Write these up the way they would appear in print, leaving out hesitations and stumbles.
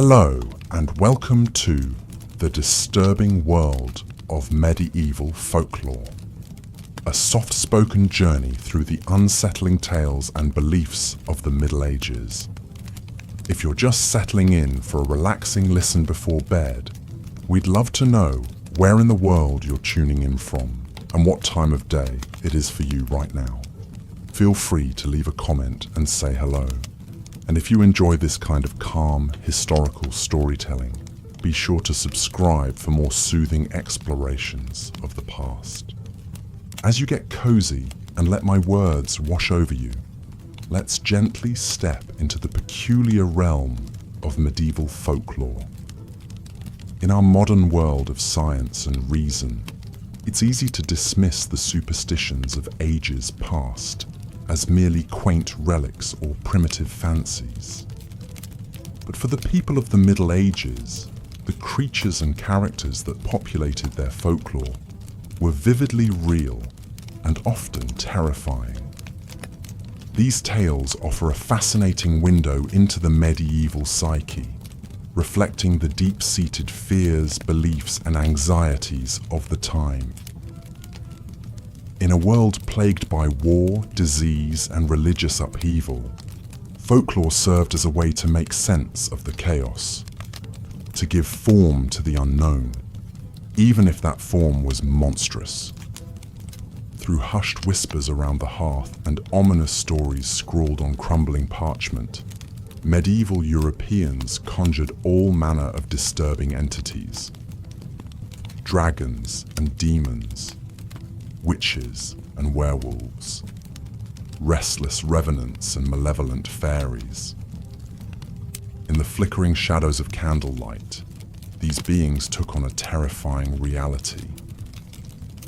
Hello and welcome to the disturbing world of medieval folklore. A soft-spoken journey through the unsettling tales and beliefs of the Middle Ages. If you're just settling in for a relaxing listen before bed, we'd love to know where in the world you're tuning in from and what time of day it is for you right now. Feel free to leave a comment and say hello. And if you enjoy this kind of calm, historical storytelling, be sure to subscribe for more soothing explorations of the past. As you get cozy and let my words wash over you, let's gently step into the peculiar realm of medieval folklore. In our modern world of science and reason, it's easy to dismiss the superstitions of ages past as merely quaint relics or primitive fancies. But for the people of the Middle Ages, the creatures and characters that populated their folklore were vividly real and often terrifying. These tales offer a fascinating window into the medieval psyche, reflecting the deep-seated fears, beliefs, and anxieties of the time. In a world plagued by war, disease, and religious upheaval, folklore served as a way to make sense of the chaos, to give form to the unknown, even if that form was monstrous. Through hushed whispers around the hearth and ominous stories scrawled on crumbling parchment, medieval Europeans conjured all manner of disturbing entities. Dragons and demons, witches and werewolves, restless revenants and malevolent fairies. In the flickering shadows of candlelight, these beings took on a terrifying reality.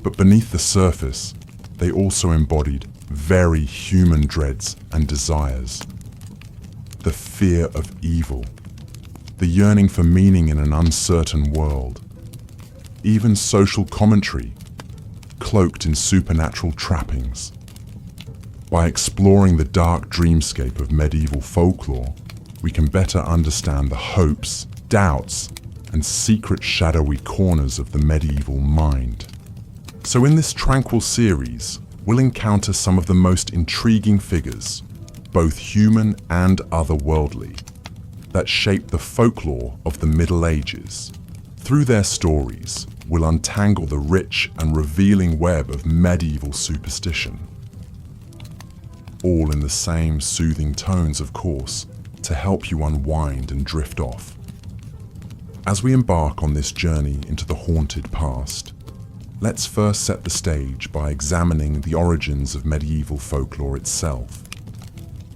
But beneath the surface, they also embodied very human dreads and desires. The fear of evil, the yearning for meaning in an uncertain world, even social commentary cloaked in supernatural trappings. By exploring the dark dreamscape of medieval folklore, we can better understand the hopes, doubts, and secret shadowy corners of the medieval mind. So in this tranquil series, we'll encounter some of the most intriguing figures, both human and otherworldly, that shaped the folklore of the Middle Ages. Through their stories, we'll untangle the rich and revealing web of medieval superstition. All in the same soothing tones, of course, to help you unwind and drift off. As we embark on this journey into the haunted past, let's first set the stage by examining the origins of medieval folklore itself.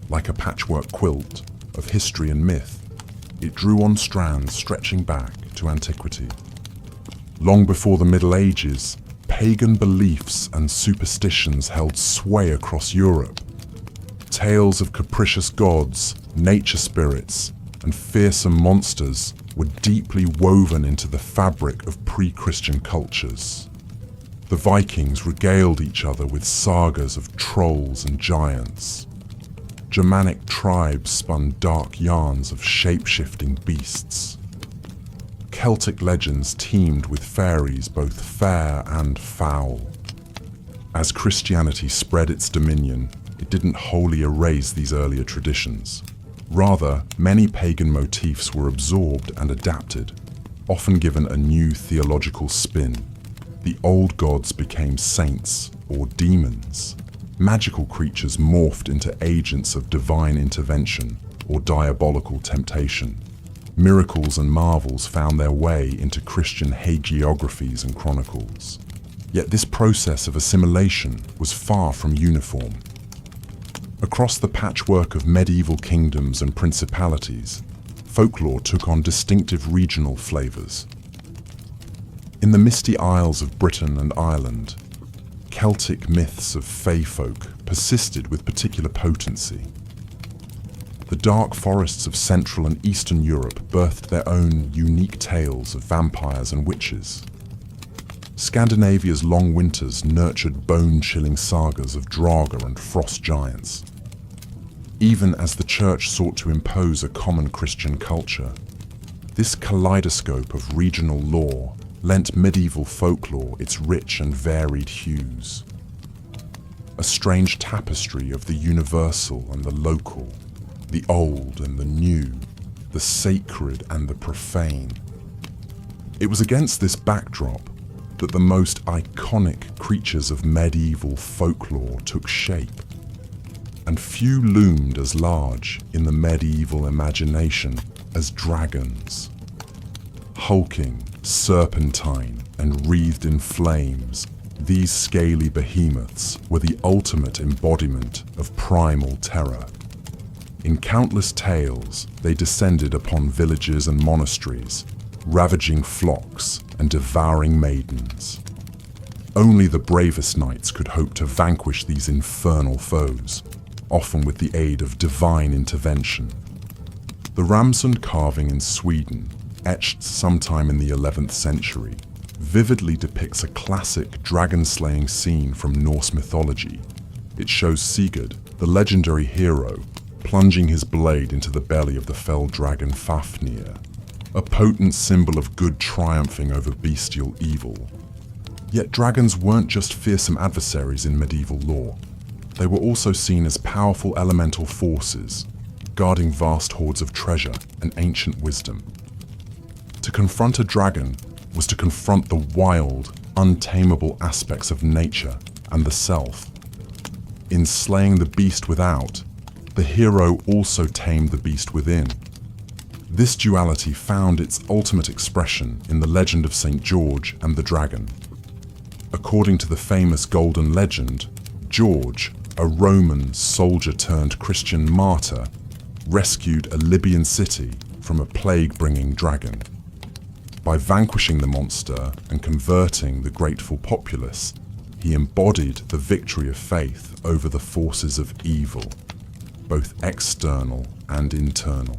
Like a patchwork quilt of history and myth, it drew on strands stretching back to antiquity. Long before the Middle Ages, pagan beliefs and superstitions held sway across Europe. Tales of capricious gods, nature spirits, and fearsome monsters were deeply woven into the fabric of pre-Christian cultures. The Vikings regaled each other with sagas of trolls and giants. Germanic tribes spun dark yarns of shape-shifting beasts. Celtic legends teemed with fairies both fair and foul. As Christianity spread its dominion, it didn't wholly erase these earlier traditions. Rather, many pagan motifs were absorbed and adapted, often given a new theological spin. The old gods became saints or demons. Magical creatures morphed into agents of divine intervention or diabolical temptation. Miracles and marvels found their way into Christian hagiographies and chronicles. Yet this process of assimilation was far from uniform. Across the patchwork of medieval kingdoms and principalities, folklore took on distinctive regional flavors. In the misty isles of Britain and Ireland, Celtic myths of fae folk persisted with particular potency. The dark forests of Central and Eastern Europe birthed their own unique tales of vampires and witches. Scandinavia's long winters nurtured bone-chilling sagas of Draugr and frost giants. Even as the Church sought to impose a common Christian culture, This kaleidoscope of regional lore lent medieval folklore its rich and varied hues. A strange tapestry of the universal and the local, the old and the new, the sacred and the profane. It was against this backdrop that the most iconic creatures of medieval folklore took shape, and few loomed as large in the medieval imagination as dragons. Hulking, serpentine, and wreathed in flames, these scaly behemoths were the ultimate embodiment of primal terror. In countless tales, they descended upon villages and monasteries, ravaging flocks and devouring maidens. Only the bravest knights could hope to vanquish these infernal foes, often with the aid of divine intervention. The Ramsund carving in Sweden, etched sometime in the 11th century, vividly depicts a classic dragon-slaying scene from Norse mythology. It shows Sigurd, the legendary hero, plunging his blade into the belly of the fell dragon Fafnir, a potent symbol of good triumphing over bestial evil. Yet dragons weren't just fearsome adversaries in medieval lore. They were also seen as powerful elemental forces, guarding vast hoards of treasure and ancient wisdom. To confront a dragon was to confront the wild, untamable aspects of nature and the self. In slaying the beast without, the hero also tamed the beast within. This duality found its ultimate expression in the legend of St. George and the dragon. According to the famous Golden Legend, George, a Roman soldier-turned-Christian martyr, rescued a Libyan city from a plague-bringing dragon. By vanquishing the monster and converting the grateful populace, he embodied the victory of faith over the forces of evil, both external and internal.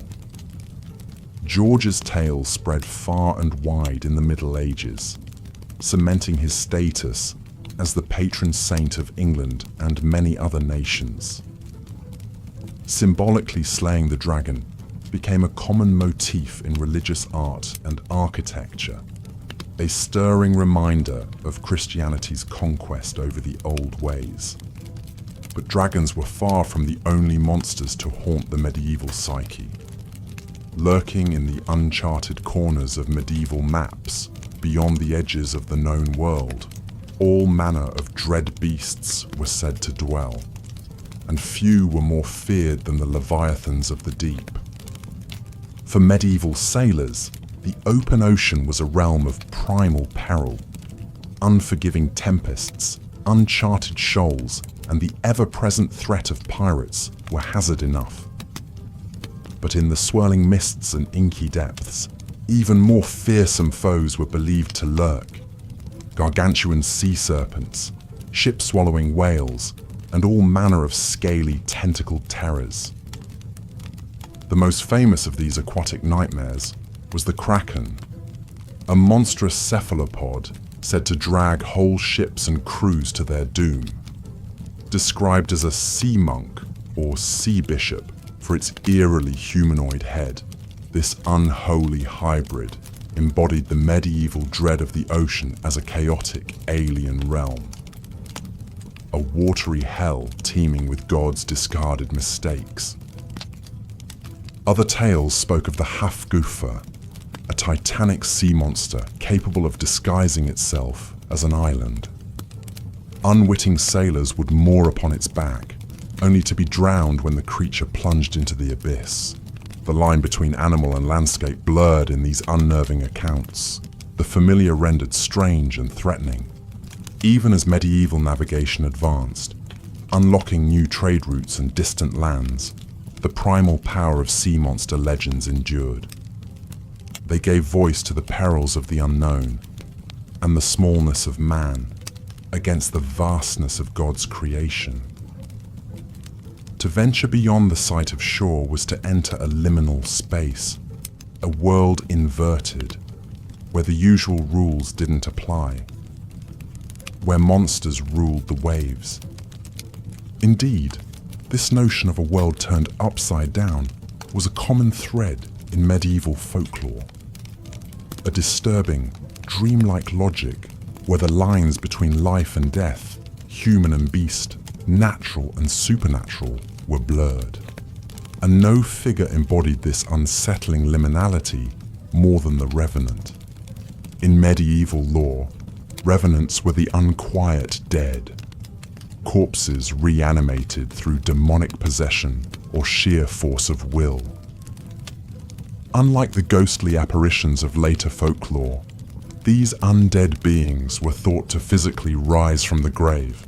George's tale spread far and wide in the Middle Ages, cementing his status as the patron saint of England and many other nations. Symbolically slaying the dragon became a common motif in religious art and architecture, a stirring reminder of Christianity's conquest over the old ways. But dragons were far from the only monsters to haunt the medieval psyche. Lurking in the uncharted corners of medieval maps, beyond the edges of the known world, all manner of dread beasts were said to dwell, and few were more feared than the leviathans of the deep. For medieval sailors, the open ocean was a realm of primal peril. Unforgiving tempests, uncharted shoals, and the ever-present threat of pirates were hazard enough. But in the swirling mists and inky depths, even more fearsome foes were believed to lurk. Gargantuan sea serpents, ship-swallowing whales, and all manner of scaly, tentacled terrors. The most famous of these aquatic nightmares was the kraken, a monstrous cephalopod said to drag whole ships and crews to their doom. Described as a sea monk or sea bishop for its eerily humanoid head, this unholy hybrid embodied the medieval dread of the ocean as a chaotic alien realm. A watery hell teeming with gods' discarded mistakes. Other tales spoke of the Hafgufa, a titanic sea monster capable of disguising itself as an island. Unwitting sailors would moor upon its back, only to be drowned when the creature plunged into the abyss. The line between animal and landscape blurred in these unnerving accounts, the familiar rendered strange and threatening. Even as medieval navigation advanced, unlocking new trade routes and distant lands, the primal power of sea monster legends endured. They gave voice to the perils of the unknown and the smallness of man against the vastness of God's creation. To venture beyond the sight of shore was to enter a liminal space, a world inverted, where the usual rules didn't apply, where monsters ruled the waves. Indeed, this notion of a world turned upside down was a common thread in medieval folklore. a disturbing, dreamlike logic where the lines between life and death, human and beast, natural and supernatural, were blurred. And no figure embodied this unsettling liminality more than the revenant. In medieval lore, revenants were the unquiet dead, corpses reanimated through demonic possession or sheer force of will. Unlike the ghostly apparitions of later folklore, these undead beings were thought to physically rise from the grave,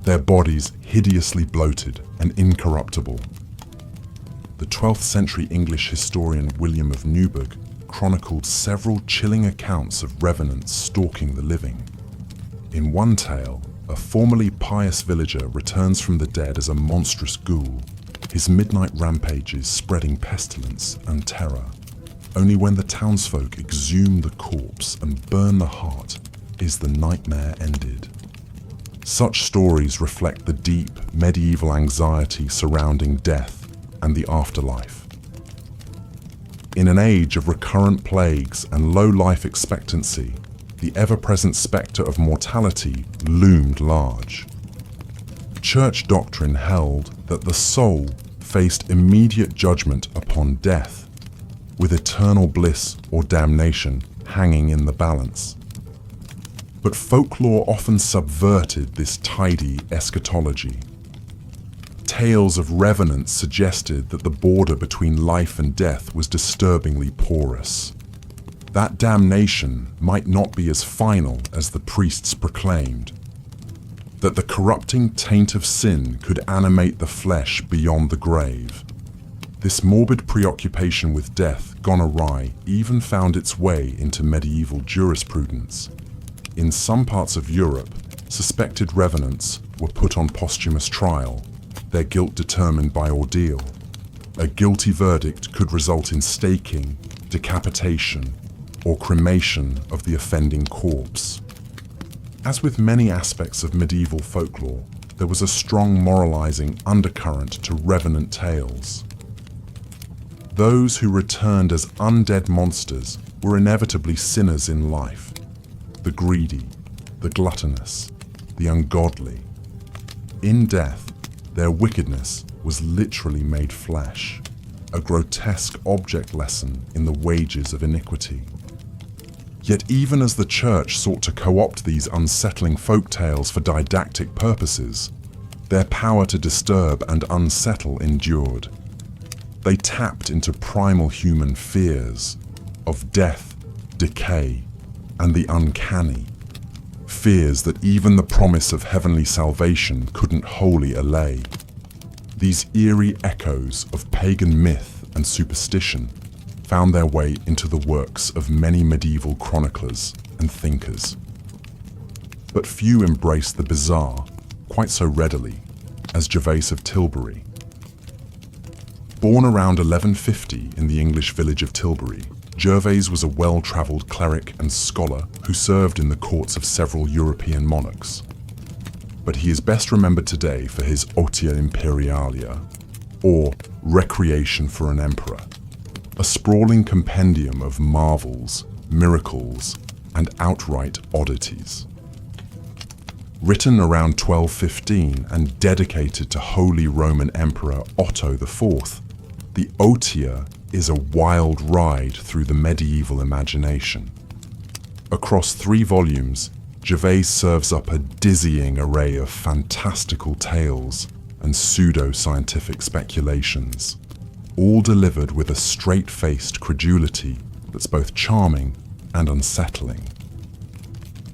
their bodies hideously bloated and incorruptible. The 12th century English historian William of Newburgh chronicled several chilling accounts of revenants stalking the living. In one tale, a formerly pious villager returns from the dead as a monstrous ghoul, his midnight rampages spreading pestilence and terror. Only when the townsfolk exhume the corpse and burn the heart is the nightmare ended. Such stories reflect the deep medieval anxiety surrounding death and the afterlife. In an age of recurrent plagues and low life expectancy, the ever-present spectre of mortality loomed large. Church doctrine held that the soul faced immediate judgment upon death, with eternal bliss or damnation hanging in the balance. But folklore often subverted this tidy eschatology. Tales of revenants suggested that the border between life and death was disturbingly porous. That damnation might not be as final as the priests proclaimed, that the corrupting taint of sin could animate the flesh beyond the grave. This morbid preoccupation with death gone awry even found its way into medieval jurisprudence. In some parts of Europe, suspected revenants were put on posthumous trial, their guilt determined by ordeal. A guilty verdict could result in staking, decapitation, or cremation of the offending corpse. As with many aspects of medieval folklore, there was a strong moralizing undercurrent to revenant tales. Those who returned as undead monsters were inevitably sinners in life: the greedy, the gluttonous, the ungodly. In death, their wickedness was literally made flesh, a grotesque object lesson in the wages of iniquity. Yet even as the church sought to co-opt these unsettling folk tales for didactic purposes, their power to disturb and unsettle endured. They tapped into primal human fears of death, decay, and the uncanny, fears that even the promise of heavenly salvation couldn't wholly allay. These eerie echoes of pagan myth and superstition found their way into the works of many medieval chroniclers and thinkers. But few embraced the bizarre quite so readily as Gervase of Tilbury. Born around 1150 in the English village of Tilbury, Gervase was a well-travelled cleric and scholar who served in the courts of several European monarchs. But he is best remembered today for his Otia Imperialia, or Recreation for an Emperor, a sprawling compendium of marvels, miracles, and outright oddities. Written around 1215 and dedicated to Holy Roman Emperor Otto IV, the Otia is a wild ride through the medieval imagination. Across 3 volumes, Gervase serves up a dizzying array of fantastical tales and pseudo-scientific speculations, all delivered with a straight-faced credulity that's both charming and unsettling.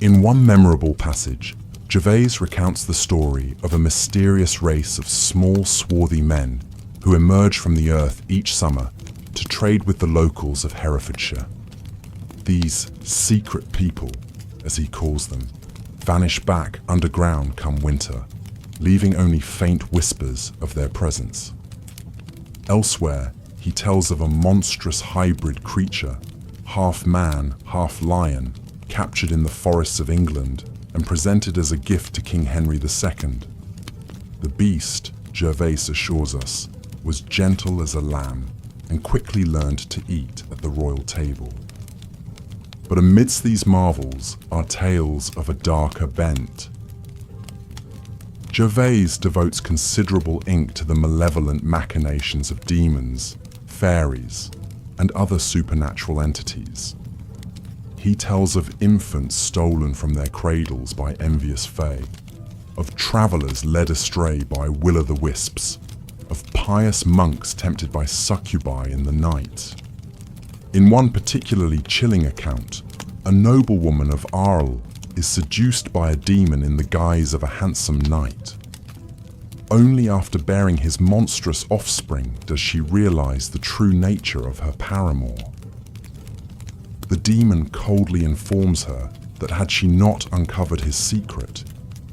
In one memorable passage, Gervase recounts the story of a mysterious race of small, swarthy men who emerge from the earth each summer to trade with the locals of Herefordshire. These secret people, as he calls them, vanish back underground come winter, leaving only faint whispers of their presence. Elsewhere, he tells of a monstrous hybrid creature, half man, half lion, captured in the forests of England and presented as a gift to King Henry II. The beast, Gervase assures us, was gentle as a lamb and quickly learned to eat at the royal table. But amidst these marvels are tales of a darker bent. Gervais devotes considerable ink to the malevolent machinations of demons, fairies, and other supernatural entities. He tells of infants stolen from their cradles by envious fae, of travelers led astray by will-o'-the-wisps, of pious monks tempted by succubi in the night. In one particularly chilling account, a noblewoman of Arles is seduced by a demon in the guise of a handsome knight. Only after bearing his monstrous offspring does she realize the true nature of her paramour. The demon coldly informs her that had she not uncovered his secret,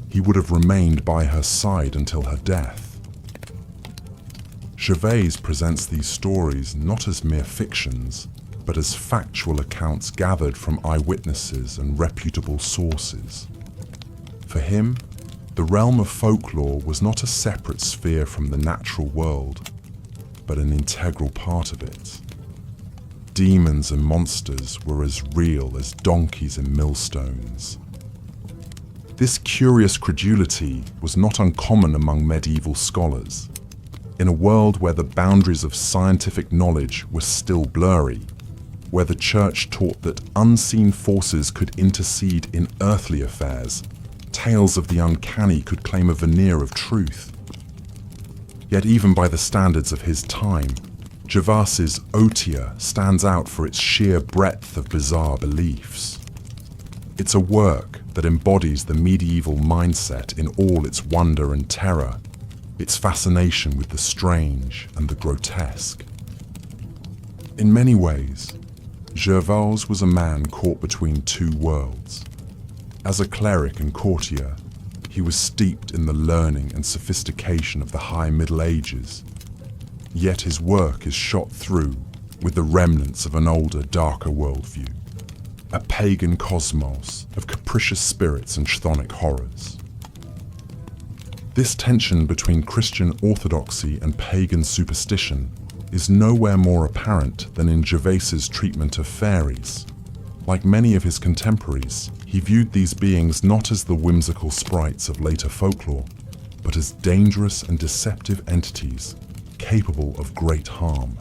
he would have remained by her side until her death. Gervais presents these stories not as mere fictions, but as factual accounts gathered from eyewitnesses and reputable sources. For him, the realm of folklore was not a separate sphere from the natural world, but an integral part of it. Demons and monsters were as real as donkeys and millstones. This curious credulity was not uncommon among medieval scholars. In a world where the boundaries of scientific knowledge were still blurry, where the church taught that unseen forces could intercede in earthly affairs, tales of the uncanny could claim a veneer of truth. Yet even by the standards of his time, Gervais's Otia stands out for its sheer breadth of bizarre beliefs. It's a work that embodies the medieval mindset in all its wonder and terror, its fascination with the strange and the grotesque. In many ways, Gervaise was a man caught between two worlds. As a cleric and courtier, he was steeped in the learning and sophistication of the High Middle Ages, yet his work is shot through with the remnants of an older, darker worldview, a pagan cosmos of capricious spirits and chthonic horrors. This tension between Christian orthodoxy and pagan superstition is nowhere more apparent than in Gervais's treatment of fairies. Like many of his contemporaries, he viewed these beings not as the whimsical sprites of later folklore, but as dangerous and deceptive entities capable of great harm.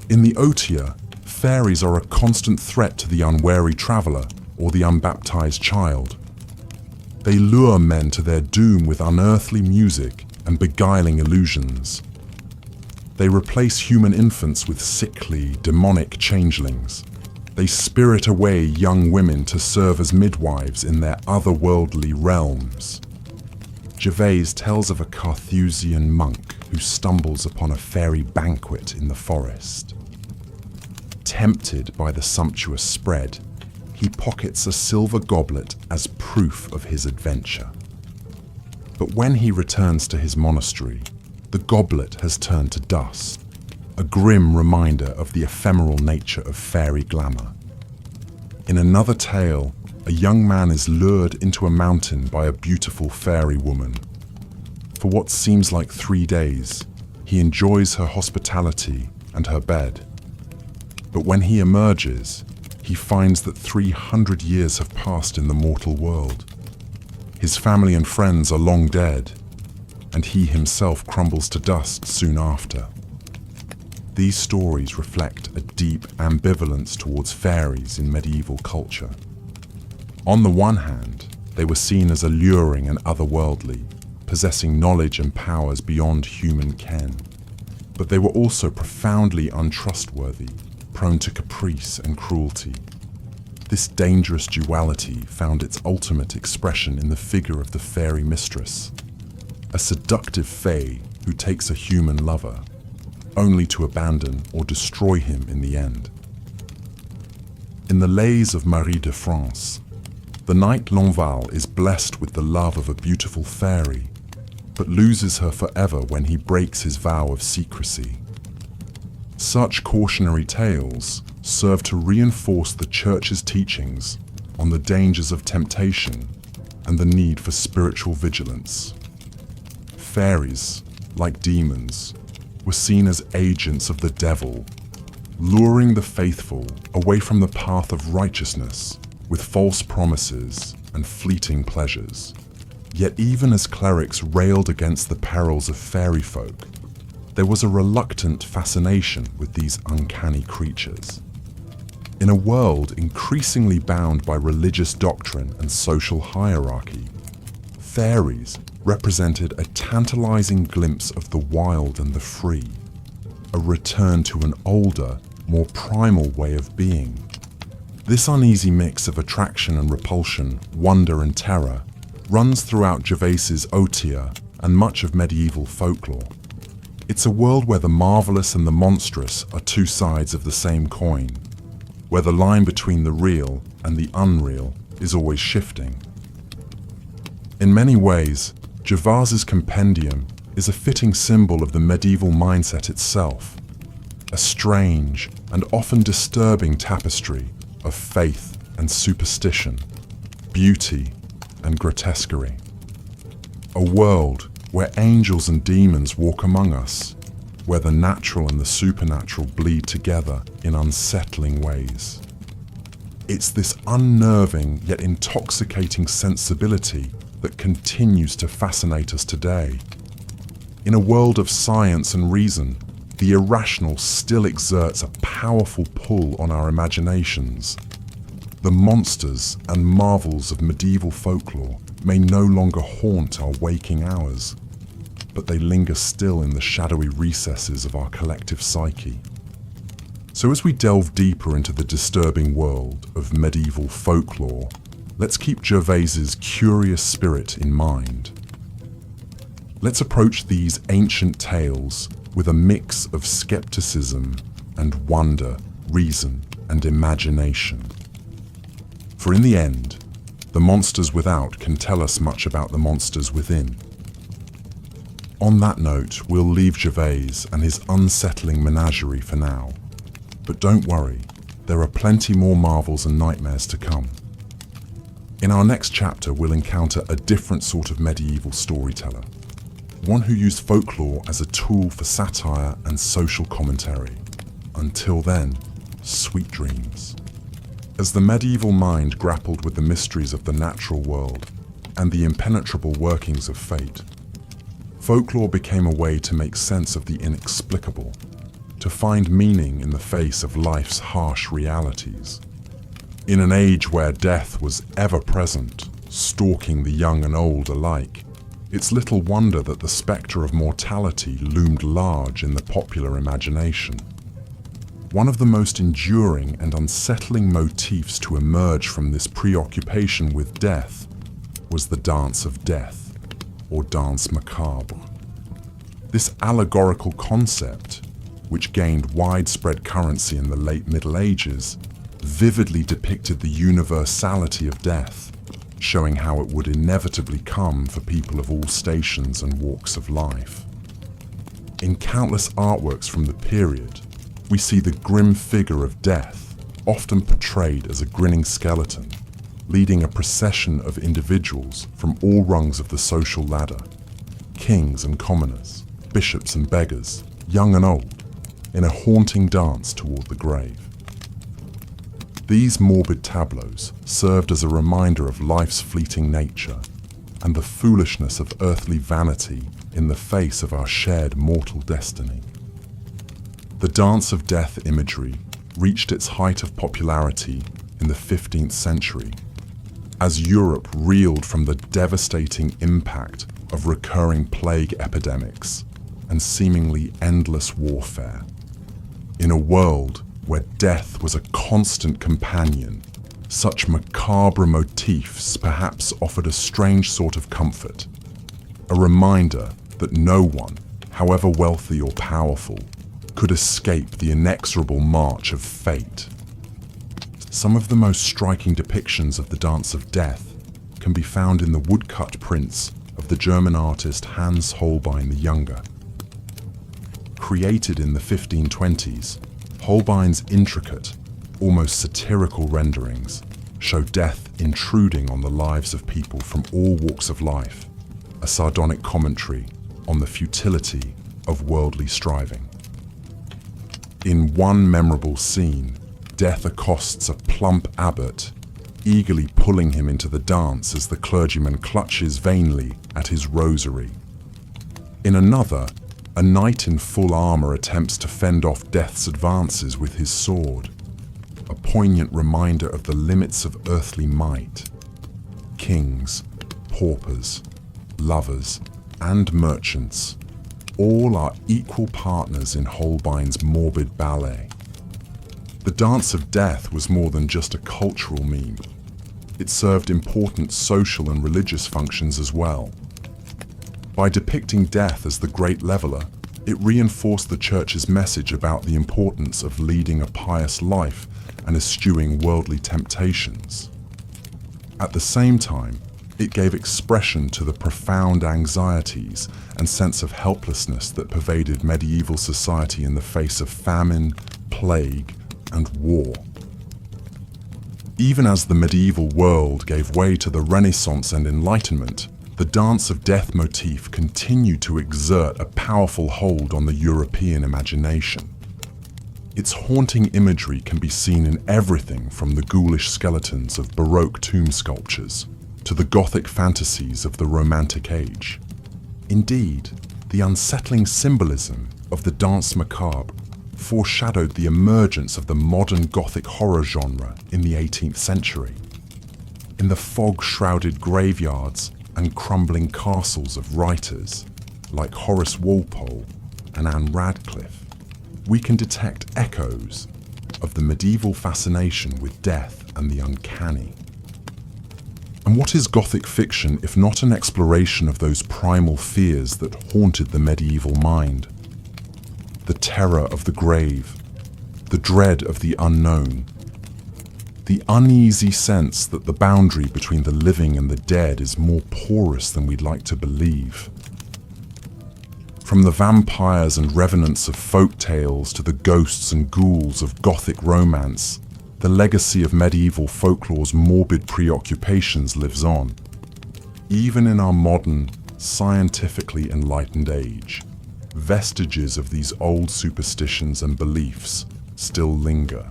In the Otia, fairies are a constant threat to the unwary traveler or the unbaptized child. They lure men to their doom with unearthly music and beguiling illusions. They replace human infants with sickly, demonic changelings. They spirit away young women to serve as midwives in their otherworldly realms. Gervais tells of a Carthusian monk who stumbles upon a fairy banquet in the forest. Tempted by the sumptuous spread, he pockets a silver goblet as proof of his adventure. But when he returns to his monastery, the goblet has turned to dust, a grim reminder of the ephemeral nature of fairy glamour. In another tale, a young man is lured into a mountain by a beautiful fairy woman. For what seems like 3 days, he enjoys her hospitality and her bed. But when he emerges, he finds that 300 years have passed in the mortal world. His family and friends are long dead, and he himself crumbles to dust soon after. These stories reflect a deep ambivalence towards fairies in medieval culture. On the one hand, they were seen as alluring and otherworldly, possessing knowledge and powers beyond human ken. But they were also profoundly untrustworthy, prone to caprice and cruelty. This dangerous duality found its ultimate expression in the figure of the fairy mistress, a seductive fae who takes a human lover, only to abandon or destroy him in the end. In the Lays of Marie de France, the knight Lanval is blessed with the love of a beautiful fairy, but loses her forever when he breaks his vow of secrecy. Such cautionary tales serve to reinforce the Church's teachings on the dangers of temptation and the need for spiritual vigilance. Fairies, like demons, were seen as agents of the devil, luring the faithful away from the path of righteousness with false promises and fleeting pleasures. Yet even as clerics railed against the perils of fairy folk, there was a reluctant fascination with these uncanny creatures. In a world increasingly bound by religious doctrine and social hierarchy, fairies represented a tantalizing glimpse of the wild and the free, a return to an older, more primal way of being. This uneasy mix of attraction and repulsion, wonder and terror, runs throughout Gervais's Otia and much of medieval folklore. It's a world where the marvelous and the monstrous are two sides of the same coin, where the line between the real and the unreal is always shifting. In many ways, Gervais's compendium is a fitting symbol of the medieval mindset itself, a strange and often disturbing tapestry of faith and superstition, beauty and grotesquerie. A world where angels and demons walk among us, where the natural and the supernatural bleed together in unsettling ways. It's this unnerving yet intoxicating sensibility that continues to fascinate us today. In a world of science and reason, the irrational still exerts a powerful pull on our imaginations. The monsters and marvels of medieval folklore may no longer haunt our waking hours, but they linger still in the shadowy recesses of our collective psyche. So as we delve deeper into the disturbing world of medieval folklore, let's keep Gervais's curious spirit in mind. Let's approach these ancient tales with a mix of skepticism and wonder, reason and imagination. For in the end, the monsters without can tell us much about the monsters within. On that note, we'll leave Gervais and his unsettling menagerie for now. But don't worry, there are plenty more marvels and nightmares to come. In our next chapter, we'll encounter a different sort of medieval storyteller, one who used folklore as a tool for satire and social commentary. Until then, sweet dreams. As the medieval mind grappled with the mysteries of the natural world and the impenetrable workings of fate, folklore became a way to make sense of the inexplicable, to find meaning in the face of life's harsh realities. In an age where death was ever present, stalking the young and old alike, it's little wonder that the spectre of mortality loomed large in the popular imagination. One of the most enduring and unsettling motifs to emerge from this preoccupation with death was the dance of death, or danse macabre. This allegorical concept, which gained widespread currency in the late Middle Ages, vividly depicted the universality of death, showing how it would inevitably come for people of all stations and walks of life. In countless artworks from the period, we see the grim figure of death, often portrayed as a grinning skeleton, leading a procession of individuals from all rungs of the social ladder, kings and commoners, bishops and beggars, young and old, in a haunting dance toward the grave. These morbid tableaus served as a reminder of life's fleeting nature and the foolishness of earthly vanity in the face of our shared mortal destiny. The dance of death imagery reached its height of popularity in the 15th century, as Europe reeled from the devastating impact of recurring plague epidemics and seemingly endless warfare. In a world where death was a constant companion, such macabre motifs perhaps offered a strange sort of comfort, a reminder that no one, however wealthy or powerful, could escape the inexorable march of fate. Some of the most striking depictions of the dance of death can be found in the woodcut prints of the German artist Hans Holbein the Younger. Created in the 1520s, Holbein's intricate, almost satirical renderings show death intruding on the lives of people from all walks of life, a sardonic commentary on the futility of worldly striving. In one memorable scene, Death accosts a plump abbot, eagerly pulling him into the dance as the clergyman clutches vainly at his rosary. In another, a knight in full armor attempts to fend off Death's advances with his sword, a poignant reminder of the limits of earthly might. Kings, paupers, lovers, and merchants all are equal partners in Holbein's morbid ballet. The Dance of Death was more than just a cultural meme. It served important social and religious functions as well. By depicting death as the great leveler, it reinforced the Church's message about the importance of leading a pious life and eschewing worldly temptations. At the same time, it gave expression to the profound anxieties and sense of helplessness that pervaded medieval society in the face of famine, plague, and war. Even as the medieval world gave way to the Renaissance and Enlightenment, the Dance of Death motif continued to exert a powerful hold on the European imagination. Its haunting imagery can be seen in everything from the ghoulish skeletons of Baroque tomb sculptures to the Gothic fantasies of the Romantic Age. Indeed, the unsettling symbolism of the Danse Macabre foreshadowed the emergence of the modern Gothic horror genre in the 18th century. In the fog-shrouded graveyards and crumbling castles of writers like Horace Walpole and Anne Radcliffe, we can detect echoes of the medieval fascination with death and the uncanny. And what is Gothic fiction if not an exploration of those primal fears that haunted the medieval mind? The terror of the grave, the dread of the unknown, the uneasy sense that the boundary between the living and the dead is more porous than we'd like to believe. From the vampires and revenants of folk tales to the ghosts and ghouls of Gothic romance, the legacy of medieval folklore's morbid preoccupations lives on. Even in our modern, scientifically enlightened age, vestiges of these old superstitions and beliefs still linger,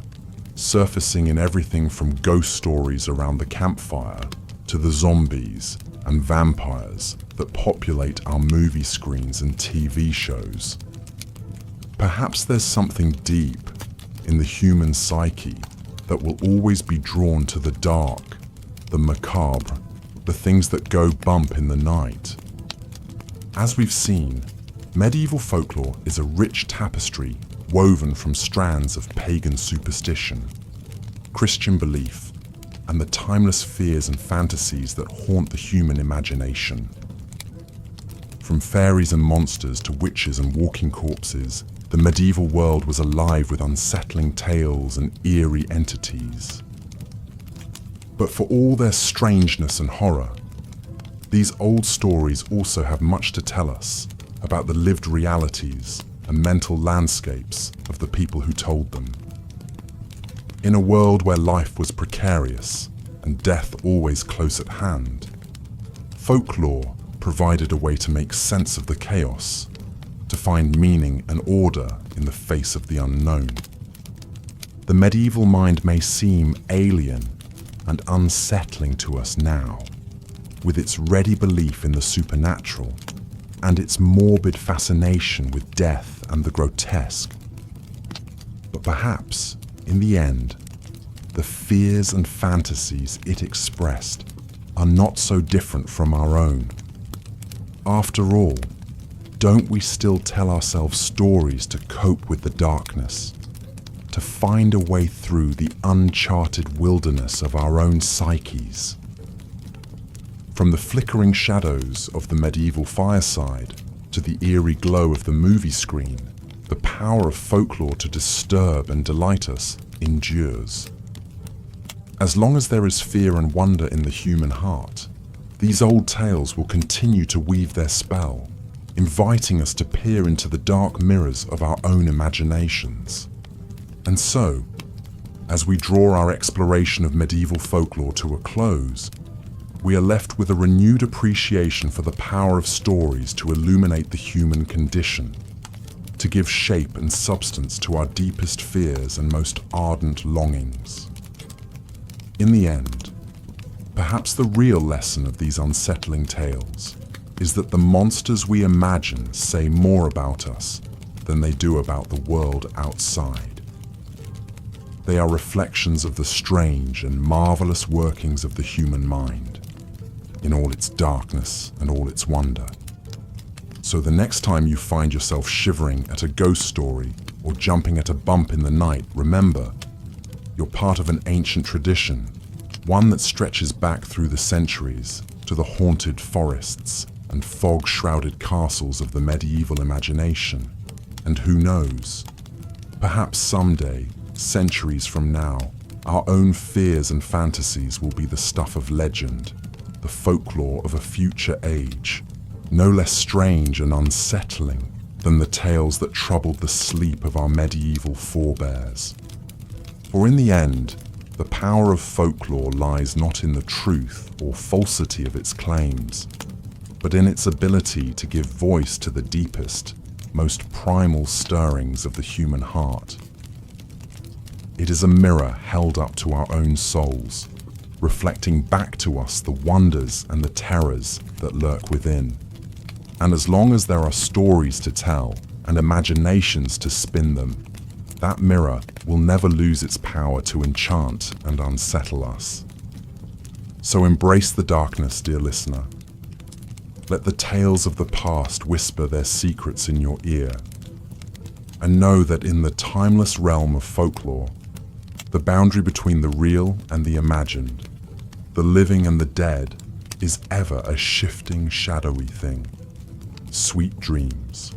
surfacing in everything from ghost stories around the campfire to the zombies and vampires that populate our movie screens and TV shows. Perhaps there's something deep in the human psyche that will always be drawn to the dark, the macabre, the things that go bump in the night. As we've seen, medieval folklore is a rich tapestry woven from strands of pagan superstition, Christian belief, and the timeless fears and fantasies that haunt the human imagination. From fairies and monsters to witches and walking corpses, the medieval world was alive with unsettling tales and eerie entities. But for all their strangeness and horror, these old stories also have much to tell us about the lived realities and mental landscapes of the people who told them. In a world where life was precarious and death always close at hand, folklore provided a way to make sense of the chaos, to find meaning and order in the face of the unknown. The medieval mind may seem alien and unsettling to us now, with its ready belief in the supernatural and its morbid fascination with death and the grotesque. But perhaps, in the end, the fears and fantasies it expressed are not so different from our own. After all, don't we still tell ourselves stories to cope with the darkness, to find a way through the uncharted wilderness of our own psyches? From the flickering shadows of the medieval fireside to the eerie glow of the movie screen, the power of folklore to disturb and delight us endures. As long as there is fear and wonder in the human heart, these old tales will continue to weave their spell, inviting us to peer into the dark mirrors of our own imaginations. And so, as we draw our exploration of medieval folklore to a close, we are left with a renewed appreciation for the power of stories to illuminate the human condition. to give shape and substance to our deepest fears and most ardent longings. In the end, perhaps the real lesson of these unsettling tales is that the monsters we imagine say more about us than they do about the world outside. They are reflections of the strange and marvelous workings of the human mind, in all its darkness and all its wonder. So the next time you find yourself shivering at a ghost story or jumping at a bump in the night, remember, you're part of an ancient tradition, one that stretches back through the centuries to the haunted forests and fog-shrouded castles of the medieval imagination. And who knows, perhaps someday, centuries from now, our own fears and fantasies will be the stuff of legend, the folklore of a future age, no less strange and unsettling than the tales that troubled the sleep of our medieval forebears. For in the end, the power of folklore lies not in the truth or falsity of its claims, but in its ability to give voice to the deepest, most primal stirrings of the human heart. It is a mirror held up to our own souls, reflecting back to us the wonders and the terrors that lurk within. And as long as there are stories to tell and imaginations to spin them, that mirror will never lose its power to enchant and unsettle us. So embrace the darkness, dear listener. Let the tales of the past whisper their secrets in your ear. And know that in the timeless realm of folklore, the boundary between the real and the imagined, the living and the dead, is ever a shifting, shadowy thing. Sweet dreams.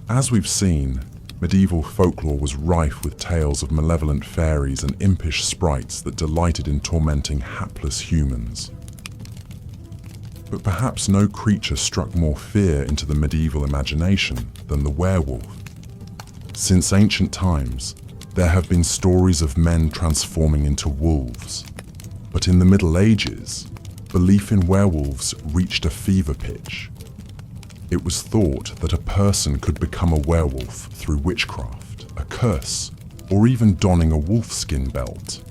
As we've seen, medieval folklore was rife with tales of malevolent fairies and impish sprites that delighted in tormenting hapless humans. But perhaps no creature struck more fear into the medieval imagination than the werewolf. Since ancient times, there have been stories of men transforming into wolves. But in the Middle Ages, belief in werewolves reached a fever pitch. It was thought that a person could become a werewolf through witchcraft, a curse, or even donning a wolfskin belt.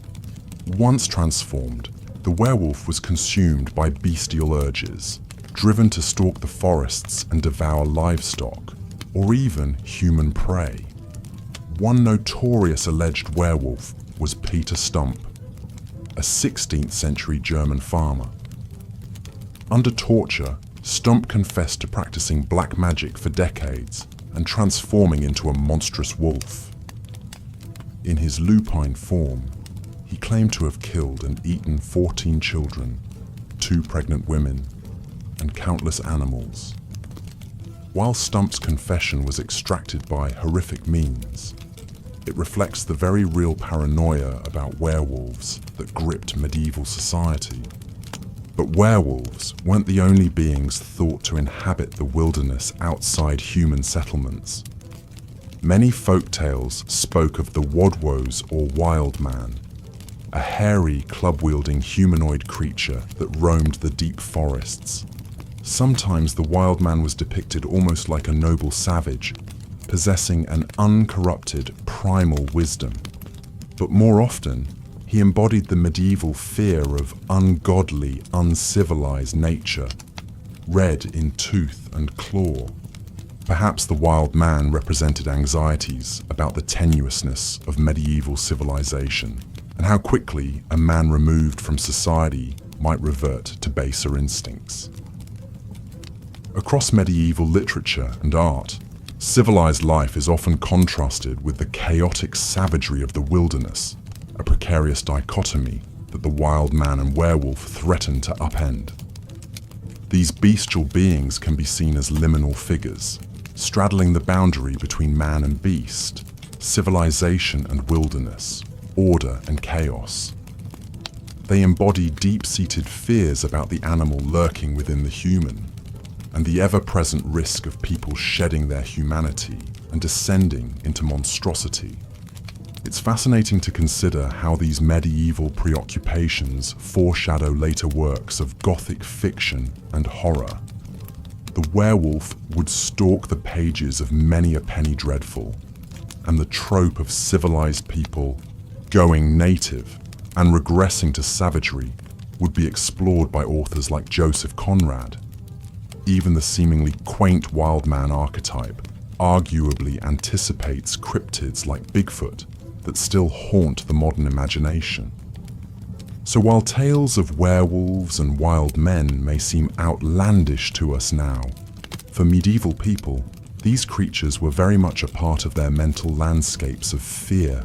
Once transformed, the werewolf was consumed by bestial urges, driven to stalk the forests and devour livestock, or even human prey. One notorious alleged werewolf was Peter Stump, a 16th century German farmer. Under torture, Stump confessed to practicing black magic for decades and transforming into a monstrous wolf. In his lupine form, he claimed to have killed and eaten 14 children, 2 pregnant women, and countless animals. While Stump's confession was extracted by horrific means, it reflects the very real paranoia about werewolves that gripped medieval society. But werewolves weren't the only beings thought to inhabit the wilderness outside human settlements. Many folk tales spoke of the Wodwos or wild man, a hairy, club-wielding humanoid creature that roamed the deep forests. Sometimes the wild man was depicted almost like a noble savage, possessing an uncorrupted, primal wisdom. But more often, he embodied the medieval fear of ungodly, uncivilized nature, red in tooth and claw. Perhaps the wild man represented anxieties about the tenuousness of medieval civilization, and how quickly a man removed from society might revert to baser instincts. Across medieval literature and art, civilized life is often contrasted with the chaotic savagery of the wilderness, a precarious dichotomy that the wild man and werewolf threaten to upend. These bestial beings can be seen as liminal figures, straddling the boundary between man and beast, civilization and wilderness, order and chaos. They embody deep-seated fears about the animal lurking within the human, and the ever-present risk of people shedding their humanity and descending into monstrosity. It's fascinating to consider how these medieval preoccupations foreshadow later works of Gothic fiction and horror. the werewolf would stalk the pages of many a penny dreadful, and the trope of civilized people going native and regressing to savagery would be explored by authors like Joseph Conrad. Even the seemingly quaint wild man archetype arguably anticipates cryptids like Bigfoot that still haunt the modern imagination. So while tales of werewolves and wild men may seem outlandish to us now, for medieval people, these creatures were very much a part of their mental landscapes of fear.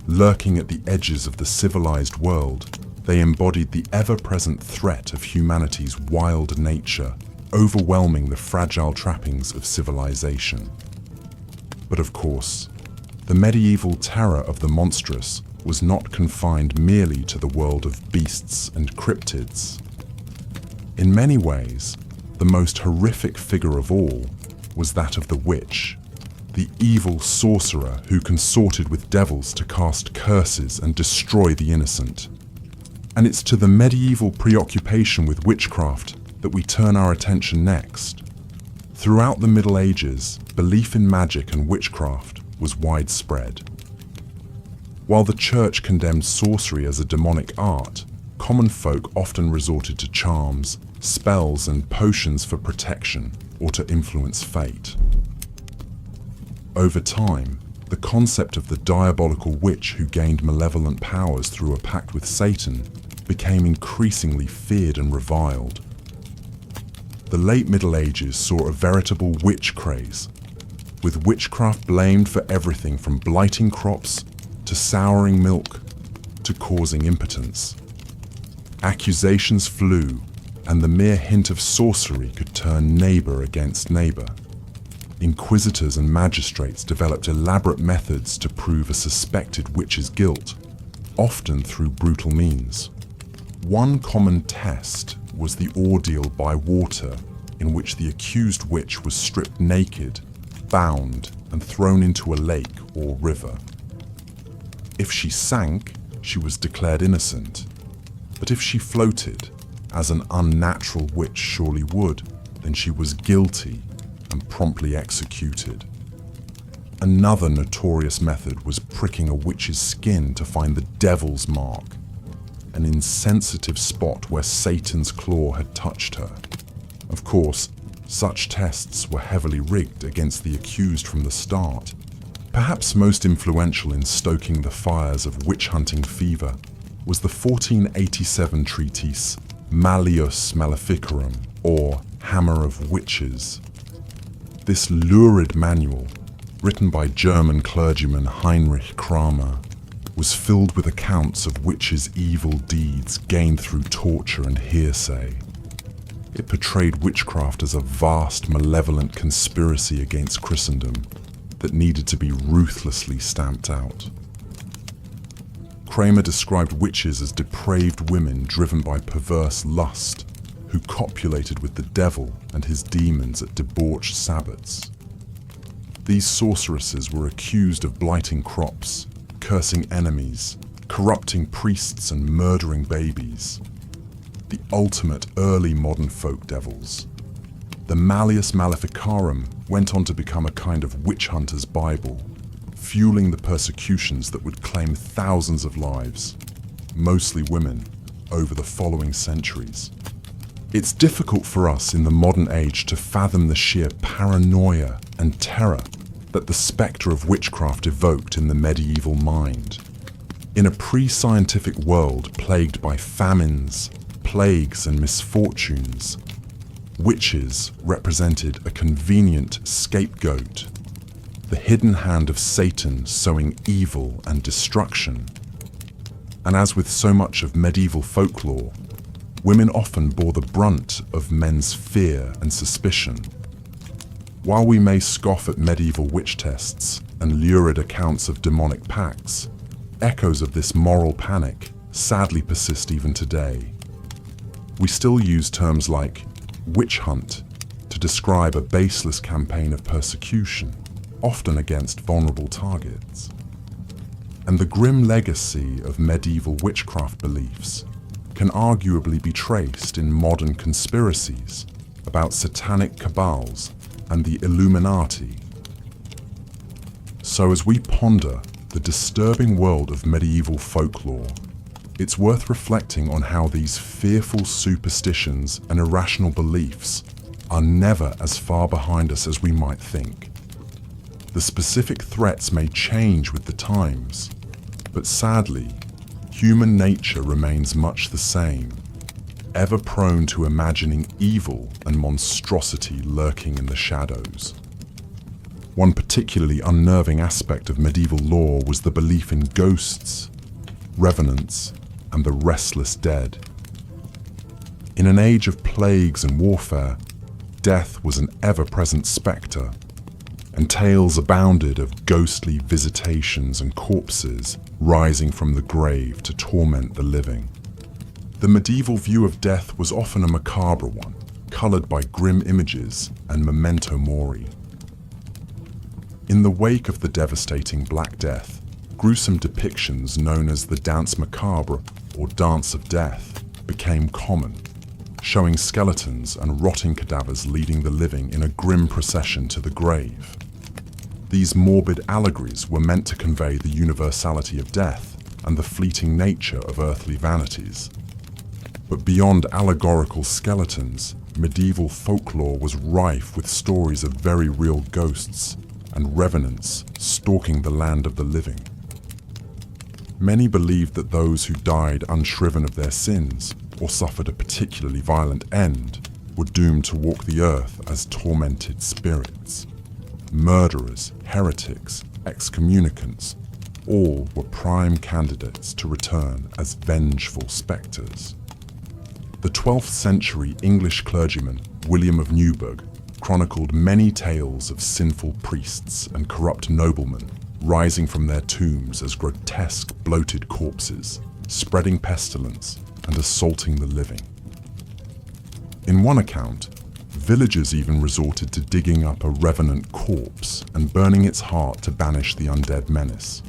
Lurking at the edges of the civilized world, they embodied the ever-present threat of humanity's wild nature, overwhelming the fragile trappings of civilization. But of course, the medieval terror of the monstrous was not confined merely to the world of beasts and cryptids. In many ways, the most horrific figure of all was that of the witch, the evil sorcerer who consorted with devils to cast curses and destroy the innocent. And it's to the medieval preoccupation with witchcraft that we turn our attention next. Throughout the Middle Ages, belief in magic and witchcraft was widespread. While the church condemned sorcery as a demonic art, common folk often resorted to charms, spells, and potions for protection or to influence fate. Over time, the concept of the diabolical witch who gained malevolent powers through a pact with Satan became increasingly feared and reviled. The late Middle Ages saw a veritable witch craze, with witchcraft blamed for everything from blighting crops to souring milk to causing impotence. Accusations flew, and the mere hint of sorcery could turn neighbor against neighbor. Inquisitors and magistrates developed elaborate methods to prove a suspected witch's guilt, often through brutal means. One common test was the ordeal by water, in which the accused witch was stripped naked, bound, and thrown into a lake or river. If she sank, she was declared innocent, but if she floated, as an unnatural witch surely would, then she was guilty and promptly executed. Another notorious method was pricking a witch's skin to find the devil's mark, an insensitive spot where Satan's claw had touched her. Of course, such tests were heavily rigged against the accused from the start. Perhaps most influential in stoking the fires of witch-hunting fever was the 1487 treatise Malleus Maleficarum, or Hammer of Witches. This lurid manual, written by German clergyman Heinrich Kramer, was filled with accounts of witches' evil deeds gained through torture and hearsay. It portrayed witchcraft as a vast, malevolent conspiracy against Christendom that needed to be ruthlessly stamped out. Kramer described witches as depraved women driven by perverse lust, who copulated with the devil and his demons at debauched sabbats. These sorceresses were accused of blighting crops, cursing enemies, corrupting priests, and murdering babies. The ultimate early modern folk devils. The Malleus Maleficarum went on to become a kind of witch hunter's Bible, fueling the persecutions that would claim thousands of lives, mostly women, over the following centuries. It's difficult for us in the modern age to fathom the sheer paranoia and terror that the spectre of witchcraft evoked in the medieval mind. In a pre-scientific world plagued by famines, plagues, and misfortunes, witches represented a convenient scapegoat, the hidden hand of Satan sowing evil and destruction. And as with so much of medieval folklore, women often bore the brunt of men's fear and suspicion. While we may scoff at medieval witch tests and lurid accounts of demonic pacts, echoes of this moral panic sadly persist even today. We still use terms like witch hunt to describe a baseless campaign of persecution, often against vulnerable targets. And the grim legacy of medieval witchcraft beliefs can arguably be traced in modern conspiracies about satanic cabals and the Illuminati. So as we ponder the disturbing world of medieval folklore, it's worth reflecting on how these fearful superstitions and irrational beliefs are never as far behind us as we might think. The specific threats may change with the times, but sadly, human nature remains much the same, ever prone to imagining evil and monstrosity lurking in the shadows. One particularly unnerving aspect of medieval lore was the belief in ghosts, revenants, and the restless dead. In an age of plagues and warfare, death was an ever-present spectre, and tales abounded of ghostly visitations and corpses rising from the grave to torment the living. The medieval view of death was often a macabre one, coloured by grim images and memento mori. In the wake of the devastating Black Death, gruesome depictions known as the Danse Macabre or Dance of Death became common, showing skeletons and rotting cadavers leading the living in a grim procession to the grave. These morbid allegories were meant to convey the universality of death and the fleeting nature of earthly vanities. But beyond allegorical skeletons, medieval folklore was rife with stories of very real ghosts and revenants stalking the land of the living. Many believed that those who died unshriven of their sins or suffered a particularly violent end were doomed to walk the earth as tormented spirits. Murderers, heretics, excommunicants, all were prime candidates to return as vengeful spectres. The 12th century English clergyman William of Newburgh chronicled many tales of sinful priests and corrupt noblemen rising from their tombs as grotesque, bloated corpses, spreading pestilence and assaulting the living. In one account, villagers even resorted to digging up a revenant corpse and burning its heart to banish the undead menace.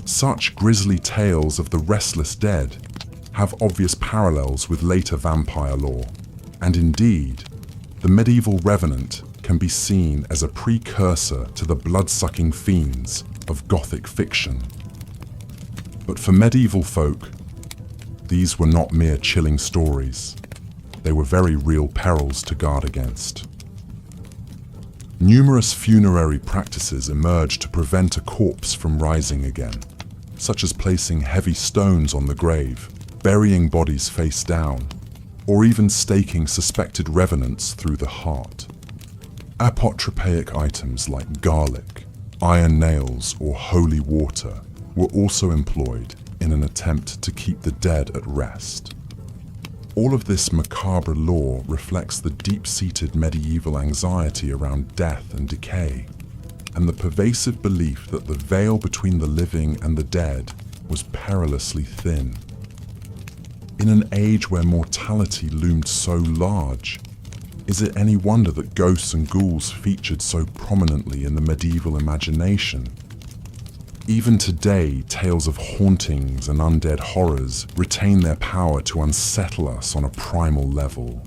Such grisly tales of the restless dead have obvious parallels with later vampire lore, and indeed, the medieval revenant can be seen as a precursor to the blood-sucking fiends of Gothic fiction. But for medieval folk, these were not mere chilling stories. They were very real perils to guard against. Numerous funerary practices emerged to prevent a corpse from rising again, such as placing heavy stones on the grave, burying bodies face down, or even staking suspected revenants through the heart. Apotropaic items like garlic, iron nails, or holy water were also employed in an attempt to keep the dead at rest. All of this macabre lore reflects the deep-seated medieval anxiety around death and decay, and the pervasive belief that the veil between the living and the dead was perilously thin. In an age where mortality loomed so large, is it any wonder that ghosts and ghouls featured so prominently in the medieval imagination? Even today, tales of hauntings and undead horrors retain their power to unsettle us on a primal level.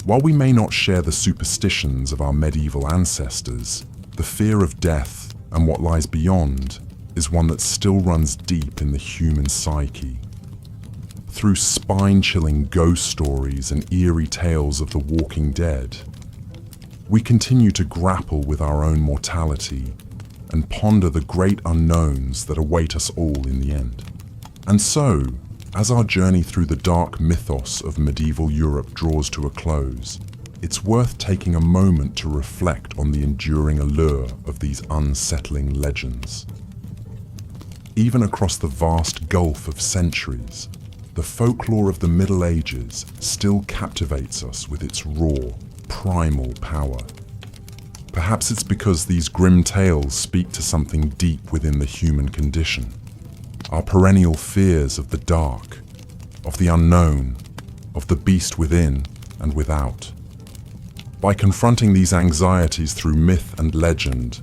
While we may not share the superstitions of our medieval ancestors, the fear of death and what lies beyond is one that still runs deep in the human psyche. Through spine-chilling ghost stories and eerie tales of the walking dead, we continue to grapple with our own mortality and ponder the great unknowns that await us all in the end. And so, as our journey through the dark mythos of medieval Europe draws to a close, it's worth taking a moment to reflect on the enduring allure of these unsettling legends. Even across the vast gulf of centuries, the folklore of the Middle Ages still captivates us with its raw, primal power. Perhaps it's because these grim tales speak to something deep within the human condition, our perennial fears of the dark, of the unknown, of the beast within and without. By confronting these anxieties through myth and legend,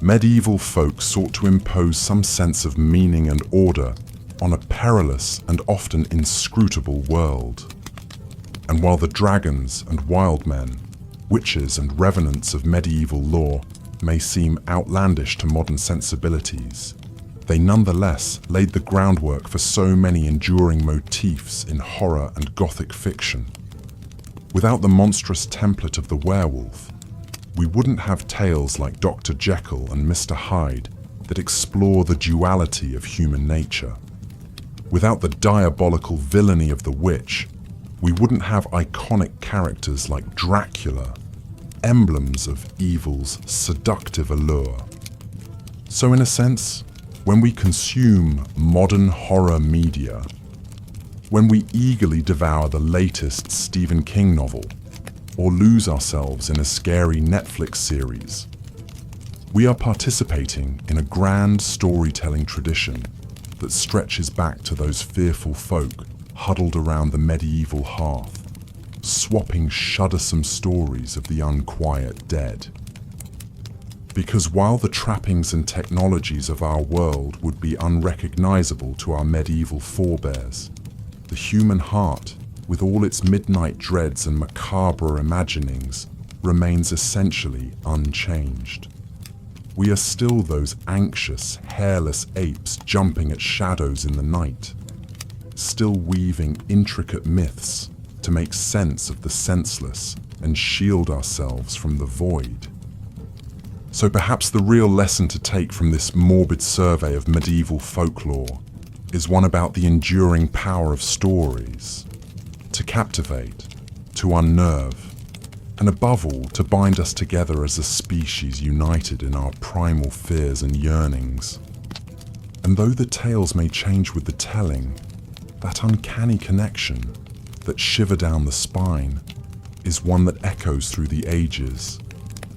medieval folk sought to impose some sense of meaning and order on a perilous and often inscrutable world. And while the dragons and wild men, witches and revenants of medieval lore may seem outlandish to modern sensibilities, they nonetheless laid the groundwork for so many enduring motifs in horror and Gothic fiction. Without the monstrous template of the werewolf, we wouldn't have tales like Dr. Jekyll and Mr. Hyde that explore the duality of human nature. Without the diabolical villainy of the witch, we wouldn't have iconic characters like Dracula, emblems of evil's seductive allure. So in a sense, when we consume modern horror media, when we eagerly devour the latest Stephen King novel, or lose ourselves in a scary Netflix series, we are participating in a grand storytelling tradition that stretches back to those fearful folk huddled around the medieval hearth, swapping shuddersome stories of the unquiet dead. Because while the trappings and technologies of our world would be unrecognizable to our medieval forebears, the human heart, with all its midnight dreads and macabre imaginings, remains essentially unchanged. We are still those anxious, hairless apes jumping at shadows in the night, still weaving intricate myths to make sense of the senseless and shield ourselves from the void. So perhaps the real lesson to take from this morbid survey of medieval folklore is one about the enduring power of stories, to captivate, to unnerve, and above all, to bind us together as a species united in our primal fears and yearnings. And though the tales may change with the telling, that uncanny connection that shiver down the spine is one that echoes through the ages,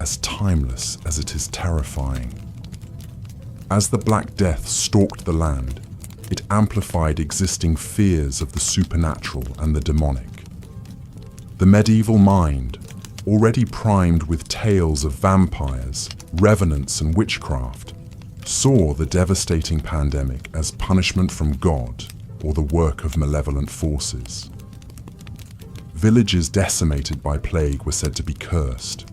as timeless as it is terrifying. As the Black Death stalked the land, it amplified existing fears of the supernatural and the demonic. The medieval mind, already primed with tales of vampires, revenants, and witchcraft, saw the devastating pandemic as punishment from God or the work of malevolent forces. Villages decimated by plague were said to be cursed,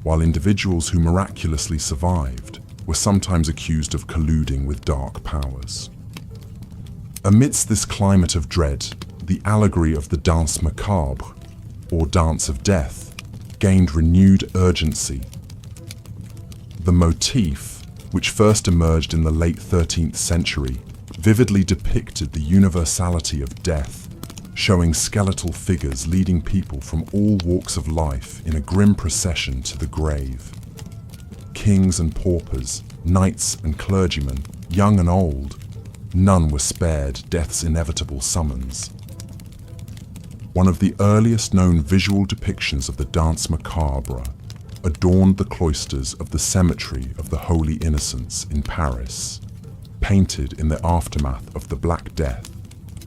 while individuals who miraculously survived were sometimes accused of colluding with dark powers. Amidst this climate of dread, the allegory of the danse macabre, or dance of death, gained renewed urgency. The motif, which first emerged in the late 13th century, vividly depicted the universality of death, showing skeletal figures leading people from all walks of life in a grim procession to the grave. Kings and paupers, knights and clergymen, young and old, none were spared death's inevitable summons. One of the earliest known visual depictions of the danse macabre adorned the cloisters of the Cemetery of the Holy Innocents in Paris, painted in the aftermath of the Black Death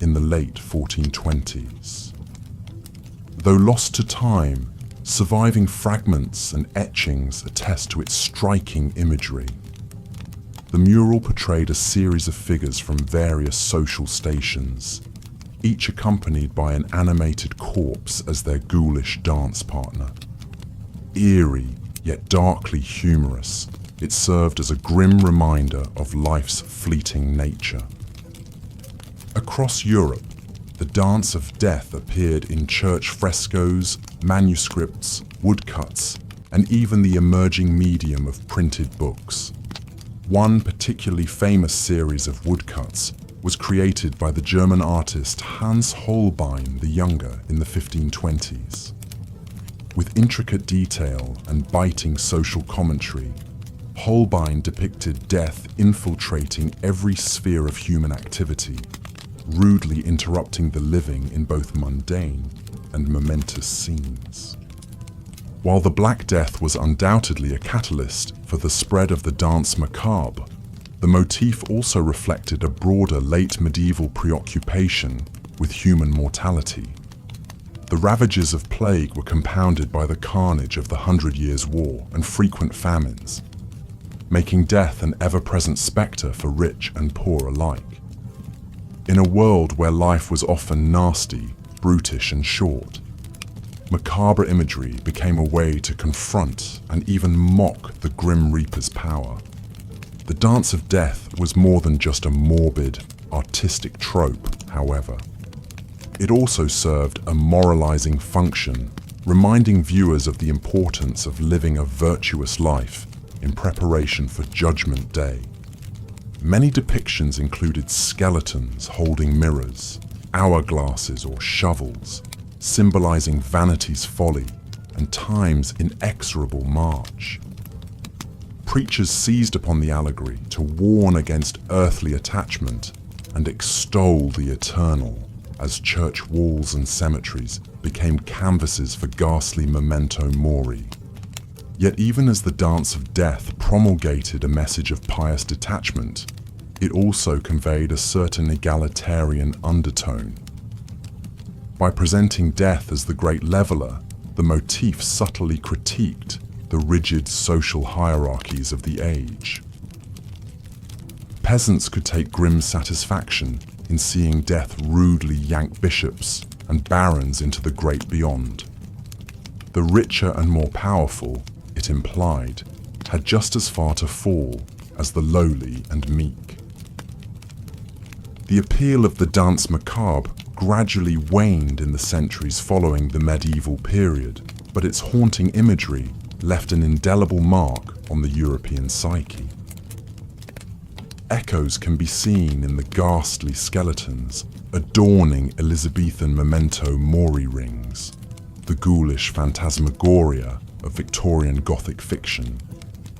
in the late 1420s. Though lost to time, surviving fragments and etchings attest to its striking imagery. The mural portrayed a series of figures from various social stations, each accompanied by an animated corpse as their ghoulish dance partner. Eerie, yet darkly humorous, it served as a grim reminder of life's fleeting nature. Across Europe, the dance of death appeared in church frescoes, manuscripts, woodcuts, and even the emerging medium of printed books. One particularly famous series of woodcuts was created by the German artist Hans Holbein the Younger in the 1520s. With intricate detail and biting social commentary, Holbein depicted death infiltrating every sphere of human activity, rudely interrupting the living in both mundane and momentous scenes. While the Black Death was undoubtedly a catalyst for the spread of the danse macabre, the motif also reflected a broader late medieval preoccupation with human mortality. The ravages of plague were compounded by the carnage of the 100 Years' War and frequent famines, making death an ever-present spectre for rich and poor alike. In a world where life was often nasty, brutish, and short, macabre imagery became a way to confront and even mock the Grim Reaper's power. The Dance of Death was more than just a morbid, artistic trope, however. It also served a moralizing function, reminding viewers of the importance of living a virtuous life in preparation for Judgment Day. Many depictions included skeletons holding mirrors, hourglasses or shovels, symbolizing vanity's folly and time's inexorable march. Preachers seized upon the allegory to warn against earthly attachment and extol the eternal, as church walls and cemeteries became canvases for ghastly memento mori. Yet even as the Dance of Death promulgated a message of pious detachment, it also conveyed a certain egalitarian undertone. By presenting death as the great leveler, the motif subtly critiqued the rigid social hierarchies of the age. Peasants could take grim satisfaction in seeing death rudely yank bishops and barons into the great beyond. The richer and more powerful, it implied, had just as far to fall as the lowly and meek. The appeal of the danse macabre gradually waned in the centuries following the medieval period, but its haunting imagery left an indelible mark on the European psyche. Echoes can be seen in the ghastly skeletons adorning Elizabethan memento mori rings, the ghoulish phantasmagoria of Victorian Gothic fiction,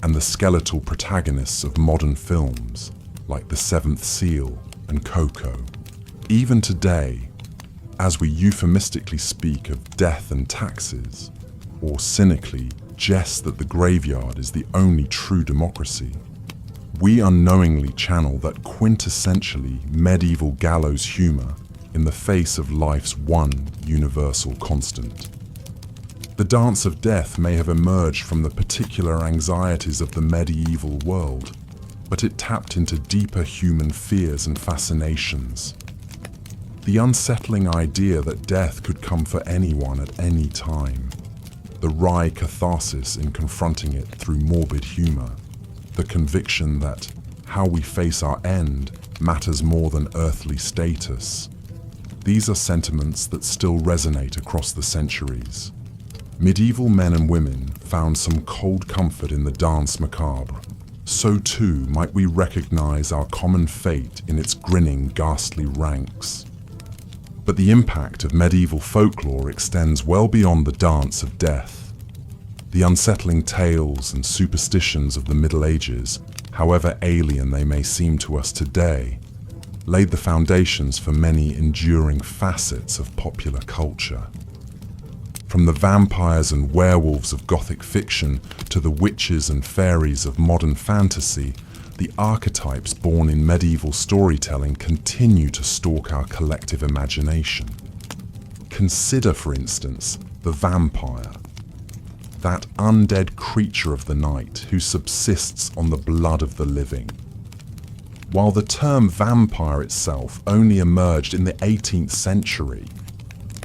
and the skeletal protagonists of modern films like The Seventh Seal and Coco. Even today, as we euphemistically speak of death and taxes, or cynically jest that the graveyard is the only true democracy, we unknowingly channel that quintessentially medieval gallows humor in the face of life's one universal constant. The Dance of Death may have emerged from the particular anxieties of the medieval world, but it tapped into deeper human fears and fascinations. The unsettling idea that death could come for anyone at any time, the wry catharsis in confronting it through morbid humor, the conviction that how we face our end matters more than earthly status. These are sentiments that still resonate across the centuries. Medieval men and women found some cold comfort in the danse macabre. So too might we recognize our common fate in its grinning, ghastly ranks. But the impact of medieval folklore extends well beyond the Dance of Death. The unsettling tales and superstitions of the Middle Ages, however alien they may seem to us today, laid the foundations for many enduring facets of popular culture. From the vampires and werewolves of Gothic fiction to the witches and fairies of modern fantasy, the archetypes born in medieval storytelling continue to stalk our collective imagination. Consider, for instance, the vampire, that undead creature of the night who subsists on the blood of the living. While the term vampire itself only emerged in the 18th century,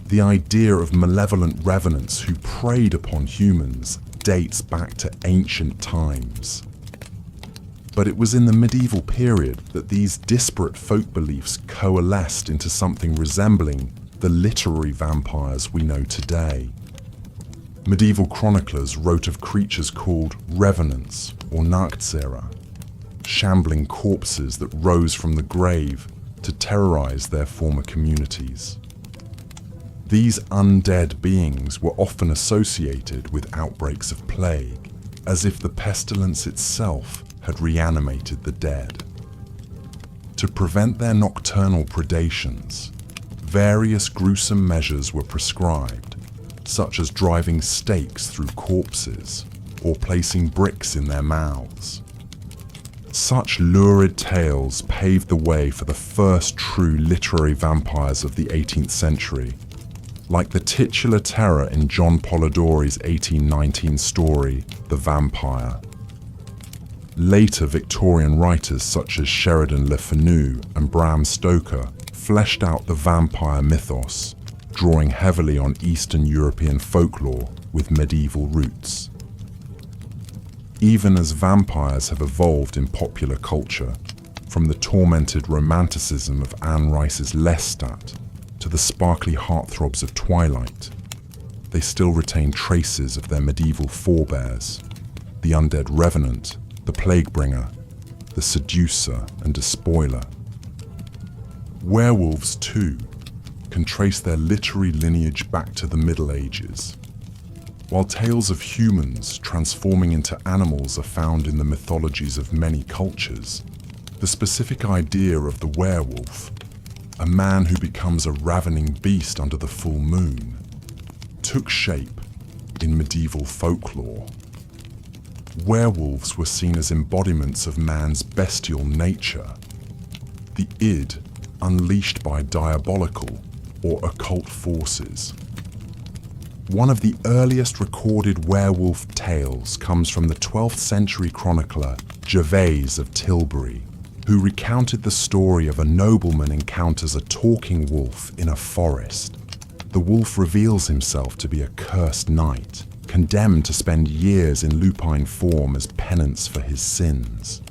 the idea of malevolent revenants who preyed upon humans dates back to ancient times. But it was in the medieval period that these disparate folk beliefs coalesced into something resembling the literary vampires we know today. Medieval chroniclers wrote of creatures called revenants or Nachtseher, shambling corpses that rose from the grave to terrorize their former communities. These undead beings were often associated with outbreaks of plague, as if the pestilence itself had reanimated the dead. To prevent their nocturnal predations, various gruesome measures were prescribed, such as driving stakes through corpses or placing bricks in their mouths. Such lurid tales paved the way for the first true literary vampires of the 18th century, like the titular terror in John Polidori's 1819 story, The Vampire. Later Victorian writers such as Sheridan Le Fanu and Bram Stoker fleshed out the vampire mythos, drawing heavily on Eastern European folklore with medieval roots. Even as vampires have evolved in popular culture, from the tormented romanticism of Anne Rice's Lestat to the sparkly heartthrobs of Twilight, they still retain traces of their medieval forebears: the undead revenant, the plague-bringer, the seducer and despoiler. Werewolves, too, can trace their literary lineage back to the Middle Ages. While tales of humans transforming into animals are found in the mythologies of many cultures, the specific idea of the werewolf, a man who becomes a ravening beast under the full moon, took shape in medieval folklore. Werewolves were seen as embodiments of man's bestial nature, the id unleashed by diabolical or occult forces. One of the earliest recorded werewolf tales comes from the 12th century chronicler Gervase of Tilbury, who recounted the story of a nobleman encounters a talking wolf in a forest. The wolf reveals himself to be a cursed knight, condemned to spend years in lupine form as penance for his sins.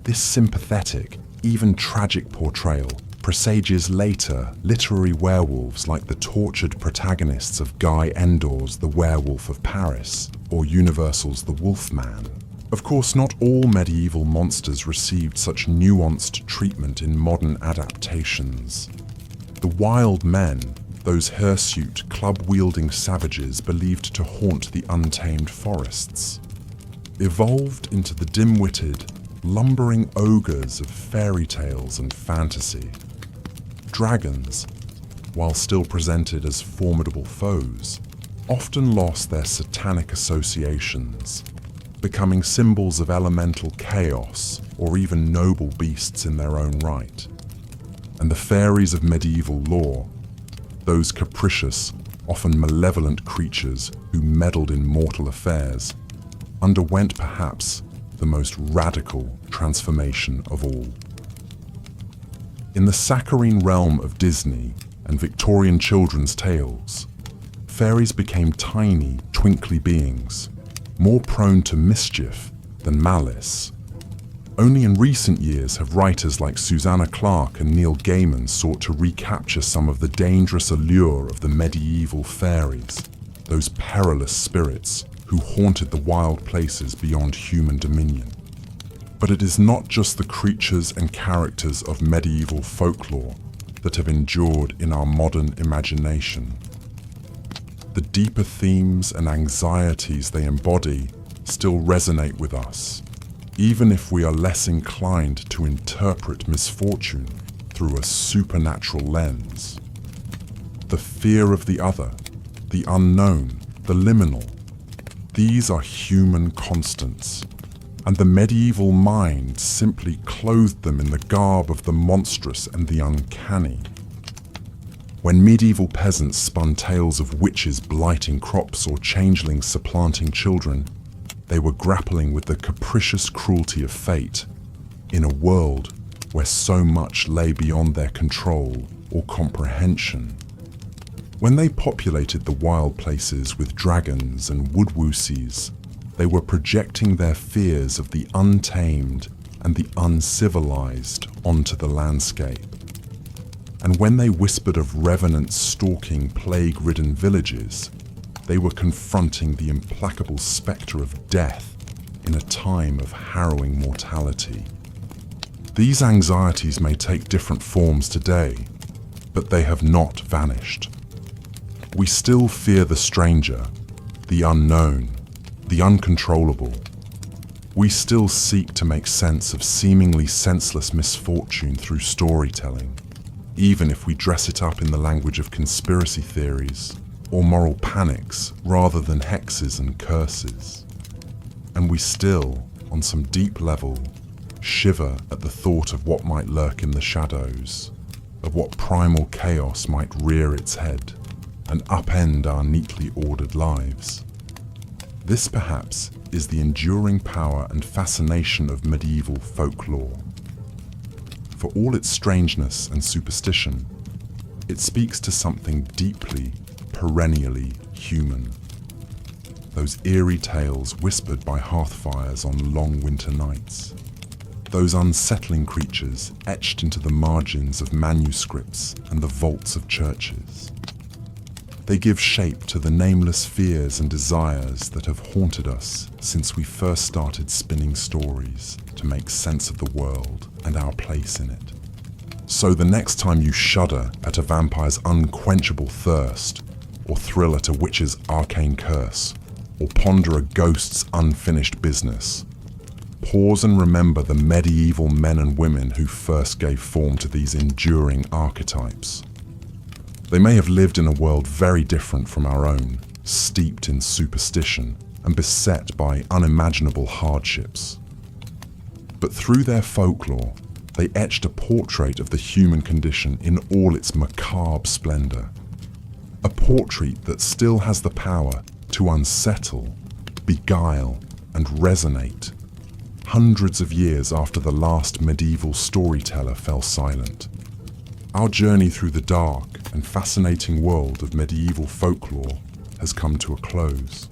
This sympathetic, even tragic portrayal presages later literary werewolves like the tortured protagonists of Guy Endor's The Werewolf of Paris or Universal's The Wolfman. Of course, not all medieval monsters received such nuanced treatment in modern adaptations. The wild men, those hirsute, club-wielding savages believed to haunt the untamed forests, evolved into the dim-witted, lumbering ogres of fairy tales and fantasy. Dragons, while still presented as formidable foes, often lost their satanic associations, becoming symbols of elemental chaos or even noble beasts in their own right. And the fairies of medieval lore, those capricious, often malevolent creatures who meddled in mortal affairs, underwent perhaps the most radical transformation of all. In the saccharine realm of Disney and Victorian children's tales, fairies became tiny, twinkly beings, more prone to mischief than malice. Only in recent years have writers like Susanna Clarke and Neil Gaiman sought to recapture some of the dangerous allure of the medieval fairies, those perilous spirits who haunted the wild places beyond human dominion. But it is not just the creatures and characters of medieval folklore that have endured in our modern imagination. The deeper themes and anxieties they embody still resonate with us, even if we are less inclined to interpret misfortune through a supernatural lens. The fear of the other, the unknown, the liminal, these are human constants, and the medieval mind simply clothed them in the garb of the monstrous and the uncanny. When medieval peasants spun tales of witches blighting crops or changelings supplanting children, they were grappling with the capricious cruelty of fate in a world where so much lay beyond their control or comprehension. When they populated the wild places with dragons and woodwoosies, they were projecting their fears of the untamed and the uncivilized onto the landscape. And when they whispered of revenants stalking plague-ridden villages, they were confronting the implacable spectre of death in a time of harrowing mortality. These anxieties may take different forms today, but they have not vanished. We still fear the stranger, the unknown, the uncontrollable. We still seek to make sense of seemingly senseless misfortune through storytelling, even if we dress it up in the language of conspiracy theories or moral panics rather than hexes and curses. And we still, on some deep level, shiver at the thought of what might lurk in the shadows, of what primal chaos might rear its head and upend our neatly ordered lives. This, perhaps, is the enduring power and fascination of medieval folklore. For all its strangeness and superstition, It speaks to something deeply, perennially human. Those eerie tales whispered by hearthfires on long winter nights. Those unsettling creatures etched into the margins of manuscripts and the vaults of churches. They give shape to the nameless fears and desires that have haunted us since we first started spinning stories to make sense of the world and our place in it. So the next time you shudder at a vampire's unquenchable thirst, or thrill at a witch's arcane curse, or ponder a ghost's unfinished business, pause and remember the medieval men and women who first gave form to these enduring archetypes. They may have lived in a world very different from our own, steeped in superstition and beset by unimaginable hardships. But through their folklore, they etched a portrait of the human condition in all its macabre splendor. A portrait that still has the power to unsettle, beguile, and resonate, hundreds of years after the last medieval storyteller fell silent. Our journey through the dark and fascinating world of medieval folklore has come to a close.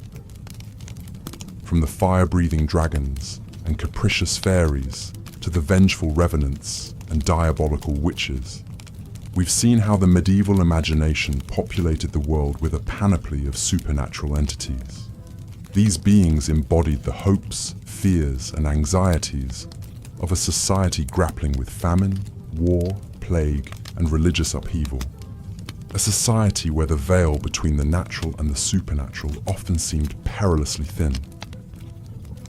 From the fire-breathing dragons and capricious fairies to the vengeful revenants and diabolical witches, we've seen how the medieval imagination populated the world with a panoply of supernatural entities. These beings embodied the hopes, fears, and anxieties of a society grappling with famine, war, plague, and religious upheaval. A society where the veil between the natural and the supernatural often seemed perilously thin.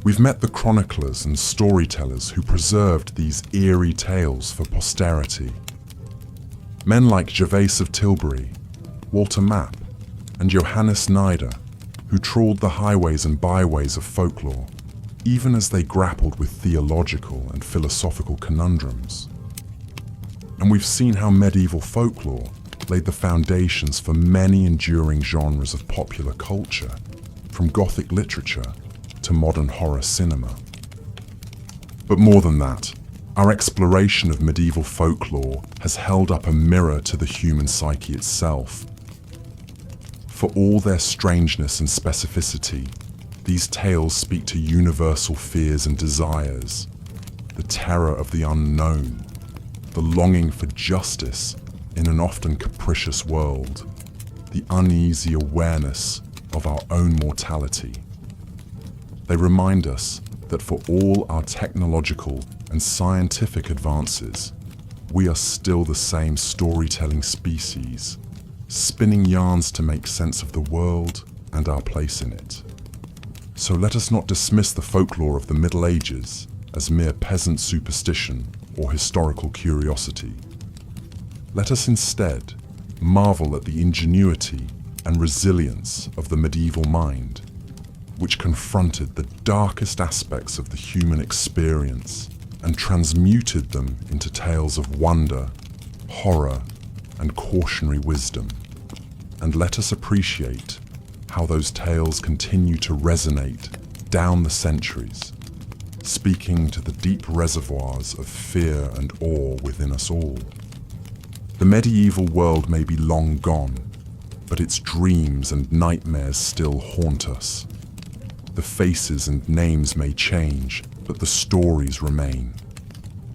We've met the chroniclers and storytellers who preserved these eerie tales for posterity. Men like Gervase of Tilbury, Walter Map, and Johannes Nyder, who trawled the highways and byways of folklore, even as they grappled with theological and philosophical conundrums. And we've seen how medieval folklore laid the foundations for many enduring genres of popular culture, from Gothic literature to modern horror cinema. But more than that, our exploration of medieval folklore has held up a mirror to the human psyche itself. For all their strangeness and specificity, these tales speak to universal fears and desires, the terror of the unknown, the longing for justice in an often capricious world, the uneasy awareness of our own mortality. They remind us that for all our technological and scientific advances, we are still the same storytelling species, spinning yarns to make sense of the world and our place in it. So let us not dismiss the folklore of the Middle Ages as mere peasant superstition or historical curiosity. Let us instead marvel at the ingenuity and resilience of the medieval mind, which confronted the darkest aspects of the human experience and transmuted them into tales of wonder, horror, and cautionary wisdom. And let us appreciate how those tales continue to resonate down the centuries, speaking to the deep reservoirs of fear and awe within us all. The medieval world may be long gone, but its dreams and nightmares still haunt us. The faces and names may change, but the stories remain,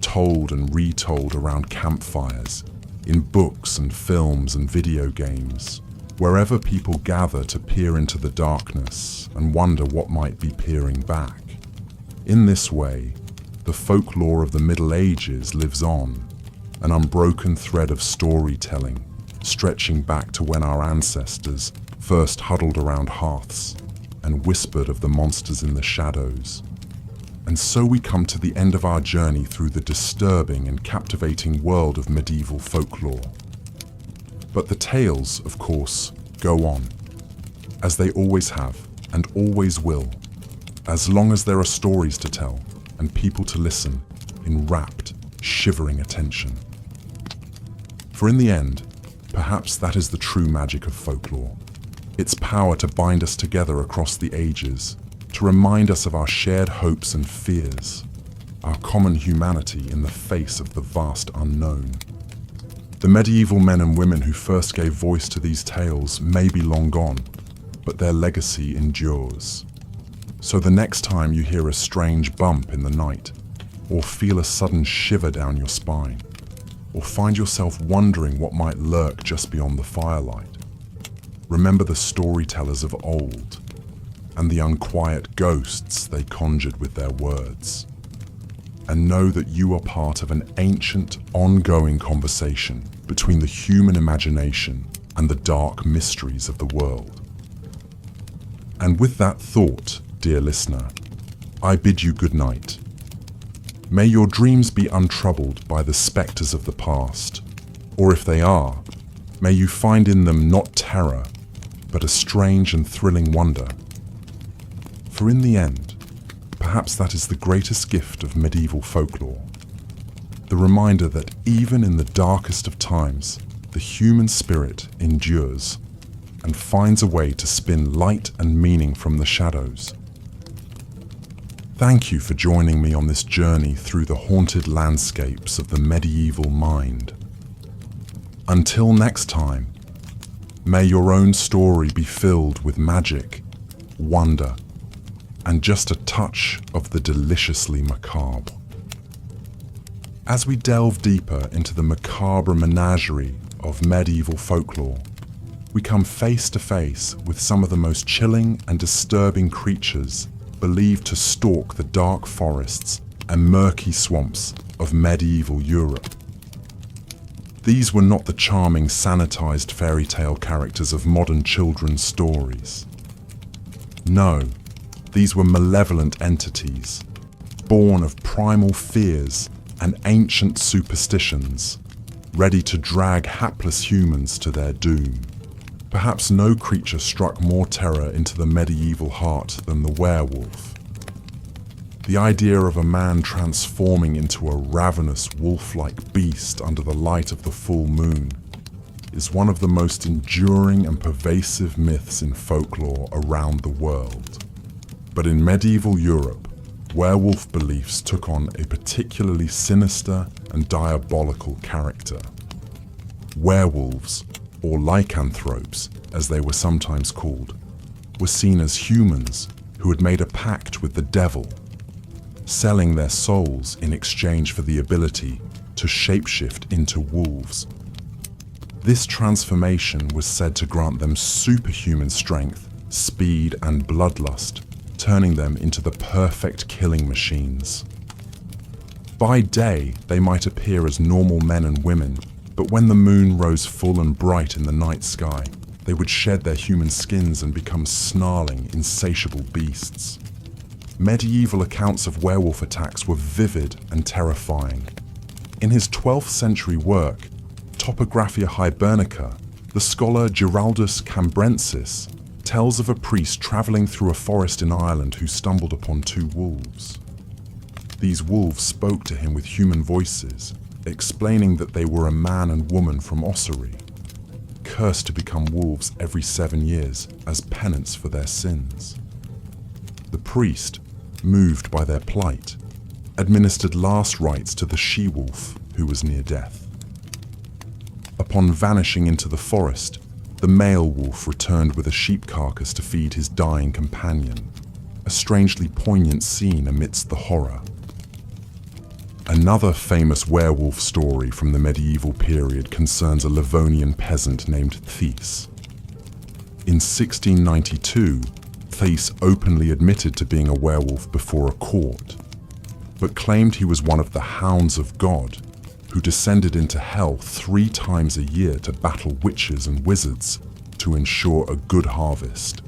told and retold around campfires, in books and films and video games, wherever people gather to peer into the darkness and wonder what might be peering back. In this way, the folklore of the Middle Ages lives on, an unbroken thread of storytelling, stretching back to when our ancestors first huddled around hearths and whispered of the monsters in the shadows. And so we come to the end of our journey through the disturbing and captivating world of medieval folklore. But the tales, of course, go on, as they always have and always will, as long as there are stories to tell and people to listen in rapt, shivering attention. For in the end, perhaps that is the true magic of folklore. Its power to bind us together across the ages, to remind us of our shared hopes and fears, our common humanity in the face of the vast unknown. The medieval men and women who first gave voice to these tales may be long gone, but their legacy endures. So the next time you hear a strange bump in the night, or feel a sudden shiver down your spine, or find yourself wondering what might lurk just beyond the firelight, remember the storytellers of old and the unquiet ghosts they conjured with their words. And know that you are part of an ancient, ongoing conversation between the human imagination and the dark mysteries of the world. And with that thought, dear listener, I bid you good night. May your dreams be untroubled by the spectres of the past, or if they are, may you find in them not terror, but a strange and thrilling wonder. For in the end, perhaps that is the greatest gift of medieval folklore. The reminder that even in the darkest of times, the human spirit endures and finds a way to spin light and meaning from the shadows. Thank you for joining me on this journey through the haunted landscapes of the medieval mind. Until next time, may your own story be filled with magic, wonder, and just a touch of the deliciously macabre. As we delve deeper into the macabre menagerie of medieval folklore, we come face to face with some of the most chilling and disturbing creatures believed to stalk the dark forests and murky swamps of medieval Europe. These were not the charming, sanitized fairy tale characters of modern children's stories. No, these were malevolent entities, born of primal fears and ancient superstitions, ready to drag hapless humans to their doom. Perhaps no creature struck more terror into the medieval heart than the werewolf. The idea of a man transforming into a ravenous wolf-like beast under the light of the full moon is one of the most enduring and pervasive myths in folklore around the world. But in medieval Europe, werewolf beliefs took on a particularly sinister and diabolical character. Werewolves, or lycanthropes as they were sometimes called, were seen as humans who had made a pact with the devil, selling their souls in exchange for the ability to shapeshift into wolves. This transformation was said to grant them superhuman strength, speed, and bloodlust, turning them into the perfect killing machines. By day, they might appear as normal men and women, but when the moon rose full and bright in the night sky, they would shed their human skins and become snarling, insatiable beasts. Medieval accounts of werewolf attacks were vivid and terrifying. In his 12th century work, Topographia Hibernica, the scholar Giraldus Cambrensis tells of a priest traveling through a forest in Ireland who stumbled upon two wolves. These wolves spoke to him with human voices, explaining that they were a man and woman from Ossory, cursed to become wolves every 7 years as penance for their sins. The priest, moved by their plight, administered last rites to the she-wolf who was near death. Upon vanishing into the forest, the male wolf returned with a sheep carcass to feed his dying companion, a strangely poignant scene amidst the horror. Another famous werewolf story from the medieval period concerns a Livonian peasant named Thys. In 1692, Thys openly admitted to being a werewolf before a court, but claimed he was one of the hounds of God who descended into hell 3 times a year to battle witches and wizards to ensure a good harvest.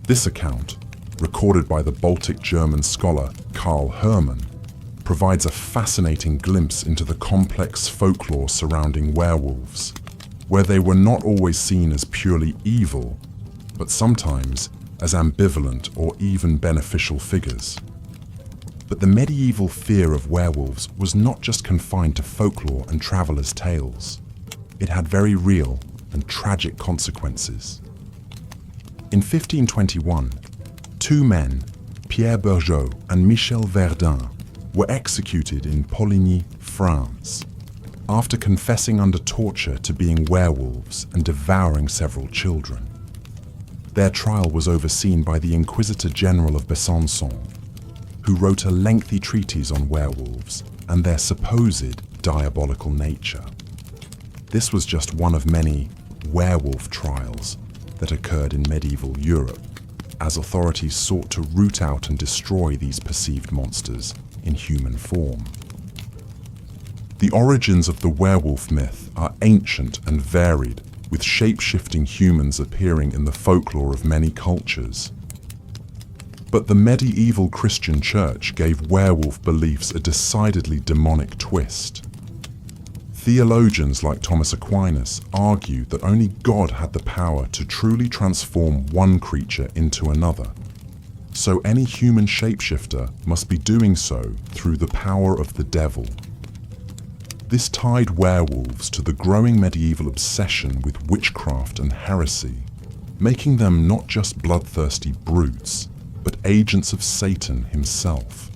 This account, recorded by the Baltic German scholar Karl Hermann, provides a fascinating glimpse into the complex folklore surrounding werewolves, where they were not always seen as purely evil, but sometimes as ambivalent or even beneficial figures. But the medieval fear of werewolves was not just confined to folklore and travelers' tales. It had very real and tragic consequences. In 1521, 2 men, Pierre Bergeau and Michel Verdun, were executed in Poligny, France. after confessing under torture to being werewolves and devouring several children. Their trial was overseen by the Inquisitor General of Besançon, who wrote a lengthy treatise on werewolves and their supposed diabolical nature. This was just one of many werewolf trials that occurred in medieval Europe, as authorities sought to root out and destroy these perceived monsters in human form. The origins of the werewolf myth are ancient and varied, with shape-shifting humans appearing in the folklore of many cultures. But the medieval Christian Church gave werewolf beliefs a decidedly demonic twist. Theologians like Thomas Aquinas argued that only God had the power to truly transform one creature into another, so any human shapeshifter must be doing so through the power of the devil. This tied werewolves to the growing medieval obsession with witchcraft and heresy, making them not just bloodthirsty brutes, but agents of Satan himself.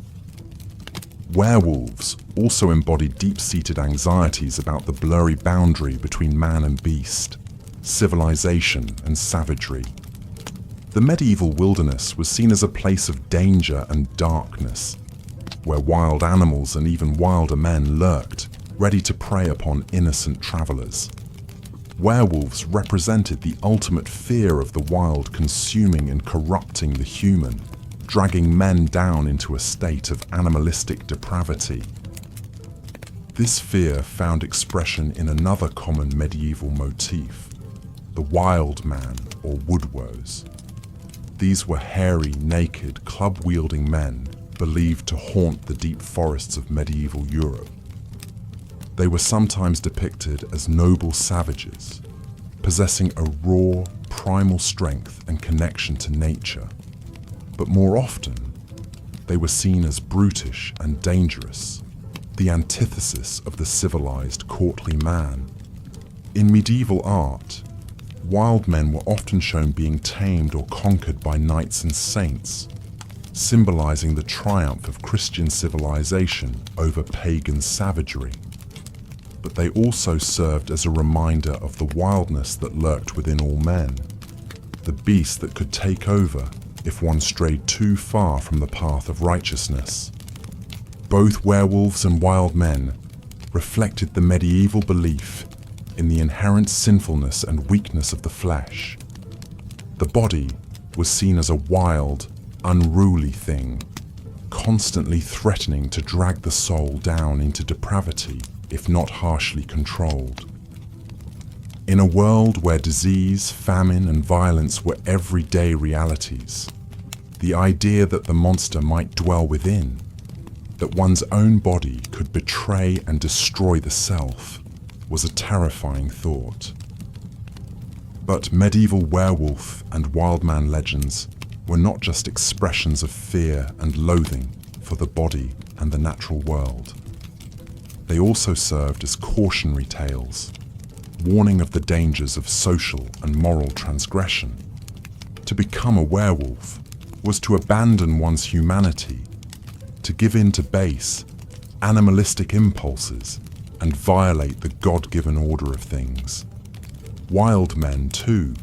Werewolves also embodied deep-seated anxieties about the blurry boundary between man and beast, civilization and savagery. The medieval wilderness was seen as a place of danger and darkness, where wild animals and even wilder men lurked, ready to prey upon innocent travelers. Werewolves represented the ultimate fear of the wild consuming and corrupting the human, dragging men down into a state of animalistic depravity. This fear found expression in another common medieval motif, the wild man or woodwoes. These were hairy, naked, club-wielding men believed to haunt the deep forests of medieval Europe. They were sometimes depicted as noble savages, possessing a raw, primal strength and connection to nature. But more often, they were seen as brutish and dangerous, the antithesis of the civilized, courtly man. In medieval art, wild men were often shown being tamed or conquered by knights and saints, symbolizing the triumph of Christian civilization over pagan savagery. But they also served as a reminder of the wildness that lurked within all men, the beast that could take over if one strayed too far from the path of righteousness. Both werewolves and wild men reflected the medieval belief in the inherent sinfulness and weakness of the flesh. The body was seen as a wild, unruly thing, constantly threatening to drag the soul down into depravity if not harshly controlled. In a world where disease, famine, and violence were everyday realities, the idea that the monster might dwell within, that one's own body could betray and destroy the self, was a terrifying thought. But medieval werewolf and wildman legends were not just expressions of fear and loathing for the body and the natural world. They also served as cautionary tales, warning of the dangers of social and moral transgression. To become a werewolf was to abandon one's humanity, to give in to base, animalistic impulses, and violate the God-given order of things. Wild men, too,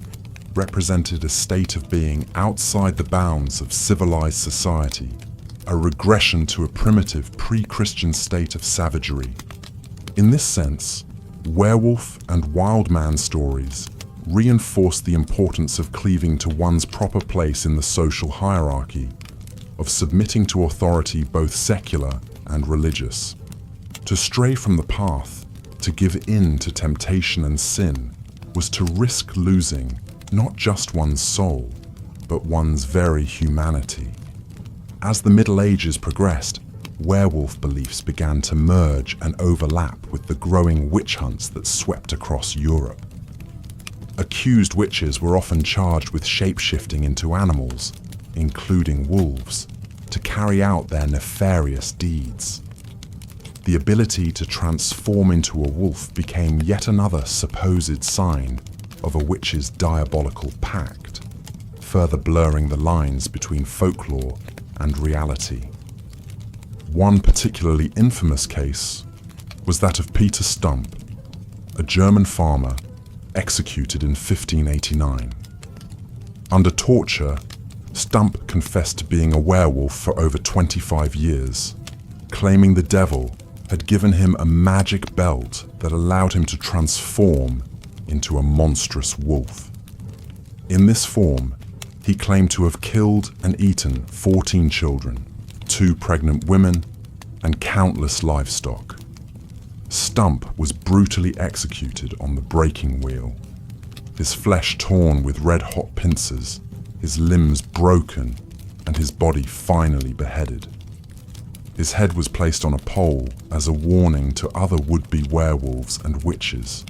represented a state of being outside the bounds of civilized society, a regression to a primitive pre-Christian state of savagery. In this sense, werewolf and wild man stories reinforce the importance of cleaving to one's proper place in the social hierarchy, of submitting to authority both secular and religious. To stray from the path, to give in to temptation and sin, was to risk losing not just one's soul, but one's very humanity. As the Middle Ages progressed, werewolf beliefs began to merge and overlap with the growing witch hunts that swept across Europe. Accused witches were often charged with shape-shifting into animals, including wolves, to carry out their nefarious deeds. The ability to transform into a wolf became yet another supposed sign of a witch's diabolical pact, further blurring the lines between folklore and reality. One particularly infamous case was that of Peter Stump, a German farmer executed in 1589. Under torture, Stump confessed to being a werewolf for over 25 years, claiming the devil had given him a magic belt that allowed him to transform into a monstrous wolf. In this form, he claimed to have killed and eaten 14 children, 2 pregnant women, and countless livestock. Stump was brutally executed on the breaking wheel, his flesh torn with red-hot pincers, his limbs broken, and his body finally beheaded. His head was placed on a pole as a warning to other would-be werewolves and witches.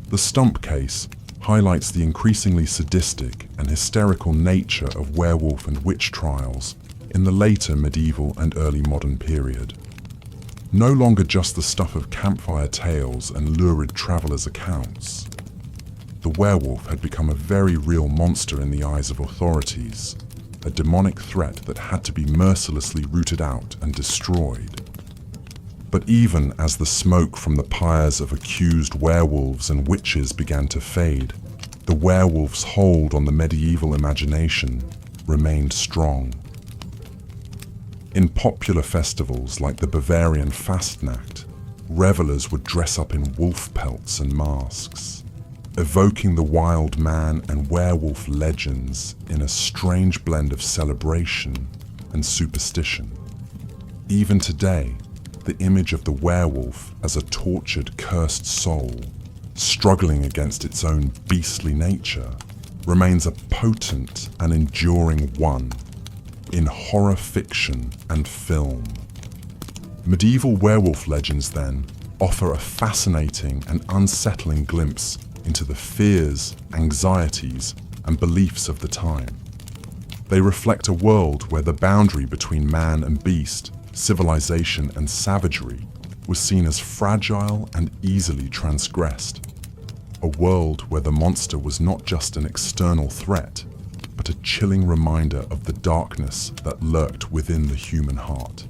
The Stump case highlights the increasingly sadistic and hysterical nature of werewolf and witch trials in the later medieval and early modern period. No longer just the stuff of campfire tales and lurid travelers' accounts. The werewolf had become a very real monster in the eyes of authorities, a demonic threat that had to be mercilessly rooted out and destroyed. But even as the smoke from the pyres of accused werewolves and witches began to fade, the werewolf's hold on the medieval imagination remained strong. In popular festivals like the Bavarian Fastnacht, revelers would dress up in wolf pelts and masks, evoking the wild man and werewolf legends in a strange blend of celebration and superstition. Even today, the image of the werewolf as a tortured, cursed soul, struggling against its own beastly nature, remains a potent and enduring one in horror fiction and film. Medieval werewolf legends, then, offer a fascinating and unsettling glimpse into the fears, anxieties, and beliefs of the time. They reflect a world where the boundary between man and beast, civilization and savagery, was seen as fragile and easily transgressed. A world where the monster was not just an external threat, but a chilling reminder of the darkness that lurked within the human heart.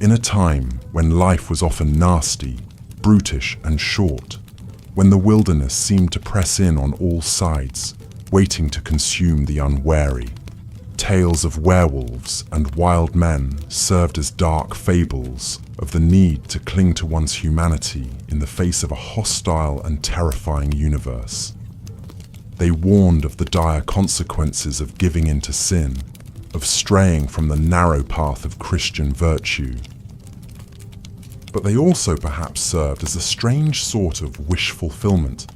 In a time when life was often nasty, brutish, and short, when the wilderness seemed to press in on all sides, waiting to consume the unwary, tales of werewolves and wild men served as dark fables of the need to cling to one's humanity in the face of a hostile and terrifying universe. They warned of the dire consequences of giving in to sin, of straying from the narrow path of Christian virtue. But they also perhaps served as a strange sort of wish fulfillment,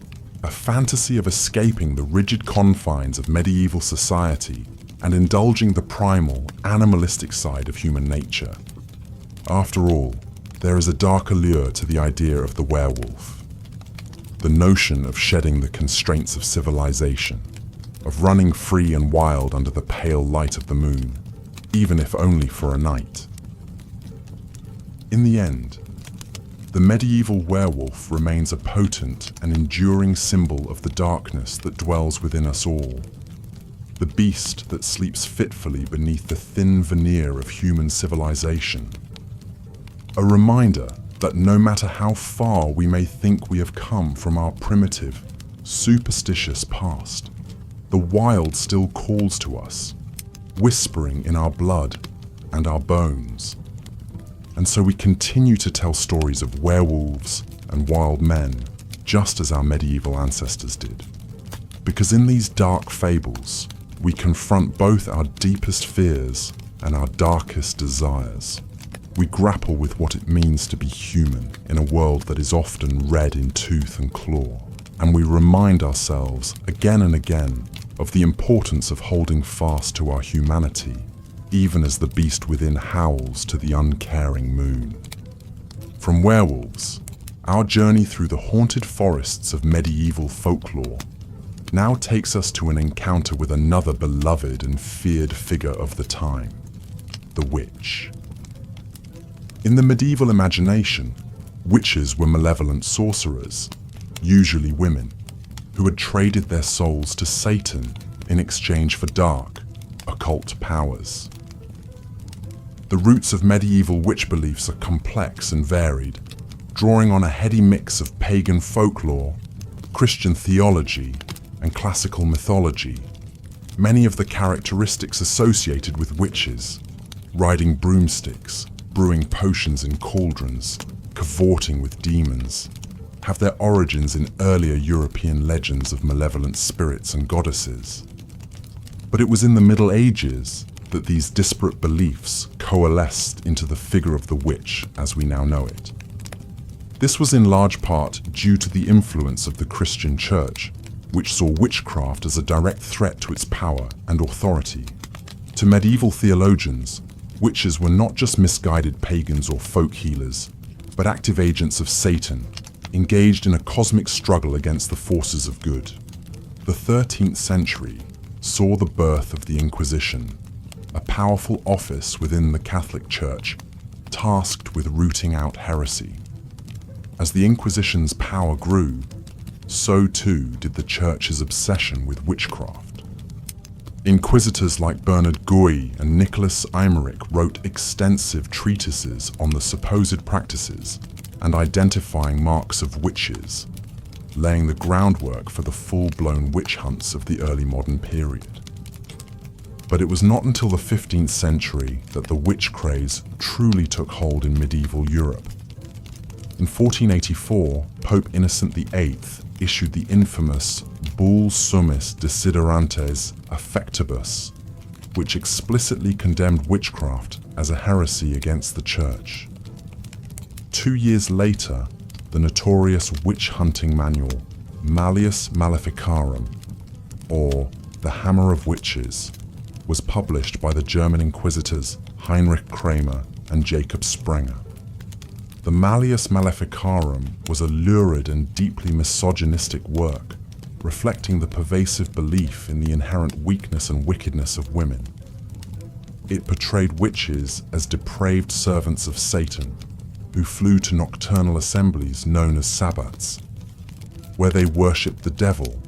a fantasy of escaping the rigid confines of medieval society and indulging the primal, animalistic side of human nature. After all, there is a dark allure to the idea of the werewolf. The notion of shedding the constraints of civilization, of running free and wild under the pale light of the moon, even if only for a night. In the end, the medieval werewolf remains a potent and enduring symbol of the darkness that dwells within us all, the beast that sleeps fitfully beneath the thin veneer of human civilization. A reminder that no matter how far we may think we have come from our primitive, superstitious past, the wild still calls to us, whispering in our blood and our bones. And so we continue to tell stories of werewolves and wild men, just as our medieval ancestors did. Because in these dark fables, we confront both our deepest fears and our darkest desires. We grapple with what it means to be human in a world that is often red in tooth and claw, and we remind ourselves again and again of the importance of holding fast to our humanity, even as the beast within howls to the uncaring moon. From werewolves, our journey through the haunted forests of medieval folklore now takes us to an encounter with another beloved and feared figure of the time, the witch. In the medieval imagination, witches were malevolent sorcerers, usually women, who had traded their souls to Satan in exchange for dark, occult powers. The roots of medieval witch beliefs are complex and varied, drawing on a heady mix of pagan folklore, Christian theology, and classical mythology. Many of the characteristics associated with witches, riding broomsticks, brewing potions in cauldrons, cavorting with demons, have their origins in earlier European legends of malevolent spirits and goddesses. But it was in the Middle Ages that these disparate beliefs coalesced into the figure of the witch as we now know it. This was in large part due to the influence of the Christian Church, which saw witchcraft as a direct threat to its power and authority. To medieval theologians, witches were not just misguided pagans or folk healers, but active agents of Satan, engaged in a cosmic struggle against the forces of good. The 13th century saw the birth of the Inquisition, a powerful office within the Catholic Church tasked with rooting out heresy. As the Inquisition's power grew, so too did the Church's obsession with witchcraft. Inquisitors like Bernard Gouy and Nicholas Aymeric wrote extensive treatises on the supposed practices and identifying marks of witches, laying the groundwork for the full-blown witch hunts of the early modern period. But it was not until the 15th century that the witch craze truly took hold in medieval Europe. In 1484, Pope Innocent VIII issued the infamous Bull Summis Desiderantes Affectibus, which explicitly condemned witchcraft as a heresy against the Church. 2 years later, the notorious witch-hunting manual Malleus Maleficarum, or The Hammer of Witches, was published by the German inquisitors Heinrich Kramer and Jacob Sprenger. The Malleus Maleficarum was a lurid and deeply misogynistic work, reflecting the pervasive belief in the inherent weakness and wickedness of women. It portrayed witches as depraved servants of Satan, who flew to nocturnal assemblies known as sabbats, where they worshipped the devil,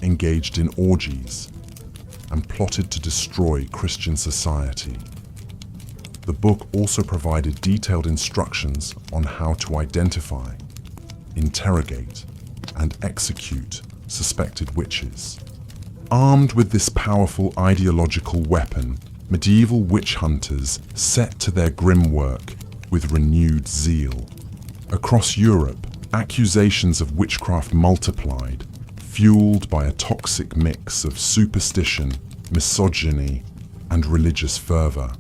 engaged in orgies, and plotted to destroy Christian society. The book also provided detailed instructions on how to identify, interrogate, and execute suspected witches. Armed with this powerful ideological weapon, medieval witch hunters set to their grim work with renewed zeal. Across Europe, accusations of witchcraft multiplied, fueled by a toxic mix of superstition, misogyny, and religious fervor.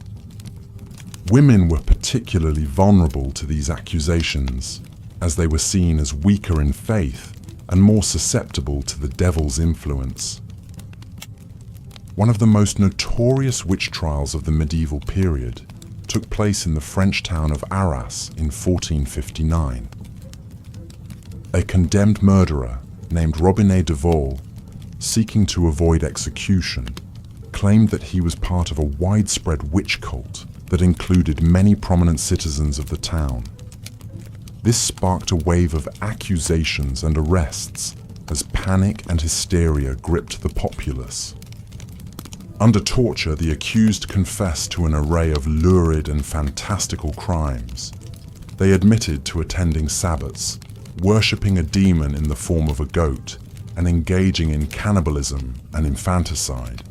Women were particularly vulnerable to these accusations, as they were seen as weaker in faith and more susceptible to the devil's influence. One of the most notorious witch trials of the medieval period took place in the French town of Arras in 1459. A condemned murderer named Robinet de Vaux, seeking to avoid execution, claimed that he was part of a widespread witch cult that included many prominent citizens of the town. This sparked a wave of accusations and arrests as panic and hysteria gripped the populace. Under torture, the accused confessed to an array of lurid and fantastical crimes. They admitted to attending sabbats, worshipping a demon in the form of a goat, and engaging in cannibalism and infanticide.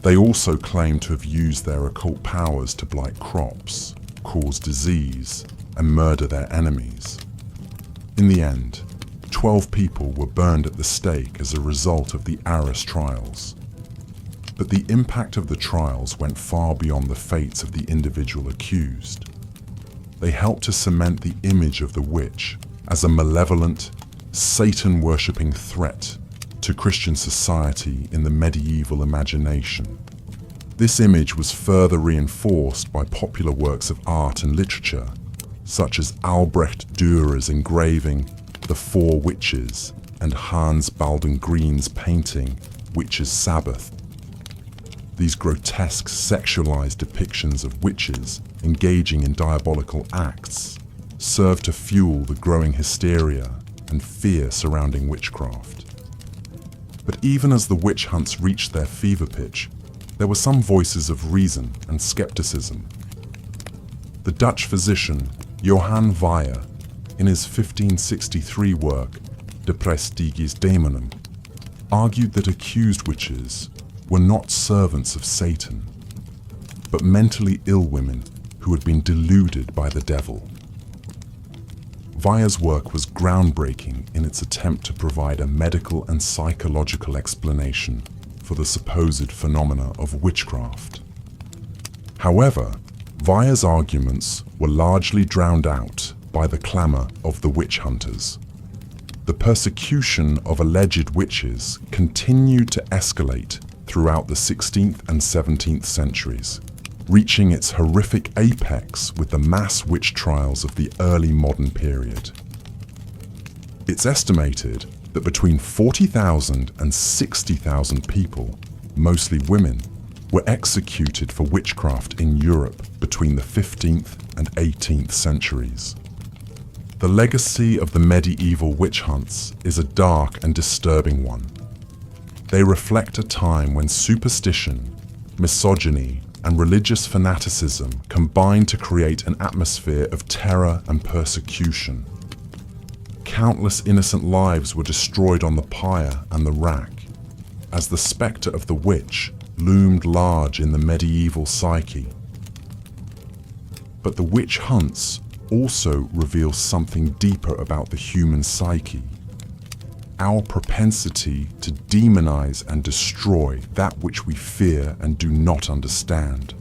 They also claimed to have used their occult powers to blight crops, cause disease, and murder their enemies. In the end, 12 people were burned at the stake as a result of the Arras trials. But the impact of the trials went far beyond the fates of the individual accused. They helped to cement the image of the witch as a malevolent, Satan-worshipping threat to Christian society in the medieval imagination. This image was further reinforced by popular works of art and literature, such as Albrecht Dürer's engraving The Four Witches and Hans Baldwin Green's painting Witches' Sabbath. These grotesque sexualized depictions of witches engaging in diabolical acts served to fuel the growing hysteria and fear surrounding witchcraft. But even as the witch hunts reached their fever pitch, there were some voices of reason and skepticism. The Dutch physician Johann Weyer, in his 1563 work De Praestigiis Daemonum, argued that accused witches were not servants of Satan, but mentally ill women who had been deluded by the devil. Weyer's work was groundbreaking in its attempt to provide a medical and psychological explanation for the supposed phenomena of witchcraft. However, Weyer's arguments were largely drowned out by the clamour of the witch hunters. The persecution of alleged witches continued to escalate throughout the 16th and 17th centuries, reaching its horrific apex with the mass witch trials of the early modern period. It's estimated that between 40,000 and 60,000 people, mostly women, were executed for witchcraft in Europe between the 15th and 18th centuries. The legacy of the medieval witch hunts is a dark and disturbing one. They reflect a time when superstition, misogyny, and religious fanaticism combined to create an atmosphere of terror and persecution. Countless innocent lives were destroyed on the pyre and the rack, as the spectre of the witch loomed large in the medieval psyche. But the witch hunts also reveal something deeper about the human psyche: our propensity to demonize and destroy that which we fear and do not understand.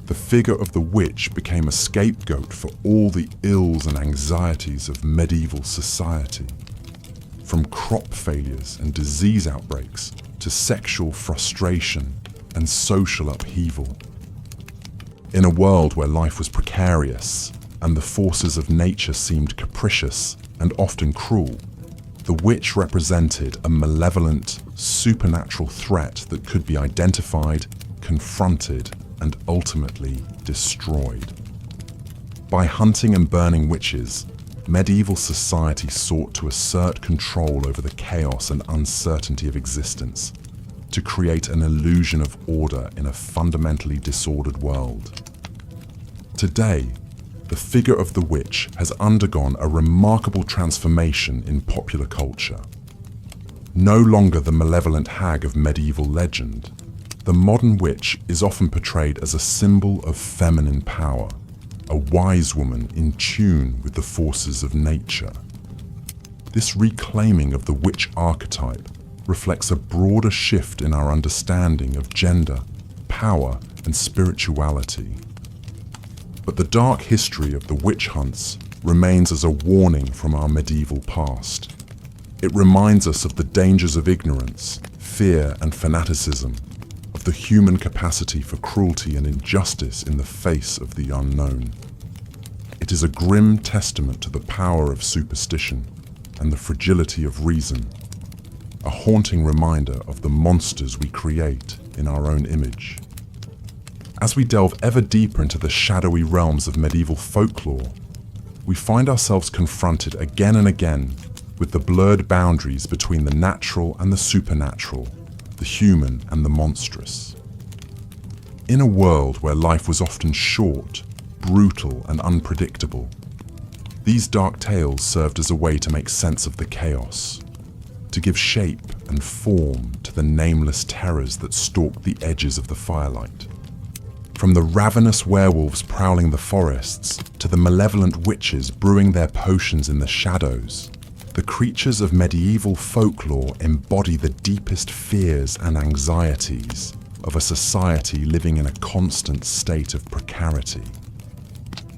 The figure of the witch became a scapegoat for all the ills and anxieties of medieval society, from crop failures and disease outbreaks to sexual frustration and social upheaval. In a world where life was precarious and the forces of nature seemed capricious and often cruel, the witch represented a malevolent, supernatural threat that could be identified, confronted, and ultimately destroyed. By hunting and burning witches, medieval society sought to assert control over the chaos and uncertainty of existence, to create an illusion of order in a fundamentally disordered world. Today, the figure of the witch has undergone a remarkable transformation in popular culture. No longer the malevolent hag of medieval legend, the modern witch is often portrayed as a symbol of feminine power, a wise woman in tune with the forces of nature. This reclaiming of the witch archetype reflects a broader shift in our understanding of gender, power, and spirituality. But the dark history of the witch hunts remains as a warning from our medieval past. It reminds us of the dangers of ignorance, fear, and fanaticism, of the human capacity for cruelty and injustice in the face of the unknown. It is a grim testament to the power of superstition and the fragility of reason, a haunting reminder of the monsters we create in our own image. As we delve ever deeper into the shadowy realms of medieval folklore, we find ourselves confronted again and again with the blurred boundaries between the natural and the supernatural, the human and the monstrous. In a world where life was often short, brutal, and unpredictable, these dark tales served as a way to make sense of the chaos, to give shape and form to the nameless terrors that stalked the edges of the firelight. From the ravenous werewolves prowling the forests to the malevolent witches brewing their potions in the shadows, the creatures of medieval folklore embody the deepest fears and anxieties of a society living in a constant state of precarity.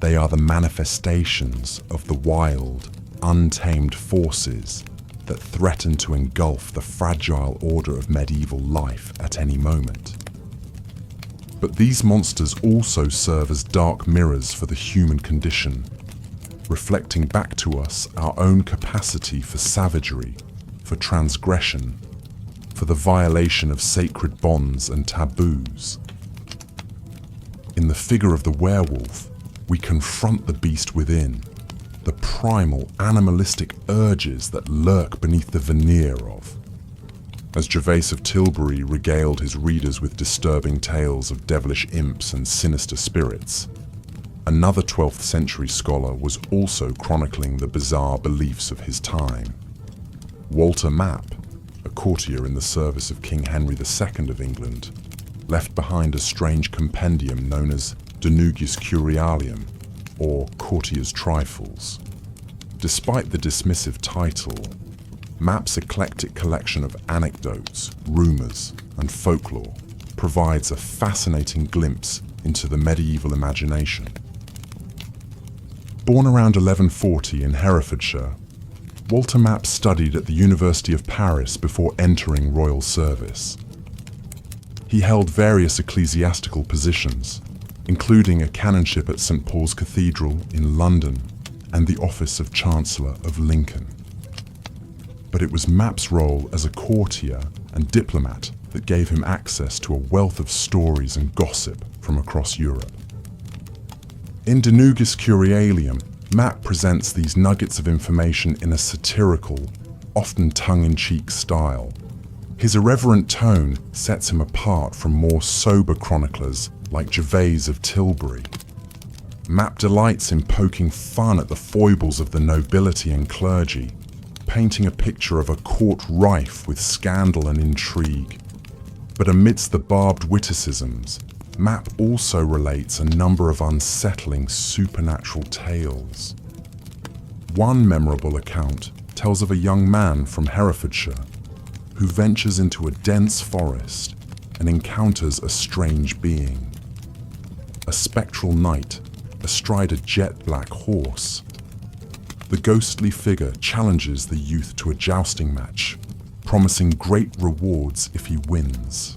They are the manifestations of the wild, untamed forces that threaten to engulf the fragile order of medieval life at any moment. But these monsters also serve as dark mirrors for the human condition, reflecting back to us our own capacity for savagery, for transgression, for the violation of sacred bonds and taboos. In the figure of the werewolf, we confront the beast within, the primal animalistic urges that lurk beneath the veneer of. As Gervase of Tilbury regaled his readers with disturbing tales of devilish imps and sinister spirits, another 12th century scholar was also chronicling the bizarre beliefs of his time. Walter Map, a courtier in the service of King Henry II of England, left behind a strange compendium known as De Nugis Curialium, or Courtier's Trifles. Despite the dismissive title, Map's eclectic collection of anecdotes, rumours, and folklore provides a fascinating glimpse into the medieval imagination. Born around 1140 in Herefordshire, Walter Map studied at the University of Paris before entering royal service. He held various ecclesiastical positions, including a canonship at St. Paul's Cathedral in London and the office of Chancellor of Lincoln. But it was Map's role as a courtier and diplomat that gave him access to a wealth of stories and gossip from across Europe. In De Nugis Curialium, Map presents these nuggets of information in a satirical, often tongue-in-cheek style. His irreverent tone sets him apart from more sober chroniclers like Gervase of Tilbury. Map delights in poking fun at the foibles of the nobility and clergy, painting a picture of a court rife with scandal and intrigue. But amidst the barbed witticisms, Map also relates a number of unsettling supernatural tales. One memorable account tells of a young man from Herefordshire who ventures into a dense forest and encounters a strange being. A spectral knight astride a jet-black horse. The ghostly figure challenges the youth to a jousting match, promising great rewards if he wins.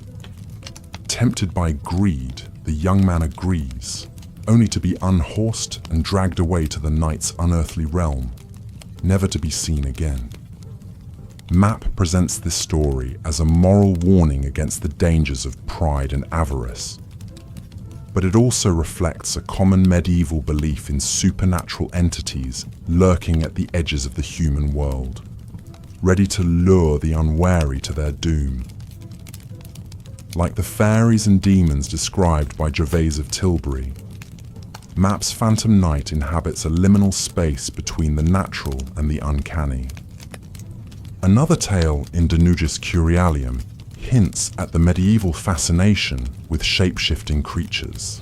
Tempted by greed, the young man agrees, only to be unhorsed and dragged away to the knight's unearthly realm, never to be seen again. Map presents this story as a moral warning against the dangers of pride and avarice. But it also reflects a common medieval belief in supernatural entities lurking at the edges of the human world, ready to lure the unwary to their doom. Like the fairies and demons described by Gervase of Tilbury, Map's Phantom Knight inhabits a liminal space between the natural and the uncanny. Another tale in De Nugis Curialium hints at the medieval fascination with shape-shifting creatures.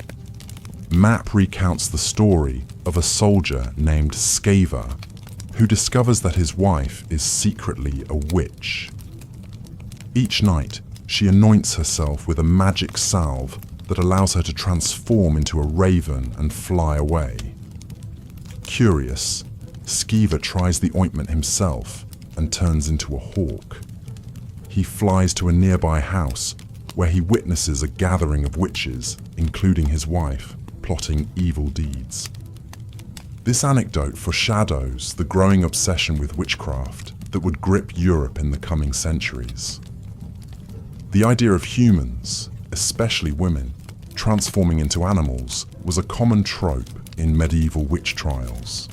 Map recounts the story of a soldier named Scaver, who discovers that his wife is secretly a witch. Each night, she anoints herself with a magic salve that allows her to transform into a raven and fly away. Curious, Scaver tries the ointment himself and turns into a hawk. He flies to a nearby house where he witnesses a gathering of witches, including his wife, plotting evil deeds. This anecdote foreshadows the growing obsession with witchcraft that would grip Europe in the coming centuries. The idea of humans, especially women, transforming into animals was a common trope in medieval witch trials.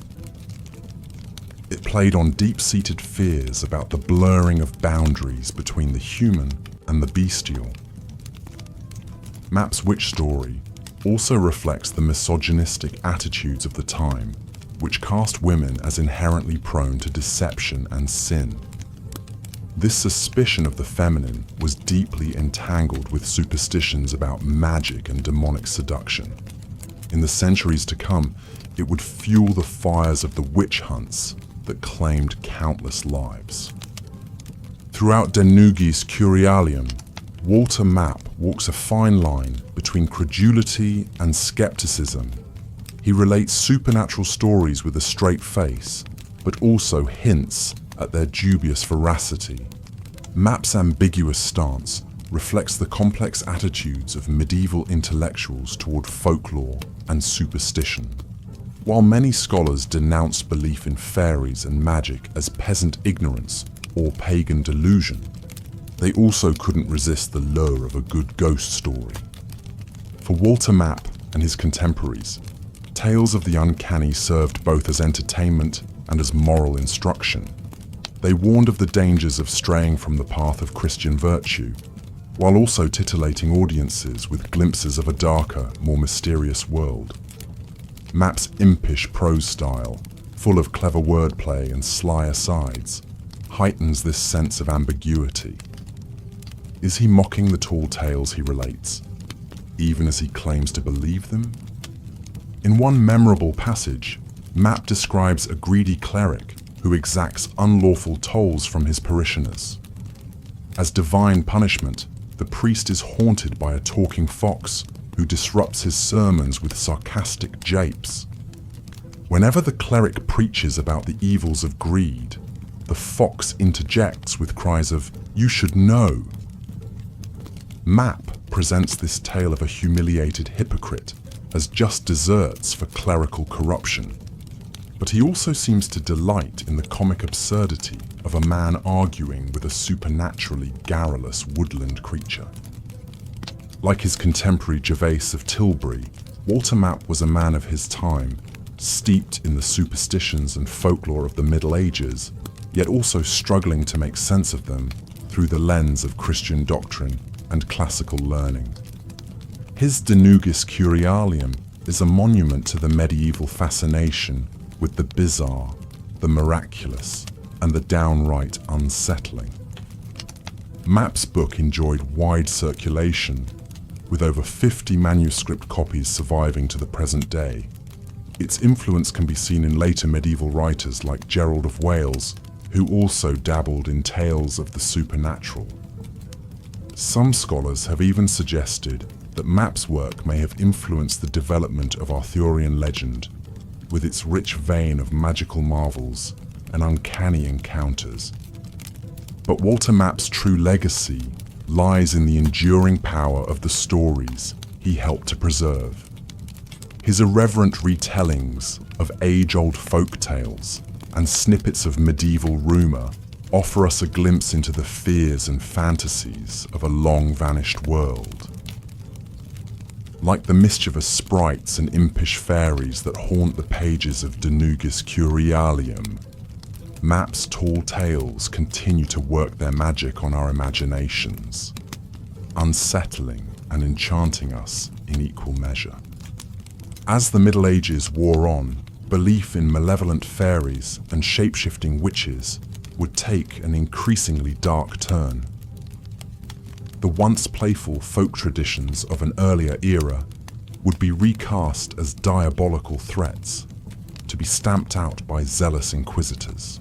It played on deep-seated fears about the blurring of boundaries between the human and the bestial. Map's witch story also reflects the misogynistic attitudes of the time, which cast women as inherently prone to deception and sin. This suspicion of the feminine was deeply entangled with superstitions about magic and demonic seduction. In the centuries to come, it would fuel the fires of the witch hunts that claimed countless lives. Throughout De Nugis Curialium, Walter Map walks a fine line between credulity and skepticism. He relates supernatural stories with a straight face, but also hints at their dubious veracity. Map's ambiguous stance reflects the complex attitudes of medieval intellectuals toward folklore and superstition. While many scholars denounced belief in fairies and magic as peasant ignorance or pagan delusion, they also couldn't resist the lure of a good ghost story. For Walter Map and his contemporaries, tales of the uncanny served both as entertainment and as moral instruction. They warned of the dangers of straying from the path of Christian virtue, while also titillating audiences with glimpses of a darker, more mysterious world. Map's impish prose style, full of clever wordplay and sly asides, heightens this sense of ambiguity. Is he mocking the tall tales he relates, even as he claims to believe them? In one memorable passage, Map describes a greedy cleric who exacts unlawful tolls from his parishioners. As divine punishment, the priest is haunted by a talking fox who disrupts his sermons with sarcastic japes. Whenever the cleric preaches about the evils of greed, the fox interjects with cries of, "You should know." Map presents this tale of a humiliated hypocrite as just desserts for clerical corruption. But he also seems to delight in the comic absurdity of a man arguing with a supernaturally garrulous woodland creature. Like his contemporary Gervase of Tilbury, Walter Map was a man of his time, steeped in the superstitions and folklore of the Middle Ages, yet also struggling to make sense of them through the lens of Christian doctrine and classical learning. His De Nugis Curialium is a monument to the medieval fascination with the bizarre, the miraculous, and the downright unsettling. Map's book enjoyed wide circulation, with over 50 manuscript copies surviving to the present day. Its influence can be seen in later medieval writers like Gerald of Wales, who also dabbled in tales of the supernatural. Some scholars have even suggested that Map's work may have influenced the development of Arthurian legend, with its rich vein of magical marvels and uncanny encounters. But Walter Map's true legacy lies in the enduring power of the stories he helped to preserve. His irreverent retellings of age-old folk tales and snippets of medieval rumor offer us a glimpse into the fears and fantasies of a long-vanished world. Like the mischievous sprites and impish fairies that haunt the pages of De Nugis Curialium, Map's tall tales continue to work their magic on our imaginations, unsettling and enchanting us in equal measure. As the Middle Ages wore on, belief in malevolent fairies and shape-shifting witches would take an increasingly dark turn. The once playful folk traditions of an earlier era would be recast as diabolical threats, to be stamped out by zealous inquisitors.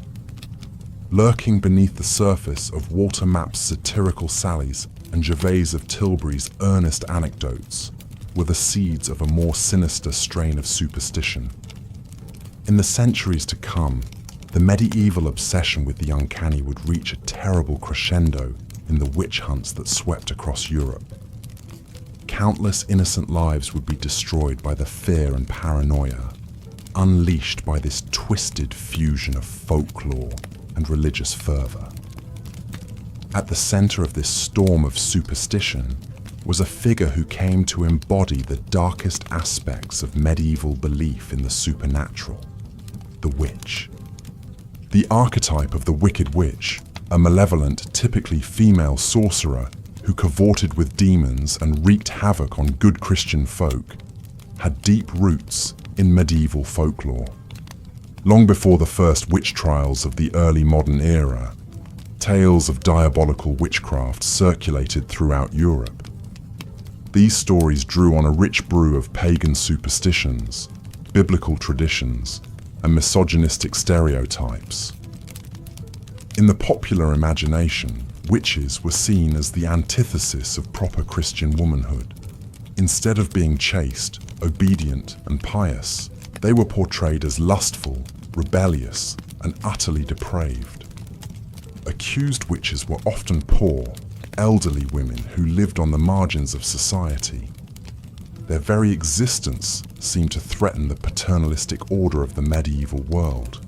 Lurking beneath the surface of Walter Map's satirical sallies and Gervase of Tilbury's earnest anecdotes were the seeds of a more sinister strain of superstition. In the centuries to come, the medieval obsession with the uncanny would reach a terrible crescendo in the witch hunts that swept across Europe. Countless innocent lives would be destroyed by the fear and paranoia, unleashed by this twisted fusion of folklore and religious fervor. At the center of this storm of superstition was a figure who came to embody the darkest aspects of medieval belief in the supernatural, the witch. The archetype of the wicked witch, a malevolent, typically female sorcerer who cavorted with demons and wreaked havoc on good Christian folk, had deep roots in medieval folklore. Long before the first witch trials of the early modern era, tales of diabolical witchcraft circulated throughout Europe. These stories drew on a rich brew of pagan superstitions, biblical traditions, and misogynistic stereotypes. In the popular imagination, witches were seen as the antithesis of proper Christian womanhood. Instead of being chaste, obedient, and pious, they were portrayed as lustful, rebellious, and utterly depraved. Accused witches were often poor, elderly women who lived on the margins of society. Their very existence seemed to threaten the paternalistic order of the medieval world.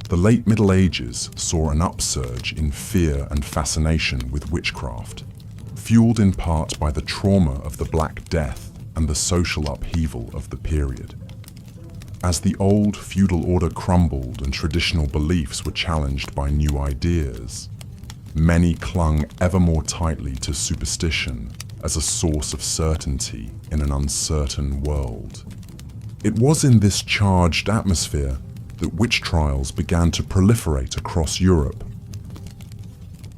The late Middle Ages saw an upsurge in fear and fascination with witchcraft, fueled in part by the trauma of the Black Death and the social upheaval of the period. As the old feudal order crumbled and traditional beliefs were challenged by new ideas, many clung ever more tightly to superstition as a source of certainty in an uncertain world. It was in this charged atmosphere that witch trials began to proliferate across Europe.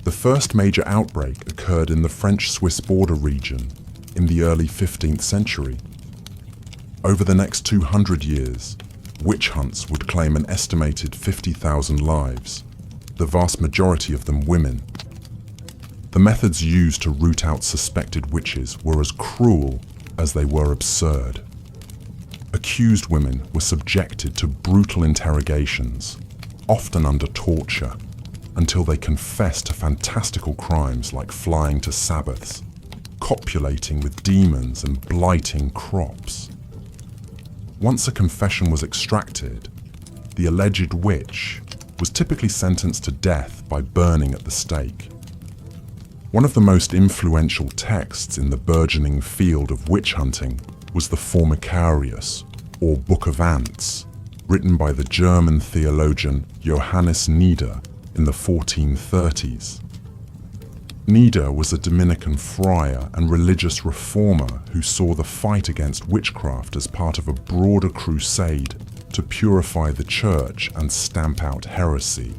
The first major outbreak occurred in the French-Swiss border region in the early 15th century. Over the next 200 years, witch hunts would claim an estimated 50,000 lives, the vast majority of them women. The methods used to root out suspected witches were as cruel as they were absurd. Accused women were subjected to brutal interrogations, often under torture, until they confessed to fantastical crimes like flying to Sabbaths, copulating with demons, and blighting crops. Once a confession was extracted, the alleged witch was typically sentenced to death by burning at the stake. One of the most influential texts in the burgeoning field of witch hunting was the Formicarius, or Book of Ants, written by the German theologian Johannes Nieder in the 1430s. Nieder was a Dominican friar and religious reformer who saw the fight against witchcraft as part of a broader crusade to purify the church and stamp out heresy.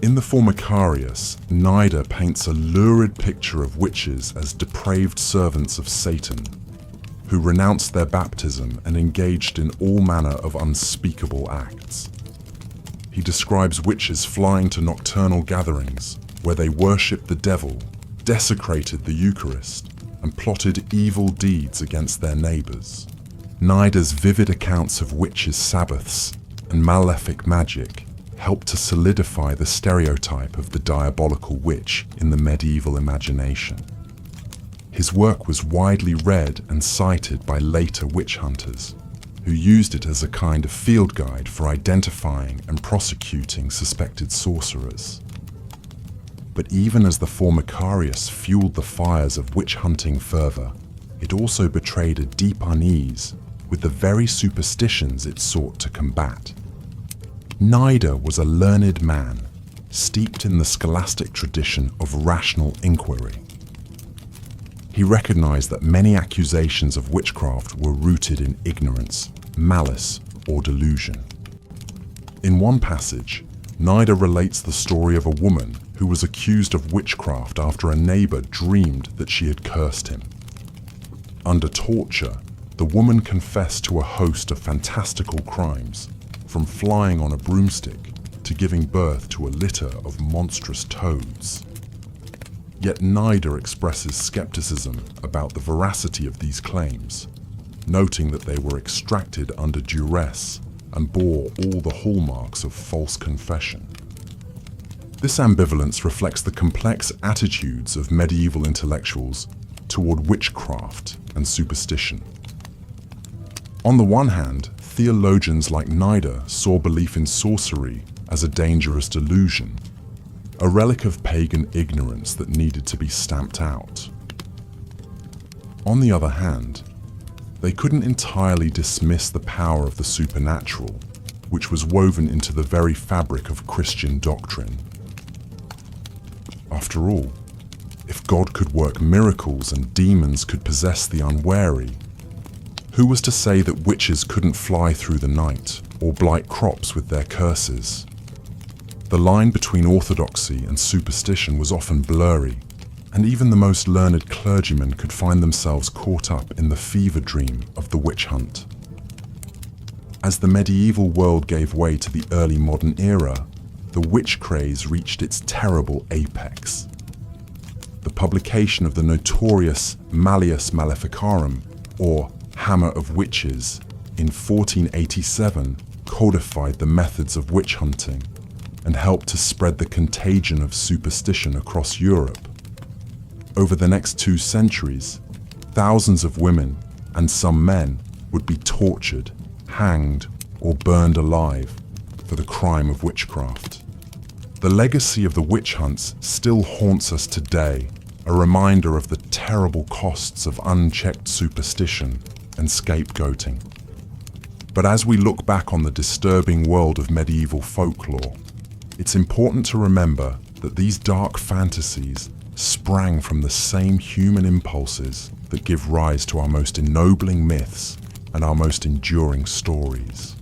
In the Formicarius, Nieder paints a lurid picture of witches as depraved servants of Satan, who renounced their baptism and engaged in all manner of unspeakable acts. He describes witches flying to nocturnal gatherings where they worshipped the devil, desecrated the Eucharist, and plotted evil deeds against their neighbors. Nieder's vivid accounts of witches' Sabbaths and malefic magic helped to solidify the stereotype of the diabolical witch in the medieval imagination. His work was widely read and cited by later witch hunters, who used it as a kind of field guide for identifying and prosecuting suspected sorcerers. But even as the Formicarius fueled the fires of witch hunting further, it also betrayed a deep unease with the very superstitions it sought to combat. Nieder was a learned man, steeped in the scholastic tradition of rational inquiry. He recognized that many accusations of witchcraft were rooted in ignorance, malice, or delusion. In one passage, Nieder relates the story of a woman who was accused of witchcraft after a neighbor dreamed that she had cursed him. Under torture, the woman confessed to a host of fantastical crimes, from flying on a broomstick to giving birth to a litter of monstrous toads. Yet Nieder expresses skepticism about the veracity of these claims, noting that they were extracted under duress and bore all the hallmarks of false confession. This ambivalence reflects the complex attitudes of medieval intellectuals toward witchcraft and superstition. On the one hand, theologians like Nieder saw belief in sorcery as a dangerous delusion, a relic of pagan ignorance that needed to be stamped out. On the other hand, they couldn't entirely dismiss the power of the supernatural, which was woven into the very fabric of Christian doctrine. After all, if God could work miracles and demons could possess the unwary, who was to say that witches couldn't fly through the night or blight crops with their curses? The line between orthodoxy and superstition was often blurry, and even the most learned clergymen could find themselves caught up in the fever dream of the witch hunt. As the medieval world gave way to the early modern era, the witch craze reached its terrible apex. The publication of the notorious Malleus Maleficarum, or Hammer of Witches, in 1487 codified the methods of witch hunting and helped to spread the contagion of superstition across Europe. Over the next 2 centuries, thousands of women and some men would be tortured, hanged, or burned alive for the crime of witchcraft. The legacy of the witch hunts still haunts us today, a reminder of the terrible costs of unchecked superstition and scapegoating. But as we look back on the disturbing world of medieval folklore, it's important to remember that these dark fantasies sprang from the same human impulses that give rise to our most ennobling myths and our most enduring stories.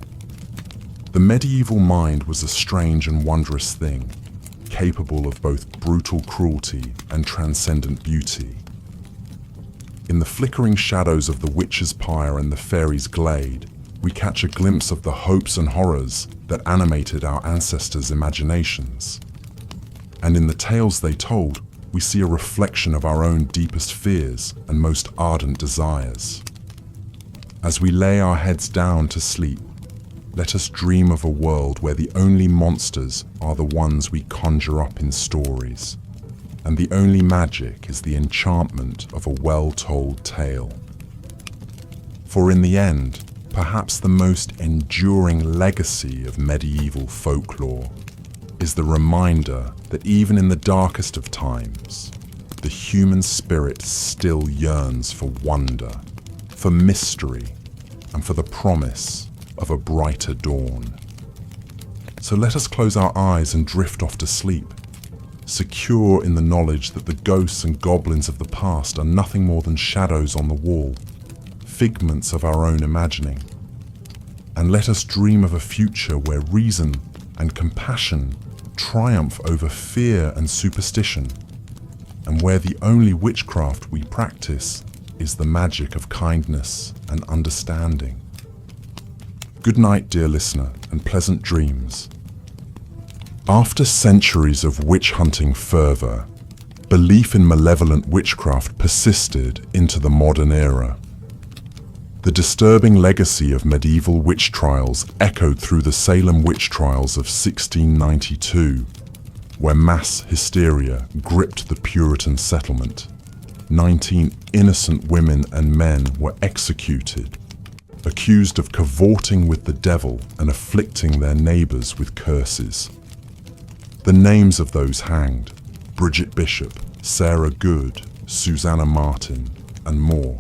The medieval mind was a strange and wondrous thing, capable of both brutal cruelty and transcendent beauty. In the flickering shadows of the witch's pyre and the fairy's glade, we catch a glimpse of the hopes and horrors that animated our ancestors' imaginations. And in the tales they told, we see a reflection of our own deepest fears and most ardent desires. As we lay our heads down to sleep, let us dream of a world where the only monsters are the ones we conjure up in stories, and the only magic is the enchantment of a well-told tale. For in the end, perhaps the most enduring legacy of medieval folklore is the reminder that even in the darkest of times, the human spirit still yearns for wonder, for mystery, and for the promise of a brighter dawn. So let us close our eyes and drift off to sleep, secure in the knowledge that the ghosts and goblins of the past are nothing more than shadows on the wall, figments of our own imagining. And let us dream of a future where reason and compassion triumph over fear and superstition, and where the only witchcraft we practice is the magic of kindness and understanding. Good night, dear listener, and pleasant dreams. After centuries of witch-hunting fervor, belief in malevolent witchcraft persisted into the modern era. The disturbing legacy of medieval witch trials echoed through the Salem witch trials of 1692, where mass hysteria gripped the Puritan settlement. 19 innocent women and men were executed, accused of cavorting with the devil and afflicting their neighbors with curses. The names of those hanged, Bridget Bishop, Sarah Good, Susanna Martin, and more,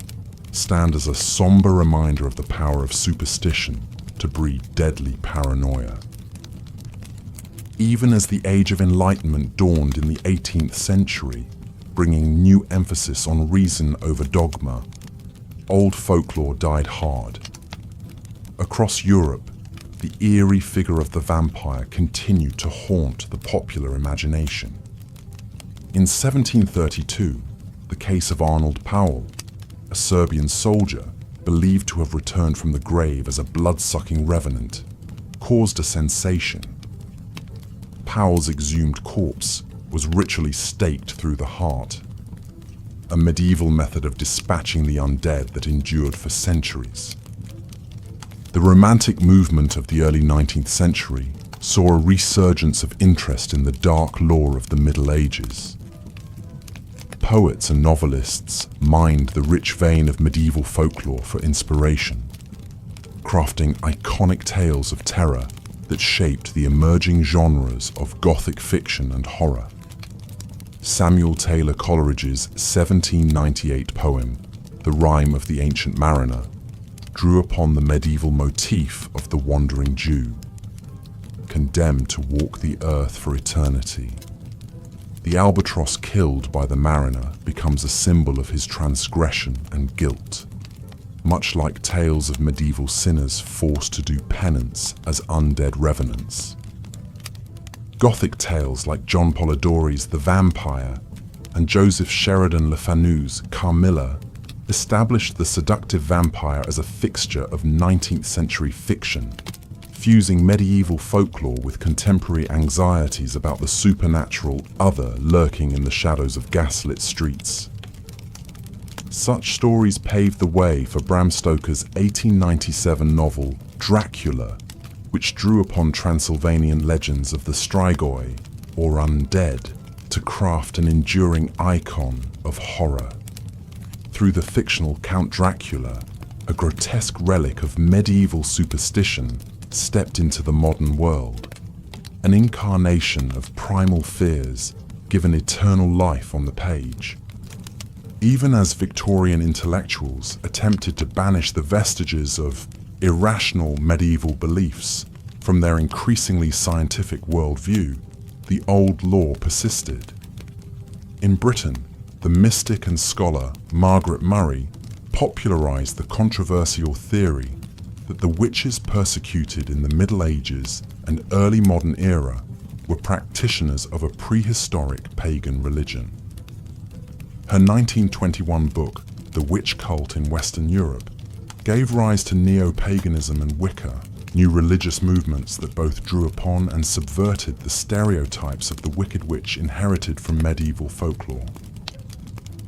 stand as a somber reminder of the power of superstition to breed deadly paranoia. Even as the Age of Enlightenment dawned in the 18th century, bringing new emphasis on reason over dogma, old folklore died hard. Across Europe, the eerie figure of the vampire continued to haunt the popular imagination. In 1732, the case of Arnold Powell, a Serbian soldier believed to have returned from the grave as a blood-sucking revenant, caused a sensation. Powell's exhumed corpse was ritually staked through the heart, a medieval method of dispatching the undead that endured for centuries. The Romantic movement of the early 19th century saw a resurgence of interest in the dark lore of the Middle Ages. Poets and novelists mined the rich vein of medieval folklore for inspiration, crafting iconic tales of terror that shaped the emerging genres of Gothic fiction and horror. Samuel Taylor Coleridge's 1798 poem, The Rime of the Ancient Mariner, drew upon the medieval motif of the wandering Jew, condemned to walk the earth for eternity. The albatross killed by the mariner becomes a symbol of his transgression and guilt, much like tales of medieval sinners forced to do penance as undead revenants. Gothic tales like John Polidori's The Vampire and Joseph Sheridan Le Fanu's Carmilla established the seductive vampire as a fixture of 19th century fiction, fusing medieval folklore with contemporary anxieties about the supernatural other lurking in the shadows of gaslit streets. Such stories paved the way for Bram Stoker's 1897 novel Dracula, which drew upon Transylvanian legends of the Strigoi, or undead, to craft an enduring icon of horror. Through the fictional Count Dracula, a grotesque relic of medieval superstition stepped into the modern world, an incarnation of primal fears given eternal life on the page. Even as Victorian intellectuals attempted to banish the vestiges of irrational medieval beliefs from their increasingly scientific worldview, the old lore persisted. In Britain, the mystic and scholar Margaret Murray popularized the controversial theory that the witches persecuted in the Middle Ages and early modern era were practitioners of a prehistoric pagan religion. Her 1921 book, The Witch Cult in Western Europe, gave rise to neo-paganism and Wicca, new religious movements that both drew upon and subverted the stereotypes of the wicked witch inherited from medieval folklore.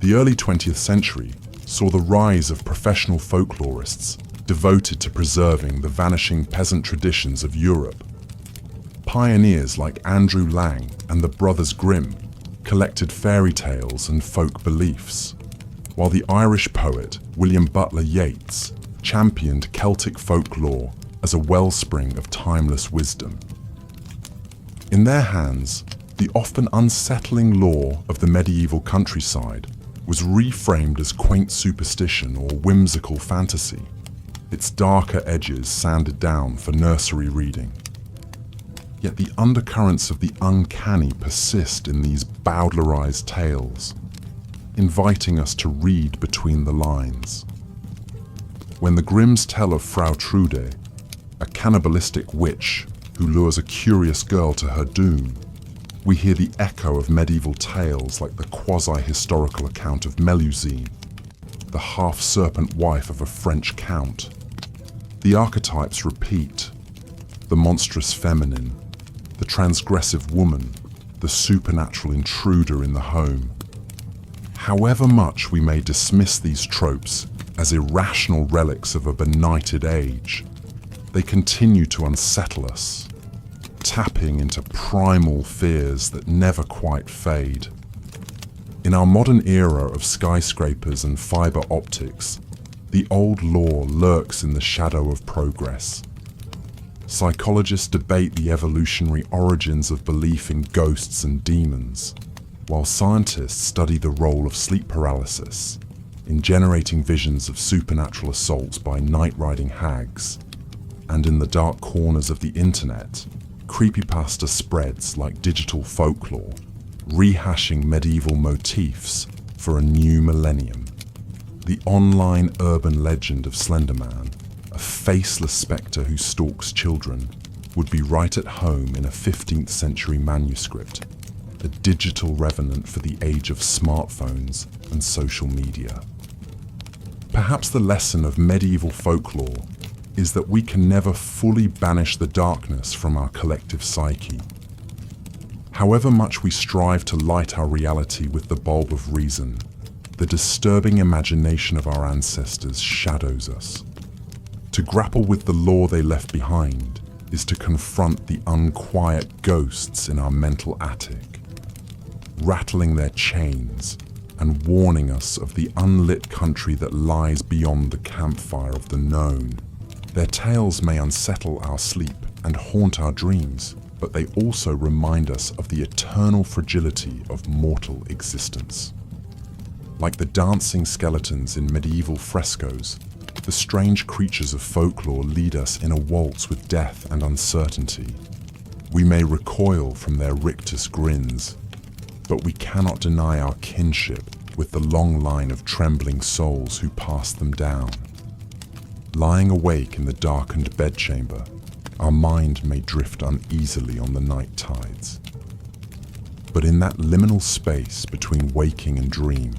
The early 20th century saw the rise of professional folklorists devoted to preserving the vanishing peasant traditions of Europe. Pioneers like Andrew Lang and the Brothers Grimm collected fairy tales and folk beliefs, while the Irish poet William Butler Yeats championed Celtic folklore as a wellspring of timeless wisdom. In their hands, the often unsettling lore of the medieval countryside was reframed as quaint superstition or whimsical fantasy, its darker edges sanded down for nursery reading. Yet the undercurrents of the uncanny persist in these Bowdlerized tales, inviting us to read between the lines. When the Grimms tell of Frau Trude, a cannibalistic witch who lures a curious girl to her doom, we hear the echo of medieval tales like the quasi-historical account of Melusine, the half-serpent wife of a French count. The archetypes repeat: the monstrous feminine, the transgressive woman, the supernatural intruder in the home. However much we may dismiss these tropes as irrational relics of a benighted age, they continue to unsettle us, tapping into primal fears that never quite fade. In our modern era of skyscrapers and fiber optics, the old lore lurks in the shadow of progress. Psychologists debate the evolutionary origins of belief in ghosts and demons, while scientists study the role of sleep paralysis in generating visions of supernatural assaults by night-riding hags. And in the dark corners of the internet, creepypasta spreads like digital folklore, rehashing medieval motifs for a new millennium. The online urban legend of Slenderman, a faceless spectre who stalks children, would be right at home in a 15th century manuscript, a digital revenant for the age of smartphones and social media. Perhaps the lesson of medieval folklore is that we can never fully banish the darkness from our collective psyche. However much we strive to light our reality with the bulb of reason, the disturbing imagination of our ancestors shadows us. To grapple with the lore they left behind is to confront the unquiet ghosts in our mental attic, rattling their chains and warning us of the unlit country that lies beyond the campfire of the known. Their tales may unsettle our sleep and haunt our dreams, but they also remind us of the eternal fragility of mortal existence. Like the dancing skeletons in medieval frescoes, the strange creatures of folklore lead us in a waltz with death and uncertainty. We may recoil from their rictus grins, but we cannot deny our kinship with the long line of trembling souls who passed them down. Lying awake in the darkened bedchamber, our mind may drift uneasily on the night tides. But in that liminal space between waking and dream,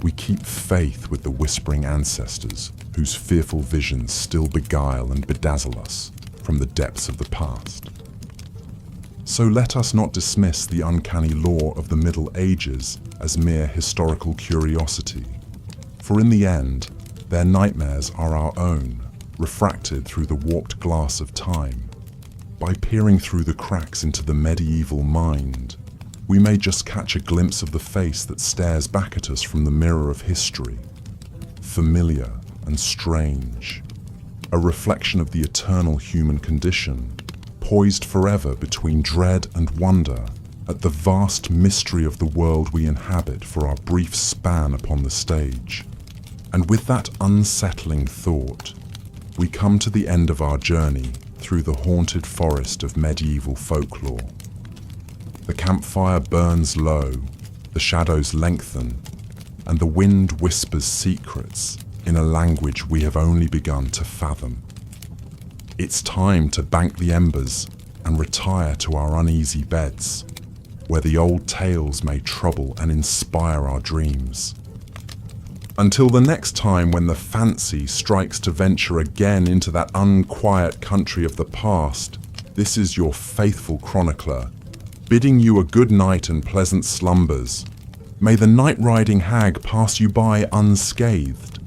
we keep faith with the whispering ancestors whose fearful visions still beguile and bedazzle us from the depths of the past. So let us not dismiss the uncanny lore of the Middle Ages as mere historical curiosity, for in the end, their nightmares are our own, refracted through the warped glass of time. By peering through the cracks into the medieval mind, we may just catch a glimpse of the face that stares back at us from the mirror of history, familiar and strange, a reflection of the eternal human condition, poised forever between dread and wonder at the vast mystery of the world we inhabit for our brief span upon the stage. And with that unsettling thought, we come to the end of our journey through the haunted forest of medieval folklore. The campfire burns low, the shadows lengthen, and the wind whispers secrets in a language we have only begun to fathom. It's time to bank the embers and retire to our uneasy beds, where the old tales may trouble and inspire our dreams. Until the next time when the fancy strikes to venture again into that unquiet country of the past, this is your faithful chronicler, bidding you a good night and pleasant slumbers. May the night-riding hag pass you by unscathed,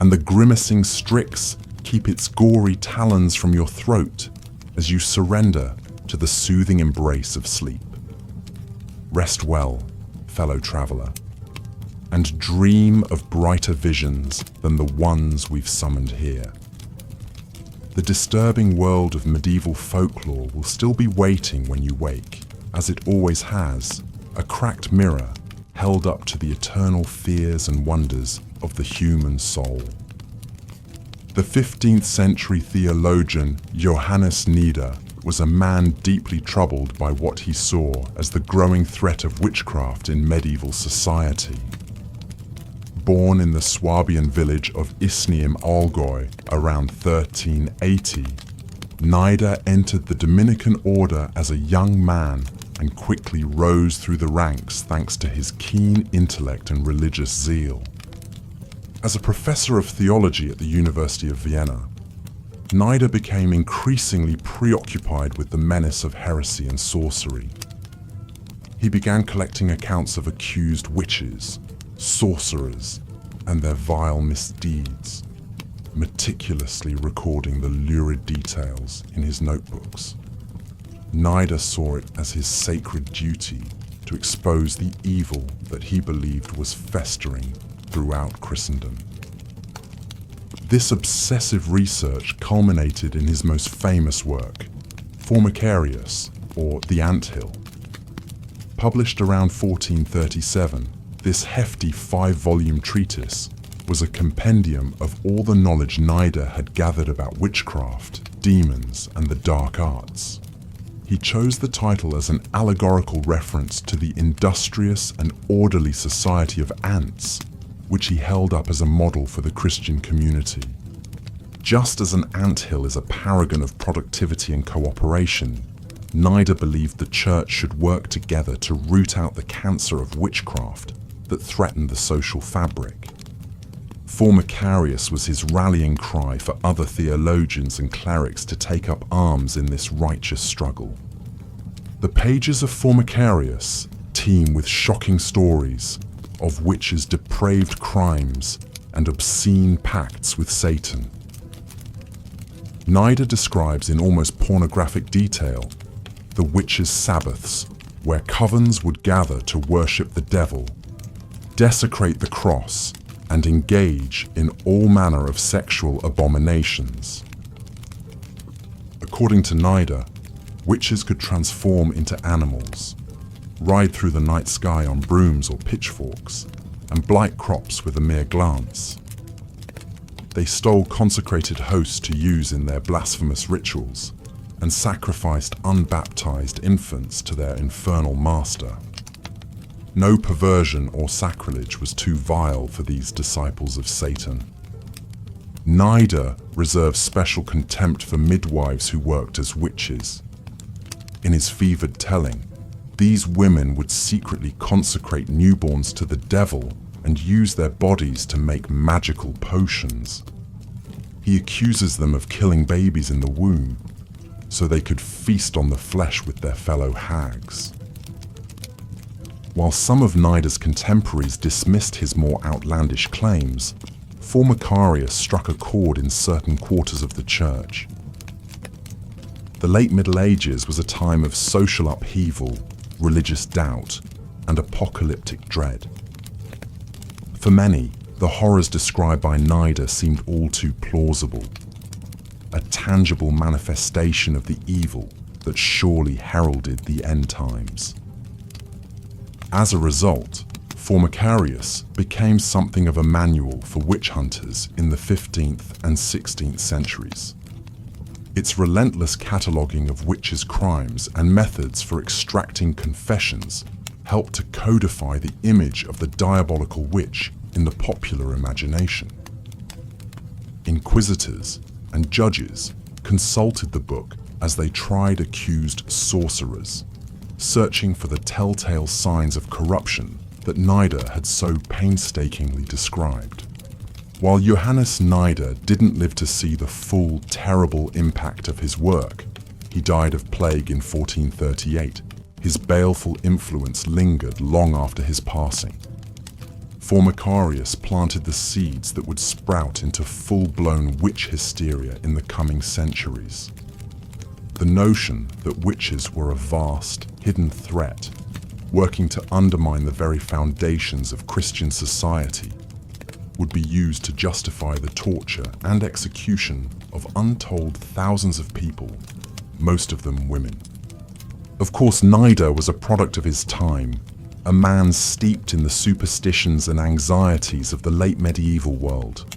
and the grimacing Strix keep its gory talons from your throat as you surrender to the soothing embrace of sleep. Rest well, fellow traveler, and dream of brighter visions than the ones we've summoned here. The disturbing world of medieval folklore will still be waiting when you wake, as it always has, a cracked mirror held up to the eternal fears and wonders of the human soul. The 15th century theologian Johannes Nieder was a man deeply troubled by what he saw as the growing threat of witchcraft in medieval society. Born in the Swabian village of Isny im Allgäu around 1380, Nieder entered the Dominican order as a young man and quickly rose through the ranks thanks to his keen intellect and religious zeal. As a professor of theology at the University of Vienna, Nieder became increasingly preoccupied with the menace of heresy and sorcery. He began collecting accounts of accused witches, sorcerers, and their vile misdeeds, meticulously recording the lurid details in his notebooks. Nieder saw it as his sacred duty to expose the evil that he believed was festering throughout Christendom. This obsessive research culminated in his most famous work, Formicarius, or The Anthill. Published around 1437, this hefty 5-volume treatise was a compendium of all the knowledge Nieder had gathered about witchcraft, demons, and the dark arts. He chose the title as an allegorical reference to the industrious and orderly society of ants, which he held up as a model for the Christian community. Just as an anthill is a paragon of productivity and cooperation, Nieder believed the church should work together to root out the cancer of witchcraft that threatened the social fabric. Formicarius was his rallying cry for other theologians and clerics to take up arms in this righteous struggle. The pages of Formicarius teem with shocking stories of witches' depraved crimes and obscene pacts with Satan. Nieder describes in almost pornographic detail the witches' sabbaths, where covens would gather to worship the devil, desecrate the cross, and engage in all manner of sexual abominations. According to Nieder, witches could transform into animals, ride through the night sky on brooms or pitchforks, and blight crops with a mere glance. They stole consecrated hosts to use in their blasphemous rituals, and sacrificed unbaptized infants to their infernal master. No perversion or sacrilege was too vile for these disciples of Satan. Nieder reserved special contempt for midwives who worked as witches. In his fevered telling, these women would secretly consecrate newborns to the devil and use their bodies to make magical potions. He accuses them of killing babies in the womb so they could feast on the flesh with their fellow hags. While some of Nieder's contemporaries dismissed his more outlandish claims, Formicarius struck a chord in certain quarters of the church. The late Middle Ages was a time of social upheaval, religious doubt, and apocalyptic dread. For many, the horrors described by Nieder seemed all too plausible, a tangible manifestation of the evil that surely heralded the end times. As a result, Formicarius became something of a manual for witch hunters in the 15th and 16th centuries. Its relentless cataloguing of witches' crimes and methods for extracting confessions helped to codify the image of the diabolical witch in the popular imagination. Inquisitors and judges consulted the book as they tried accused sorcerers, searching for the telltale signs of corruption that Nida had so painstakingly described. While Johannes Nida didn't live to see the full, terrible impact of his work, he died of plague in 1438. His baleful influence lingered long after his passing. For Macarius planted the seeds that would sprout into full-blown witch hysteria in the coming centuries. The notion that witches were a vast, hidden threat, working to undermine the very foundations of Christian society, would be used to justify the torture and execution of untold thousands of people, most of them women. Of course, Nida was a product of his time, a man steeped in the superstitions and anxieties of the late medieval world.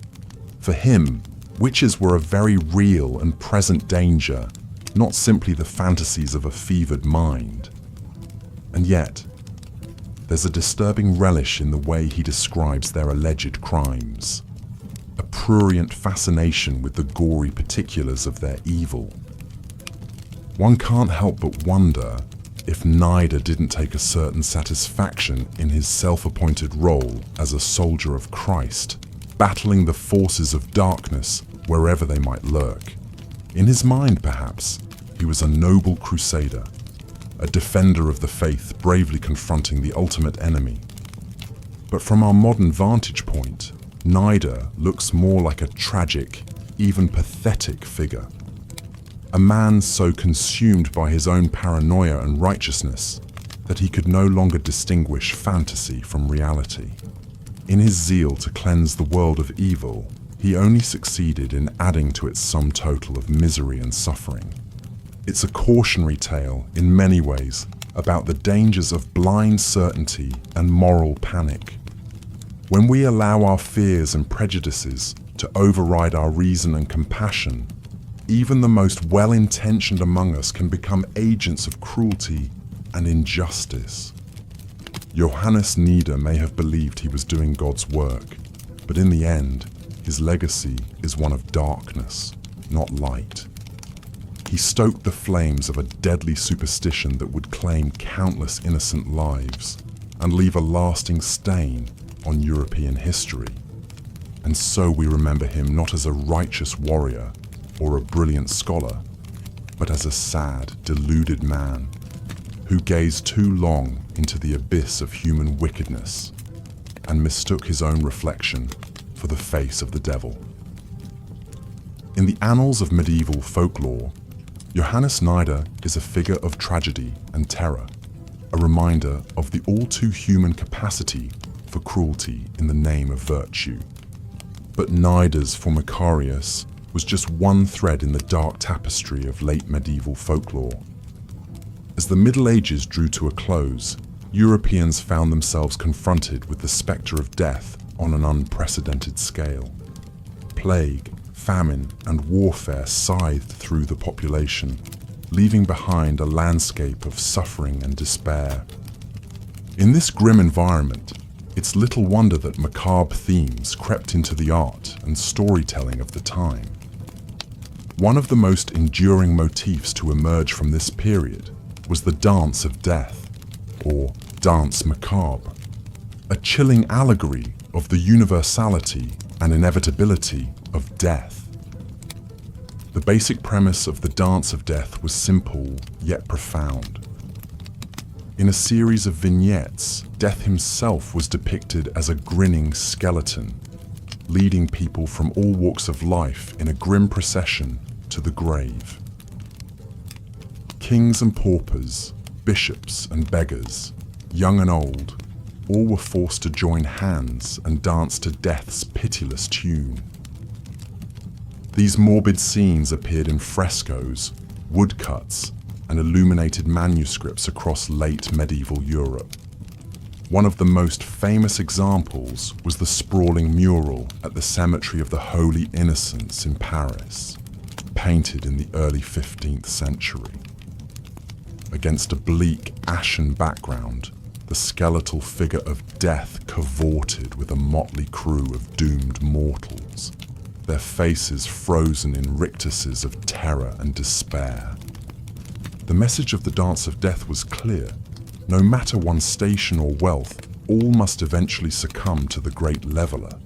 For him, witches were a very real and present danger, not simply the fantasies of a fevered mind. And yet, there's a disturbing relish in the way he describes their alleged crimes, a prurient fascination with the gory particulars of their evil. One can't help but wonder if Nida didn't take a certain satisfaction in his self-appointed role as a soldier of Christ, battling the forces of darkness wherever they might lurk. In his mind, perhaps, he was a noble crusader, a defender of the faith bravely confronting the ultimate enemy. But from our modern vantage point, Nida looks more like a tragic, even pathetic figure. A man so consumed by his own paranoia and righteousness that he could no longer distinguish fantasy from reality. In his zeal to cleanse the world of evil, he only succeeded in adding to its sum total of misery and suffering. It's a cautionary tale, in many ways, about the dangers of blind certainty and moral panic. When we allow our fears and prejudices to override our reason and compassion, even the most well-intentioned among us can become agents of cruelty and injustice. Johannes Nida may have believed he was doing God's work, but in the end, his legacy is one of darkness, not light. He stoked the flames of a deadly superstition that would claim countless innocent lives and leave a lasting stain on European history. And so we remember him not as a righteous warrior or a brilliant scholar, but as a sad, deluded man who gazed too long into the abyss of human wickedness and mistook his own reflection for the face of the devil. In the annals of medieval folklore, Johannes Nida is a figure of tragedy and terror, a reminder of the all-too-human capacity for cruelty in the name of virtue. But Nida's for Macarius was just one thread in the dark tapestry of late medieval folklore. As the Middle Ages drew to a close, Europeans found themselves confronted with the spectre of death on an unprecedented scale. Plague, famine, and warfare scythed through the population, leaving behind a landscape of suffering and despair. In this grim environment, it's little wonder that macabre themes crept into the art and storytelling of the time. One of the most enduring motifs to emerge from this period was the dance of death, or danse macabre, a chilling allegory of the universality and inevitability of death. The basic premise of the dance of death was simple yet profound. In a series of vignettes, death himself was depicted as a grinning skeleton, leading people from all walks of life in a grim procession to the grave. Kings and paupers, bishops and beggars, young and old, all were forced to join hands and dance to death's pitiless tune. These morbid scenes appeared in frescoes, woodcuts, and illuminated manuscripts across late medieval Europe. One of the most famous examples was the sprawling mural at the Cemetery of the Holy Innocents in Paris, painted in the early 15th century. Against a bleak, ashen background, the skeletal figure of death cavorted with a motley crew of doomed mortals, their faces frozen in rictuses of terror and despair. The message of the Dance of Death was clear. No matter one's station or wealth, all must eventually succumb to the great leveler.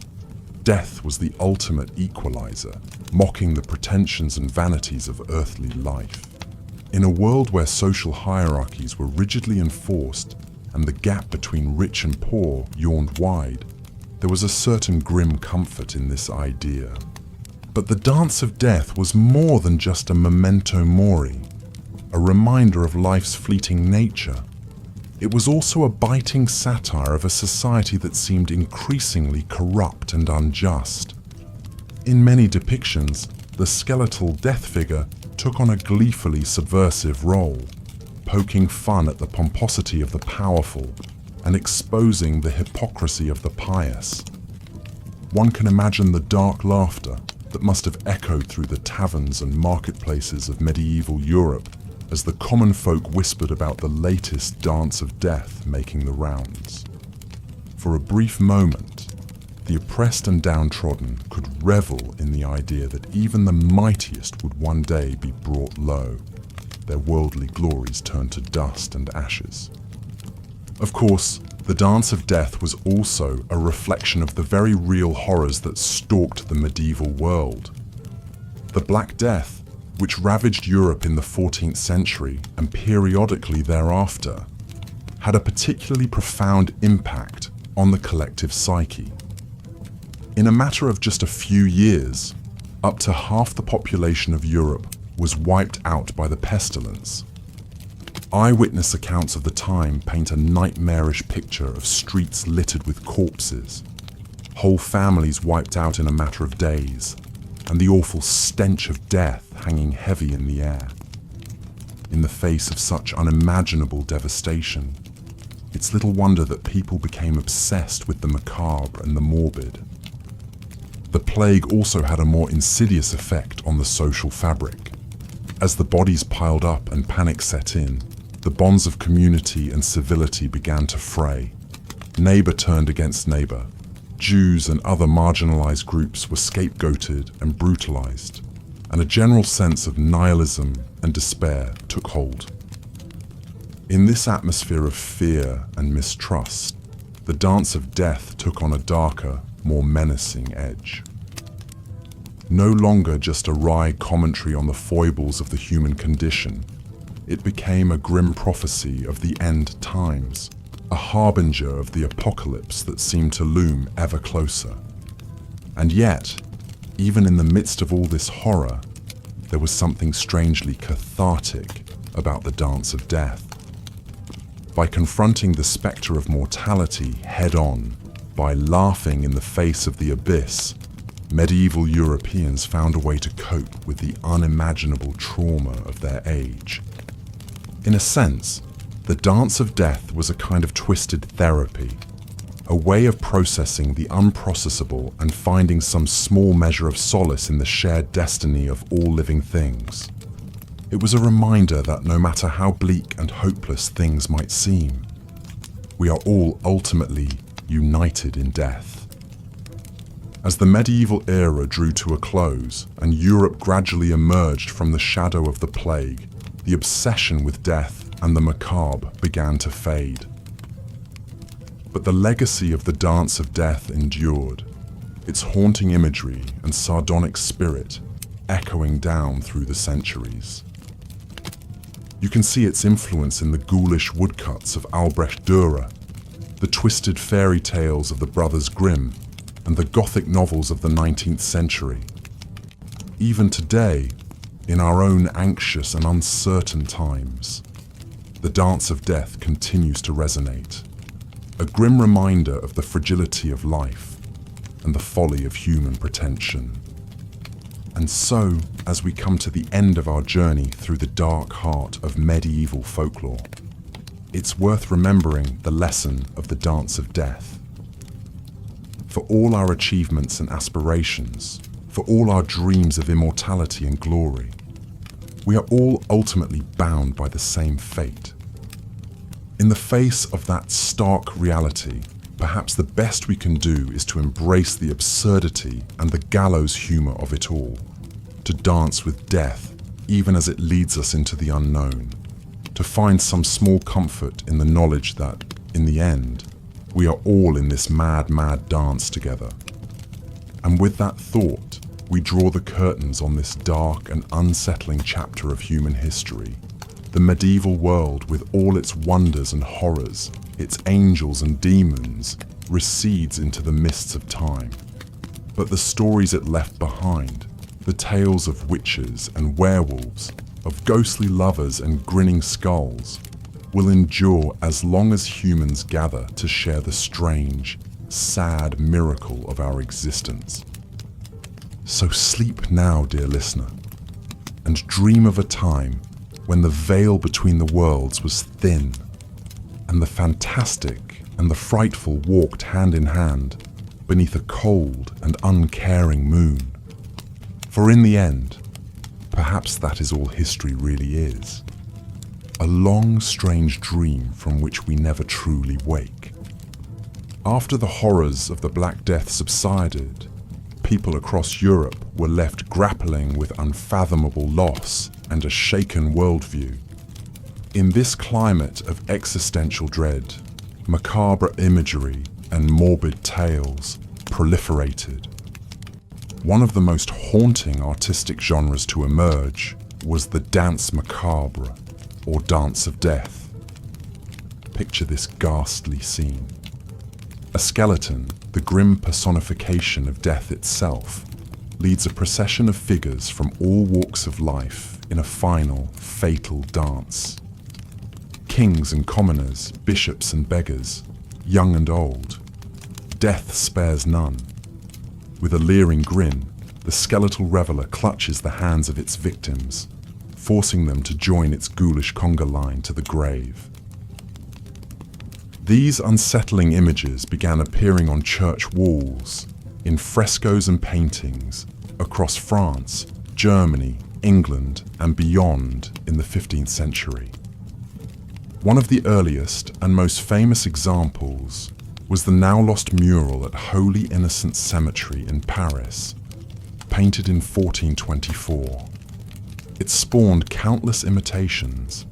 Death was the ultimate equalizer, mocking the pretensions and vanities of earthly life. In a world where social hierarchies were rigidly enforced and the gap between rich and poor yawned wide, there was a certain grim comfort in this idea. But the Dance of Death was more than just a memento mori, a reminder of life's fleeting nature. It was also a biting satire of a society that seemed increasingly corrupt and unjust. In many depictions, the skeletal death figure took on a gleefully subversive role, poking fun at the pomposity of the powerful and exposing the hypocrisy of the pious. One can imagine the dark laughter that must have echoed through the taverns and marketplaces of medieval Europe as the common folk whispered about the latest dance of death making the rounds. For a brief moment, the oppressed and downtrodden could revel in the idea that even the mightiest would one day be brought low, their worldly glories turned to dust and ashes. Of course, the Dance of Death was also a reflection of the very real horrors that stalked the medieval world. The Black Death, which ravaged Europe in the 14th century and periodically thereafter, had a particularly profound impact on the collective psyche. In a matter of just a few years, up to half the population of Europe was wiped out by the pestilence. Eyewitness accounts of the time paint a nightmarish picture of streets littered with corpses, whole families wiped out in a matter of days, and the awful stench of death hanging heavy in the air. In the face of such unimaginable devastation, it's little wonder that people became obsessed with the macabre and the morbid. The plague also had a more insidious effect on the social fabric. As the bodies piled up and panic set in, the bonds of community and civility began to fray. Neighbor turned against neighbor. Jews and other marginalized groups were scapegoated and brutalized, and a general sense of nihilism and despair took hold. In this atmosphere of fear and mistrust, the Dance of Death took on a darker, more menacing edge. No longer just a wry commentary on the foibles of the human condition, it became a grim prophecy of the end times, a harbinger of the apocalypse that seemed to loom ever closer. And yet, even in the midst of all this horror, there was something strangely cathartic about the Dance of Death. By confronting the spectre of mortality head-on, by laughing in the face of the abyss, medieval Europeans found a way to cope with the unimaginable trauma of their age. In a sense, the Dance of Death was a kind of twisted therapy, a way of processing the unprocessable and finding some small measure of solace in the shared destiny of all living things. It was a reminder that no matter how bleak and hopeless things might seem, we are all ultimately united in death. As the medieval era drew to a close and Europe gradually emerged from the shadow of the plague, the obsession with death and the macabre began to fade. But the legacy of the Dance of Death endured, its haunting imagery and sardonic spirit echoing down through the centuries. You can see its influence in the ghoulish woodcuts of Albrecht Dürer, the twisted fairy tales of the Brothers Grimm, and the Gothic novels of the 19th century. Even today, in our own anxious and uncertain times, the Dance of Death continues to resonate, a grim reminder of the fragility of life and the folly of human pretension. And so, as we come to the end of our journey through the dark heart of medieval folklore, it's worth remembering the lesson of the Dance of Death. For all our achievements and aspirations, for all our dreams of immortality and glory, we are all ultimately bound by the same fate. In the face of that stark reality, perhaps the best we can do is to embrace the absurdity and the gallows humor of it all, to dance with death even as it leads us into the unknown, to find some small comfort in the knowledge that, in the end, we are all in this mad, mad dance together. And with that thought, we draw the curtains on this dark and unsettling chapter of human history. The medieval world, with all its wonders and horrors, its angels and demons, recedes into the mists of time. But the stories it left behind, the tales of witches and werewolves, of ghostly lovers and grinning skulls, will endure as long as humans gather to share the strange, sad miracle of our existence. So sleep now, dear listener, and dream of a time when the veil between the worlds was thin, and the fantastic and the frightful walked hand in hand beneath a cold and uncaring moon. For in the end, perhaps that is all history really is. A long, strange dream from which we never truly wake. After the horrors of the Black Death subsided, people across Europe were left grappling with unfathomable loss and a shaken worldview. In this climate of existential dread, macabre imagery and morbid tales proliferated. One of the most haunting artistic genres to emerge was the danse macabre, or dance of death. Picture this ghastly scene. A skeleton, the grim personification of death itself, leads a procession of figures from all walks of life in a final, fatal dance. Kings and commoners, bishops and beggars, young and old. Death spares none. With a leering grin, the skeletal reveller clutches the hands of its victims, forcing them to join its ghoulish conga line to the grave. These unsettling images began appearing on church walls, in frescoes and paintings, across France, Germany, England, and beyond in the 15th century. One of the earliest and most famous examples was the now-lost mural at Holy Innocents Cemetery in Paris, painted in 1424. It spawned countless imitations.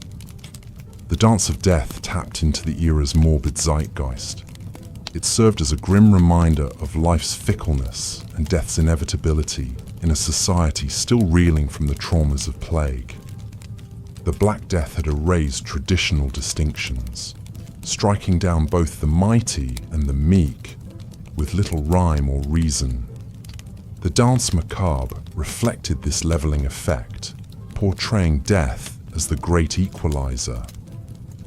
The Dance of Death tapped into the era's morbid zeitgeist. It served as a grim reminder of life's fickleness and death's inevitability in a society still reeling from the traumas of plague. The Black Death had erased traditional distinctions, striking down both the mighty and the meek, with little rhyme or reason. The Danse Macabre reflected this leveling effect, portraying death as the great equalizer.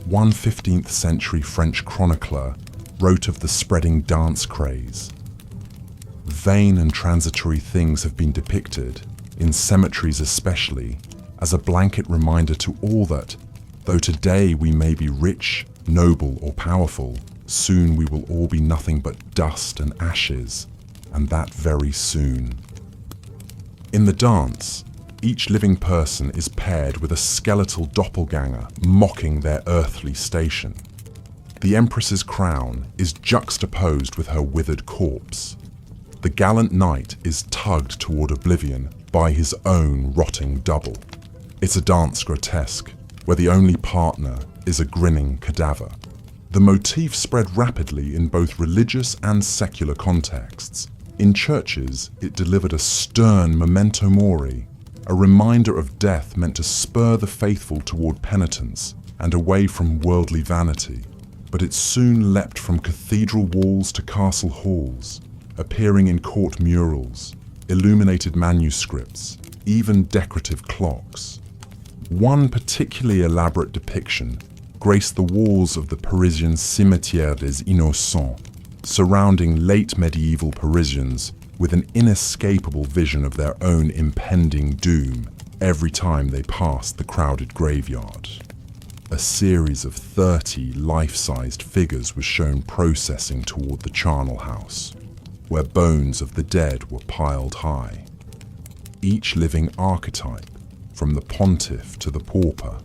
One 15th century French chronicler wrote of the spreading dance craze. Vain and transitory things have been depicted, in cemeteries especially, as a blanket reminder to all that, though today we may be rich, noble or powerful, soon we will all be nothing but dust and ashes, and that very soon. In the dance, each living person is paired with a skeletal doppelganger mocking their earthly station. The Empress's crown is juxtaposed with her withered corpse. The gallant knight is tugged toward oblivion by his own rotting double. It's a dance grotesque, where the only partner is a grinning cadaver. The motif spread rapidly in both religious and secular contexts. In churches, it delivered a stern memento mori, a reminder of death meant to spur the faithful toward penitence and away from worldly vanity. But it soon leapt from cathedral walls to castle halls, appearing in court murals, illuminated manuscripts, even decorative clocks. One particularly elaborate depiction graced the walls of the Parisian Cimetière des Innocents, surrounding late medieval Parisians with an inescapable vision of their own impending doom every time they passed the crowded graveyard. A series of 30 life-sized figures was shown processing toward the charnel house, where bones of the dead were piled high. Each living archetype, from the pontiff to the pauper,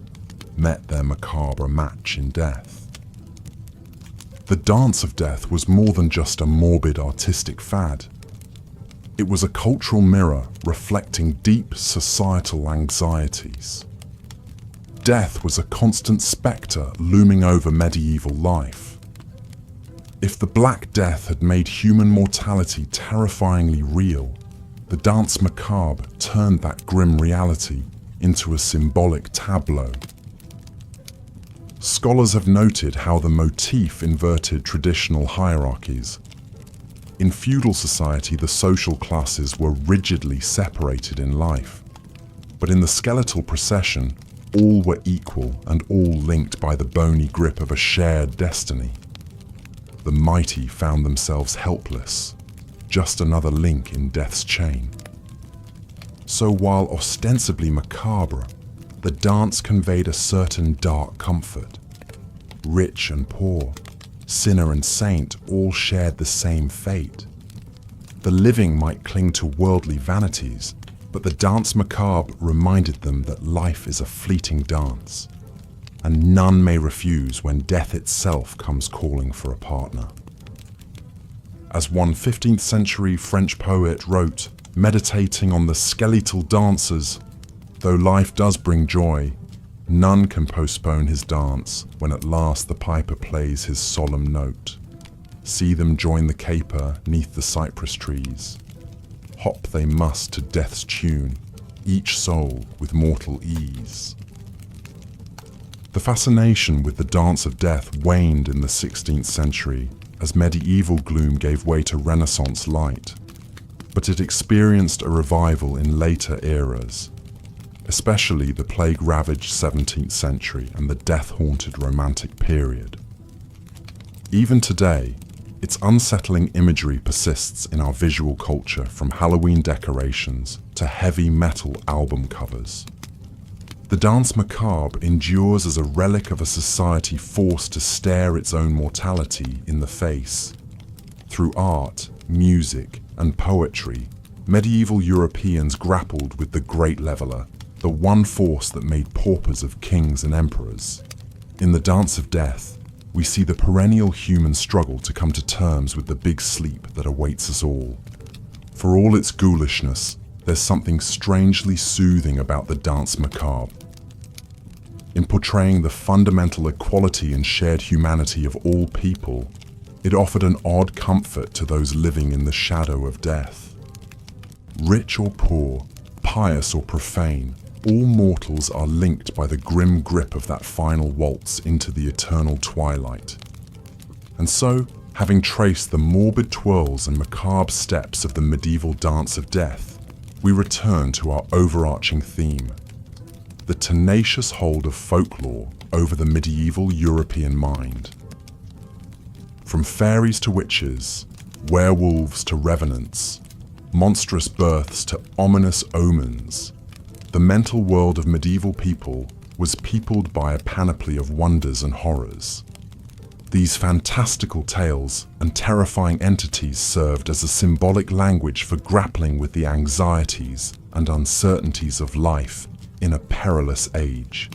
met their macabre match in death. The dance of death was more than just a morbid artistic fad. It was a cultural mirror reflecting deep societal anxieties. Death was a constant spectre looming over medieval life. If the Black Death had made human mortality terrifyingly real, the danse macabre turned that grim reality into a symbolic tableau. Scholars have noted how the motif inverted traditional hierarchies. In feudal society, the social classes were rigidly separated in life. But in the skeletal procession, all were equal and all linked by the bony grip of a shared destiny. The mighty found themselves helpless, just another link in death's chain. So while ostensibly macabre, the dance conveyed a certain dark comfort. Rich and poor, sinner and saint all shared the same fate. The living might cling to worldly vanities, but the dance macabre reminded them that life is a fleeting dance, and none may refuse when death itself comes calling for a partner. As one 15th century French poet wrote, meditating on the skeletal dancers, though life does bring joy, none can postpone his dance when at last the piper plays his solemn note. See them join the caper 'neath the cypress trees. Hop they must to death's tune, each soul with mortal ease. The fascination with the dance of death waned in the 16th century as medieval gloom gave way to Renaissance light, but it experienced a revival in later eras, especially the plague-ravaged 17th century and the death-haunted Romantic period. Even today, its unsettling imagery persists in our visual culture, from Halloween decorations to heavy metal album covers. The dance macabre endures as a relic of a society forced to stare its own mortality in the face. Through art, music, and poetry, medieval Europeans grappled with the Great Leveler, the one force that made paupers of kings and emperors. In the dance of death, we see the perennial human struggle to come to terms with the big sleep that awaits us all. For all its ghoulishness, there's something strangely soothing about the dance macabre. In portraying the fundamental equality and shared humanity of all people, it offered an odd comfort to those living in the shadow of death. Rich or poor, pious or profane, all mortals are linked by the grim grip of that final waltz into the eternal twilight. And so, having traced the morbid twirls and macabre steps of the medieval dance of death, we return to our overarching theme: the tenacious hold of folklore over the medieval European mind. From fairies to witches, werewolves to revenants, monstrous births to ominous omens, the mental world of medieval people was peopled by a panoply of wonders and horrors. These fantastical tales and terrifying entities served as a symbolic language for grappling with the anxieties and uncertainties of life in a perilous age.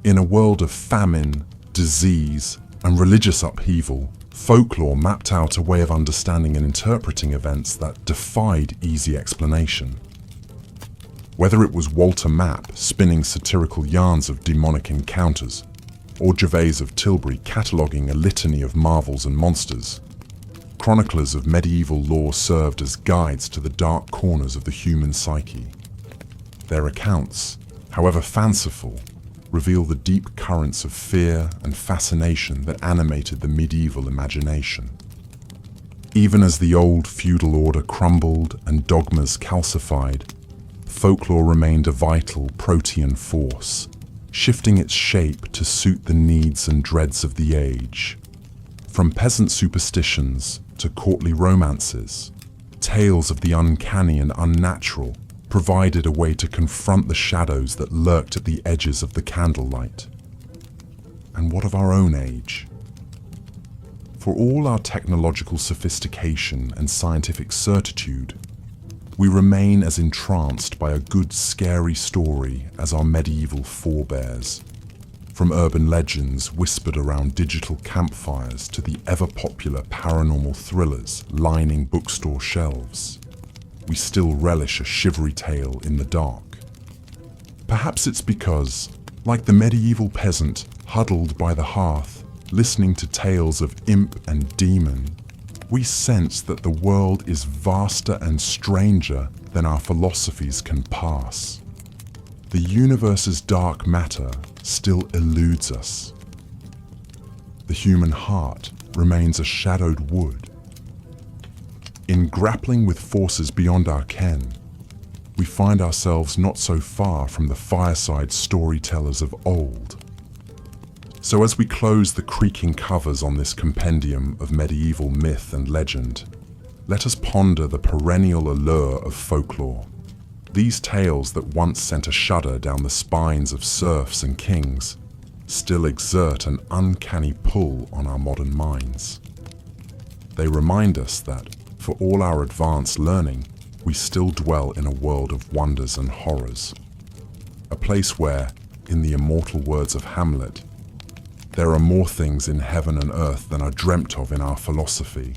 In a world of famine, disease, and religious upheaval, folklore mapped out a way of understanding and interpreting events that defied easy explanation. Whether it was Walter Map spinning satirical yarns of demonic encounters, or Gervais of Tilbury cataloguing a litany of marvels and monsters, chroniclers of medieval lore served as guides to the dark corners of the human psyche. Their accounts, however fanciful, reveal the deep currents of fear and fascination that animated the medieval imagination. Even as the old feudal order crumbled and dogmas calcified, folklore remained a vital protean force, shifting its shape to suit the needs and dreads of the age. From peasant superstitions to courtly romances, tales of the uncanny and unnatural provided a way to confront the shadows that lurked at the edges of the candlelight. And what of our own age? For all our technological sophistication and scientific certitude, we remain as entranced by a good scary story as our medieval forebears. From urban legends whispered around digital campfires to the ever-popular paranormal thrillers lining bookstore shelves, we still relish a shivery tale in the dark. Perhaps it's because, like the medieval peasant huddled by the hearth, listening to tales of imp and demon, we sense that the world is vaster and stranger than our philosophies can pass. The universe's dark matter still eludes us. The human heart remains a shadowed wood. In grappling with forces beyond our ken, we find ourselves not so far from the fireside storytellers of old. So as we close the creaking covers on this compendium of medieval myth and legend, let us ponder the perennial allure of folklore. These tales that once sent a shudder down the spines of serfs and kings still exert an uncanny pull on our modern minds. They remind us that, for all our advanced learning, we still dwell in a world of wonders and horrors. A place where, in the immortal words of Hamlet, there are more things in heaven and earth than are dreamt of in our philosophy.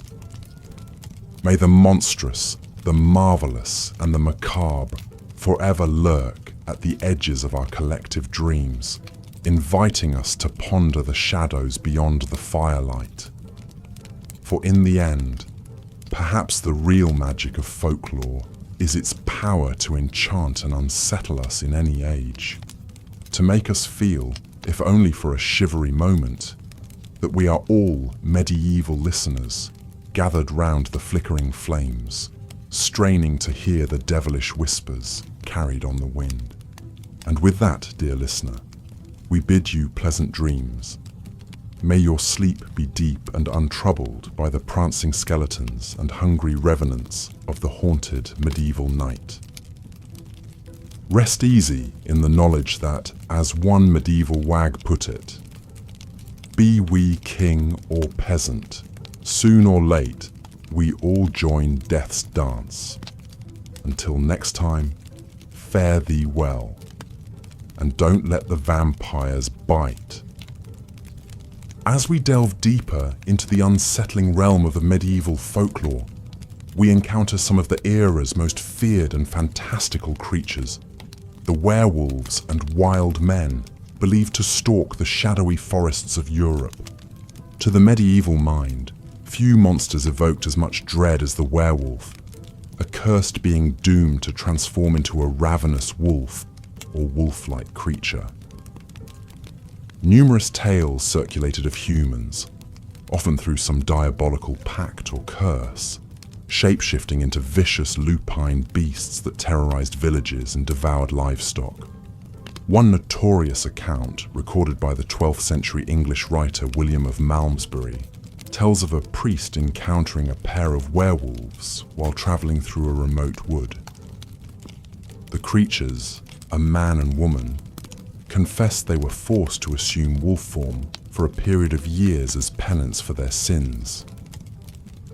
May the monstrous, the marvelous, and the macabre forever lurk at the edges of our collective dreams, inviting us to ponder the shadows beyond the firelight. For in the end, perhaps the real magic of folklore is its power to enchant and unsettle us in any age, to make us feel, if only for a shivery moment, that we are all medieval listeners gathered round the flickering flames, straining to hear the devilish whispers carried on the wind. And with that, dear listener, we bid you pleasant dreams. May your sleep be deep and untroubled by the prancing skeletons and hungry revenants of the haunted medieval night. Rest easy in the knowledge that, as one medieval wag put it, be we king or peasant, soon or late, we all join death's dance. Until next time, fare thee well, and don't let the vampires bite. As we delve deeper into the unsettling realm of the medieval folklore, we encounter some of the era's most feared and fantastical creatures, the werewolves and wild men believed to stalk the shadowy forests of Europe. To the medieval mind, few monsters evoked as much dread as the werewolf, a cursed being doomed to transform into a ravenous wolf or wolf-like creature. Numerous tales circulated of humans, often through some diabolical pact or curse, shape-shifting into vicious lupine beasts that terrorized villages and devoured livestock. One notorious account, recorded by the 12th century English writer William of Malmesbury, tells of a priest encountering a pair of werewolves while traveling through a remote wood. The creatures, a man and woman, confessed they were forced to assume wolf form for a period of years as penance for their sins.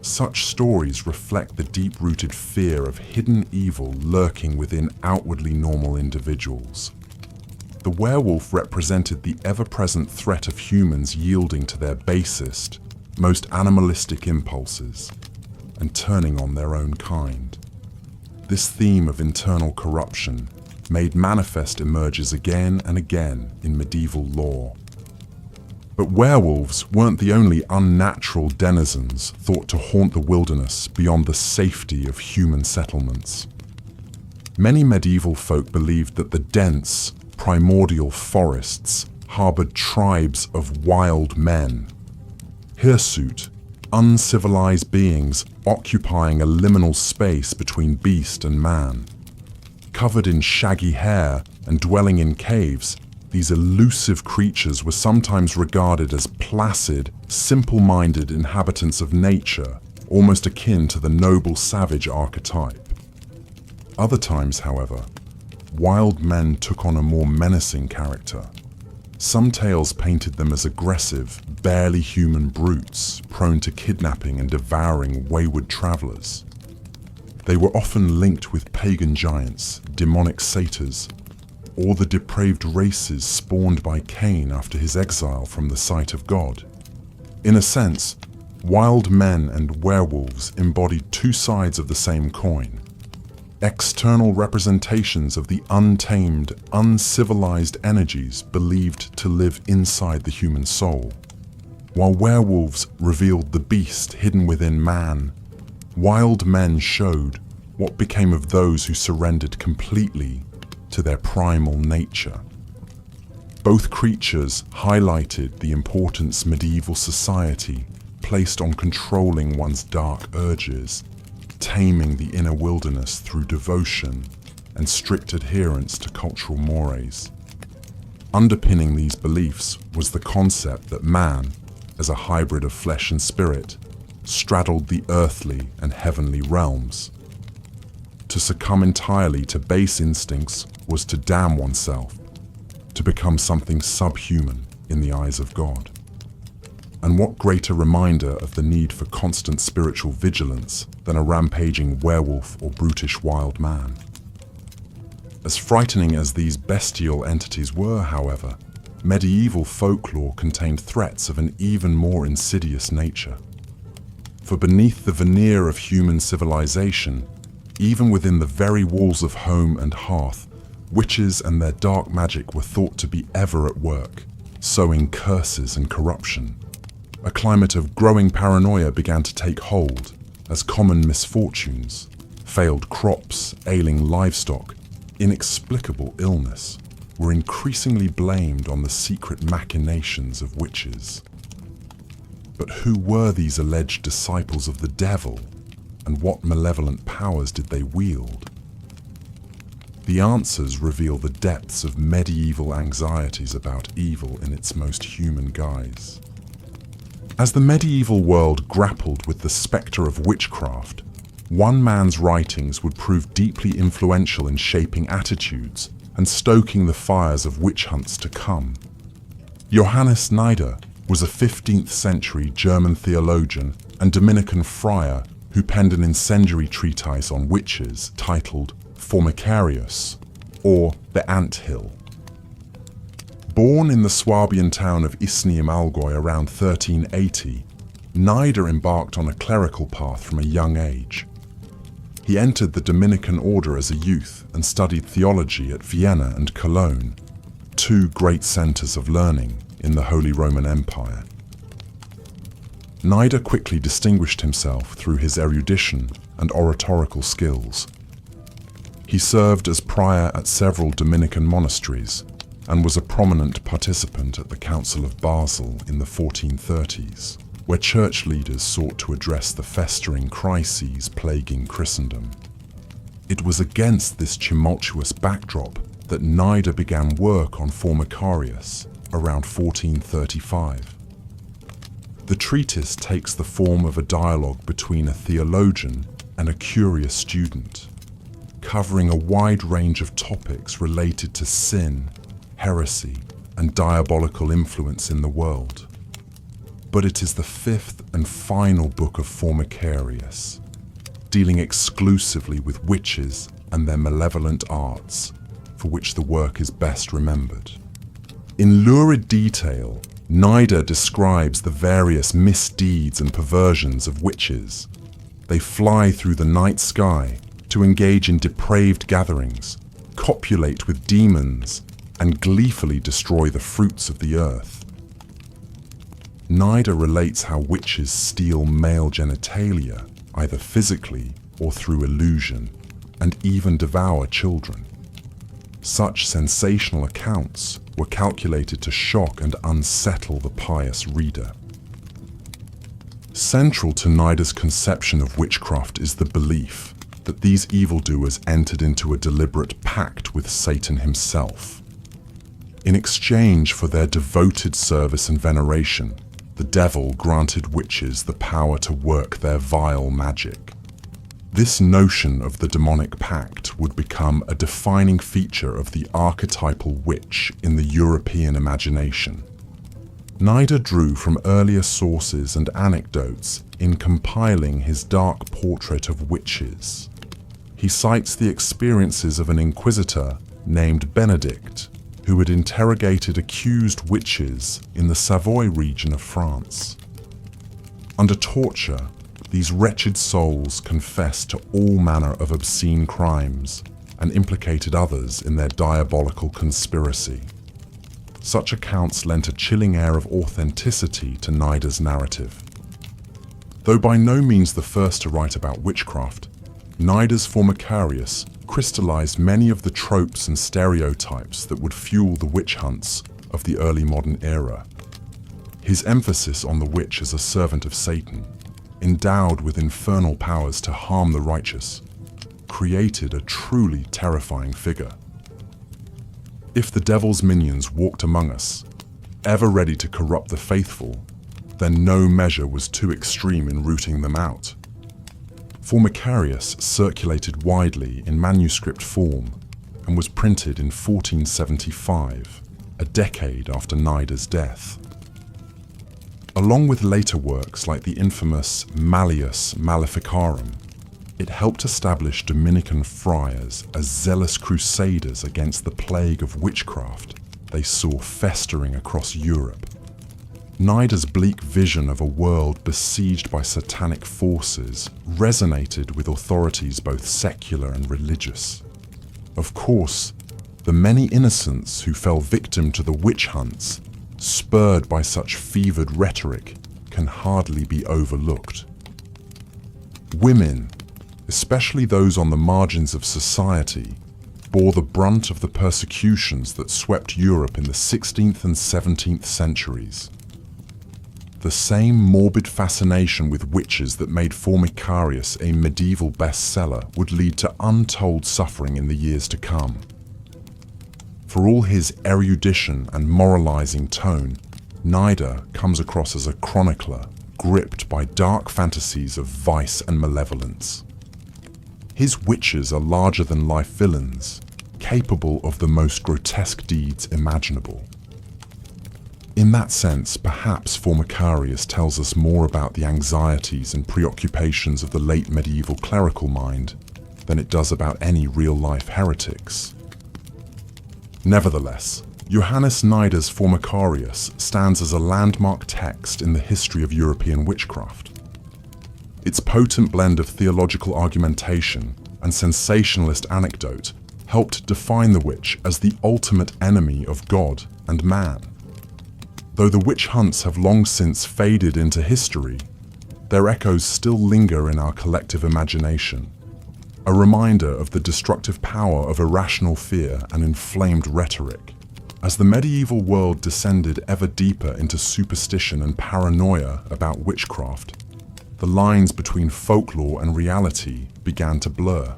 Such stories reflect the deep-rooted fear of hidden evil lurking within outwardly normal individuals. The werewolf represented the ever-present threat of humans yielding to their basest, most animalistic impulses and turning on their own kind. This theme of internal corruption, made manifest, emerges again and again in medieval lore. But werewolves weren't the only unnatural denizens thought to haunt the wilderness beyond the safety of human settlements. Many medieval folk believed that the dense, primordial forests harbored tribes of wild men, hirsute, uncivilized beings occupying a liminal space between beast and man. Covered in shaggy hair and dwelling in caves, these elusive creatures were sometimes regarded as placid, simple-minded inhabitants of nature, almost akin to the noble savage archetype. Other times, however, wild men took on a more menacing character. Some tales painted them as aggressive, barely human brutes, prone to kidnapping and devouring wayward travelers. They were often linked with pagan giants, demonic satyrs, or the depraved races spawned by Cain after his exile from the sight of God. In a sense, wild men and werewolves embodied two sides of the same coin, external representations of the untamed, uncivilized energies believed to live inside the human soul. While werewolves revealed the beast hidden within man, wild men showed what became of those who surrendered completely to their primal nature. Both creatures highlighted the importance medieval society placed on controlling one's dark urges, taming the inner wilderness through devotion and strict adherence to cultural mores. Underpinning these beliefs was the concept that man, as a hybrid of flesh and spirit, straddled the earthly and heavenly realms. To succumb entirely to base instincts was to damn oneself, to become something subhuman in the eyes of God. And what greater reminder of the need for constant spiritual vigilance than a rampaging werewolf or brutish wild man? As frightening as these bestial entities were, however, medieval folklore contained threats of an even more insidious nature. For beneath the veneer of human civilization, even within the very walls of home and hearth, witches and their dark magic were thought to be ever at work, sowing curses and corruption. A climate of growing paranoia began to take hold as common misfortunes, failed crops, ailing livestock, inexplicable illness, were increasingly blamed on the secret machinations of witches. But who were these alleged disciples of the devil, and what malevolent powers did they wield? The answers reveal the depths of medieval anxieties about evil in its most human guise. As the medieval world grappled with the spectre of witchcraft, one man's writings would prove deeply influential in shaping attitudes and stoking the fires of witch hunts to come. Johannes Nider was a 15th century German theologian and Dominican friar who penned an incendiary treatise on witches titled Formicarius, or The Ant Hill. Born in the Swabian town of Isny im Allgäu around 1380, Nider embarked on a clerical path from a young age. He entered the Dominican order as a youth and studied theology at Vienna and Cologne, two great centers of learning in the Holy Roman Empire. Nider quickly distinguished himself through his erudition and oratorical skills. He served as prior at several Dominican monasteries and was a prominent participant at the Council of Basel in the 1430s, where church leaders sought to address the festering crises plaguing Christendom. It was against this tumultuous backdrop that Nider began work on Formicarius around 1435. The treatise takes the form of a dialogue between a theologian and a curious student, covering a wide range of topics related to sin, heresy, and diabolical influence in the world. But it is the fifth and final book of Formicarius, dealing exclusively with witches and their malevolent arts, for which the work is best remembered. In lurid detail, Nider describes the various misdeeds and perversions of witches. They fly through the night sky to engage in depraved gatherings, copulate with demons, and gleefully destroy the fruits of the earth. Nider relates how witches steal male genitalia, either physically or through illusion, and even devour children. Such sensational accounts were calculated to shock and unsettle the pious reader. Central to Nider's conception of witchcraft is the belief that these evildoers entered into a deliberate pact with Satan himself. In exchange for their devoted service and veneration, the devil granted witches the power to work their vile magic. This notion of the demonic pact would become a defining feature of the archetypal witch in the European imagination. Nider drew from earlier sources and anecdotes in compiling his dark portrait of witches. He cites the experiences of an inquisitor named Benedict, who had interrogated accused witches in the Savoy region of France. Under torture, these wretched souls confessed to all manner of obscene crimes and implicated others in their diabolical conspiracy. Such accounts lent a chilling air of authenticity to Nida's narrative. Though by no means the first to write about witchcraft, Nida's Formicarius crystallized many of the tropes and stereotypes that would fuel the witch hunts of the early modern era. His emphasis on the witch as a servant of Satan, endowed with infernal powers to harm the righteous, created a truly terrifying figure. If the devil's minions walked among us, ever ready to corrupt the faithful, then no measure was too extreme in rooting them out. Formicarius circulated widely in manuscript form and was printed in 1475, a decade after Nida's death. Along with later works like the infamous Malleus Maleficarum, it helped establish Dominican friars as zealous crusaders against the plague of witchcraft they saw festering across Europe. Nida's bleak vision of a world besieged by satanic forces resonated with authorities both secular and religious. Of course, the many innocents who fell victim to the witch hunts, spurred by such fevered rhetoric, can hardly be overlooked. Women, especially those on the margins of society, bore the brunt of the persecutions that swept Europe in the 16th and 17th centuries. The same morbid fascination with witches that made Formicarius a medieval bestseller would lead to untold suffering in the years to come. For all his erudition and moralizing tone, Nida comes across as a chronicler gripped by dark fantasies of vice and malevolence. His witches are larger-than-life villains, capable of the most grotesque deeds imaginable. In that sense, perhaps Formicarius tells us more about the anxieties and preoccupations of the late medieval clerical mind than it does about any real-life heretics. Nevertheless, Johannes Nida's Formicarius stands as a landmark text in the history of European witchcraft. Its potent blend of theological argumentation and sensationalist anecdote helped define the witch as the ultimate enemy of God and man. Though the witch hunts have long since faded into history, their echoes still linger in our collective imagination, a reminder of the destructive power of irrational fear and inflamed rhetoric. As the medieval world descended ever deeper into superstition and paranoia about witchcraft, the lines between folklore and reality began to blur.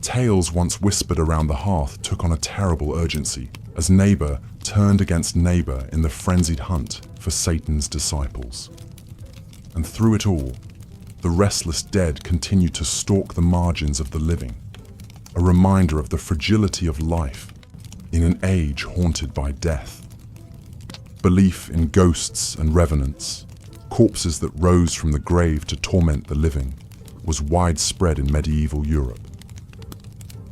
Tales once whispered around the hearth took on a terrible urgency as neighbor turned against neighbor in the frenzied hunt for Satan's disciples. And through it all, the restless dead continued to stalk the margins of the living, a reminder of the fragility of life in an age haunted by death. Belief in ghosts and revenants, corpses that rose from the grave to torment the living, was widespread in medieval Europe.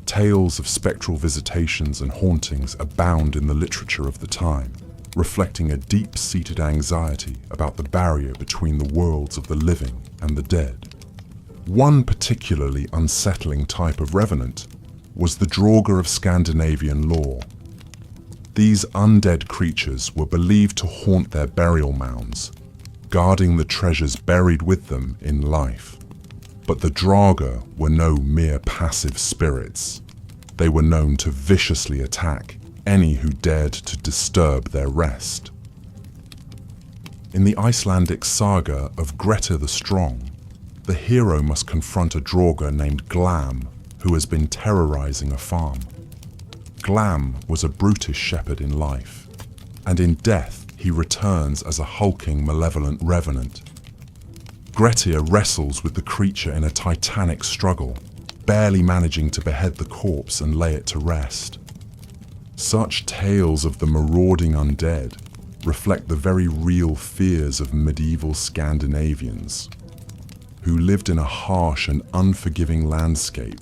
Tales of spectral visitations and hauntings abound in the literature of the time, reflecting a deep-seated anxiety about the barrier between the worlds of the living and the dead. One particularly unsettling type of revenant was the Draugr of Scandinavian lore. These undead creatures were believed to haunt their burial mounds, guarding the treasures buried with them in life. But the Draugr were no mere passive spirits. They were known to viciously attack any who dared to disturb their rest. In the Icelandic saga of Grettir the Strong, the hero must confront a Draugr named Glam, who has been terrorizing a farm. Glam was a brutish shepherd in life, and in death he returns as a hulking, malevolent revenant. Grettir wrestles with the creature in a titanic struggle, barely managing to behead the corpse and lay it to rest. Such tales of the marauding undead reflect the very real fears of medieval Scandinavians, who lived in a harsh and unforgiving landscape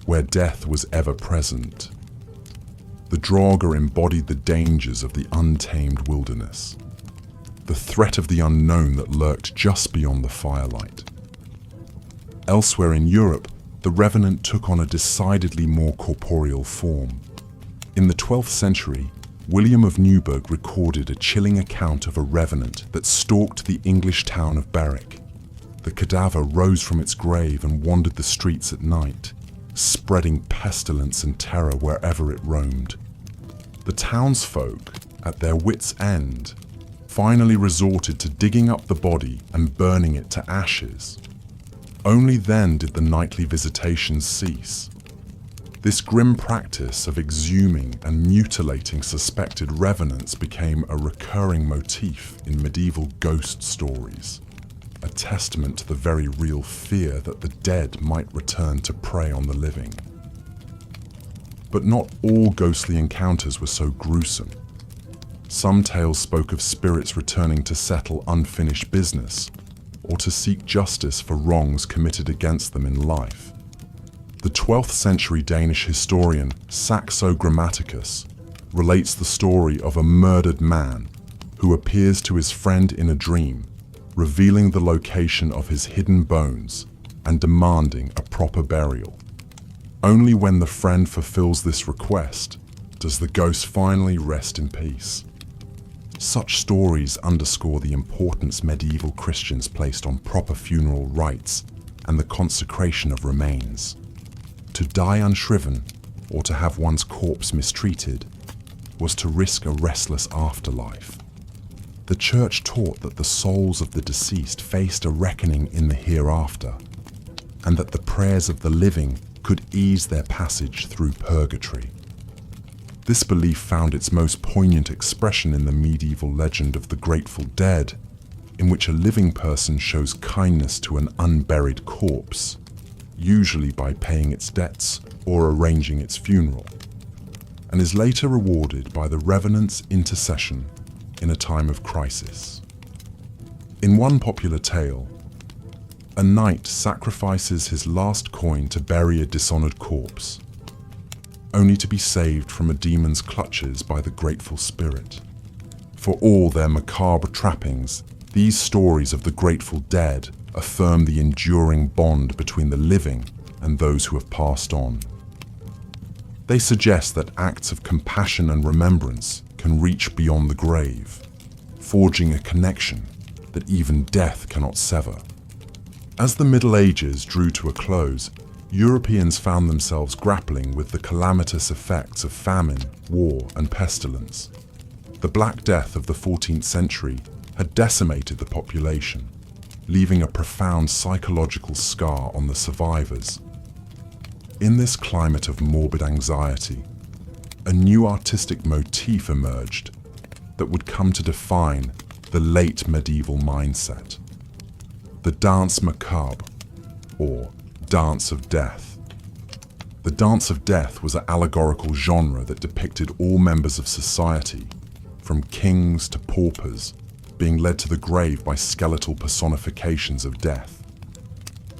where death was ever present. The Draugr embodied the dangers of the untamed wilderness, the threat of the unknown that lurked just beyond the firelight. Elsewhere in Europe, the revenant took on a decidedly more corporeal form. In the 12th century, William of Newburgh recorded a chilling account of a revenant that stalked the English town of Berwick. The cadaver rose from its grave and wandered the streets at night, spreading pestilence and terror wherever it roamed. The townsfolk, at their wits' end, finally resorted to digging up the body and burning it to ashes. Only then did the nightly visitations cease. This grim practice of exhuming and mutilating suspected revenants became a recurring motif in medieval ghost stories, a testament to the very real fear that the dead might return to prey on the living. But not all ghostly encounters were so gruesome. Some tales spoke of spirits returning to settle unfinished business or to seek justice for wrongs committed against them in life. The 12th century Danish historian Saxo Grammaticus relates the story of a murdered man who appears to his friend in a dream, revealing the location of his hidden bones and demanding a proper burial. Only when the friend fulfills this request does the ghost finally rest in peace. Such stories underscore the importance medieval Christians placed on proper funeral rites and the consecration of remains. To die unshriven, or to have one's corpse mistreated, was to risk a restless afterlife. The Church taught that the souls of the deceased faced a reckoning in the hereafter, and that the prayers of the living could ease their passage through purgatory. This belief found its most poignant expression in the medieval legend of the Grateful Dead, in which a living person shows kindness to an unburied corpse, usually by paying its debts or arranging its funeral, and is later rewarded by the revenant's intercession in a time of crisis. In one popular tale, a knight sacrifices his last coin to bury a dishonored corpse, only to be saved from a demon's clutches by the grateful spirit. For all their macabre trappings, these stories of the Grateful Dead affirm the enduring bond between the living and those who have passed on. They suggest that acts of compassion and remembrance can reach beyond the grave, forging a connection that even death cannot sever. As the Middle Ages drew to a close, Europeans found themselves grappling with the calamitous effects of famine, war, and pestilence. The Black Death of the 14th century had decimated the population, leaving a profound psychological scar on the survivors. In this climate of morbid anxiety, a new artistic motif emerged that would come to define the late medieval mindset: the danse macabre, or dance of death. The dance of death was an allegorical genre that depicted all members of society, from kings to paupers, being led to the grave by skeletal personifications of death.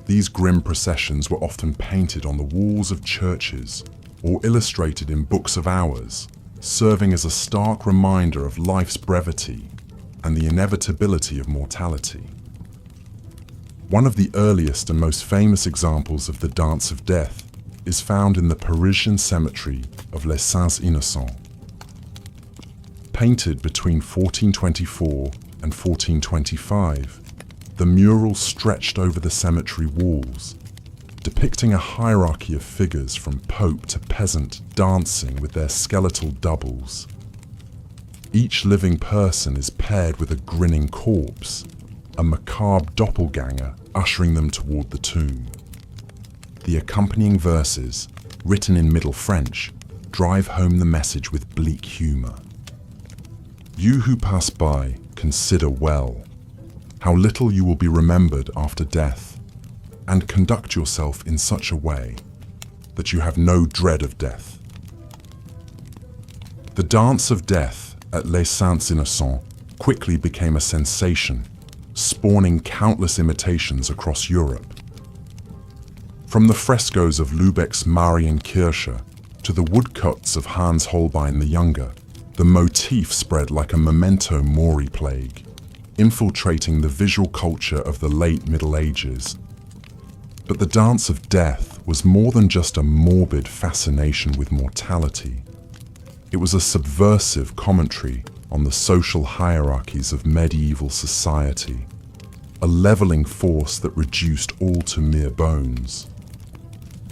These grim processions were often painted on the walls of churches or illustrated in books of hours, serving as a stark reminder of life's brevity and the inevitability of mortality. One of the earliest and most famous examples of the dance of death is found in the Parisian cemetery of Les Saints Innocents. Painted between 1424 and 1425, the mural stretched over the cemetery walls, depicting a hierarchy of figures from pope to peasant dancing with their skeletal doubles. Each living person is paired with a grinning corpse, a macabre doppelganger ushering them toward the tomb. The accompanying verses, written in Middle French, drive home the message with bleak humor. You who pass by, consider well how little you will be remembered after death, and conduct yourself in such a way that you have no dread of death. The dance of death at Les Saints Innocents quickly became a sensation, spawning countless imitations across Europe. From the frescoes of Lübeck's Marienkirche to the woodcuts of Hans Holbein the Younger, the motif spread like a memento mori plague, infiltrating the visual culture of the late Middle Ages. But the Dance of Death was more than just a morbid fascination with mortality. It was a subversive commentary on the social hierarchies of medieval society, a leveling force that reduced all to mere bones.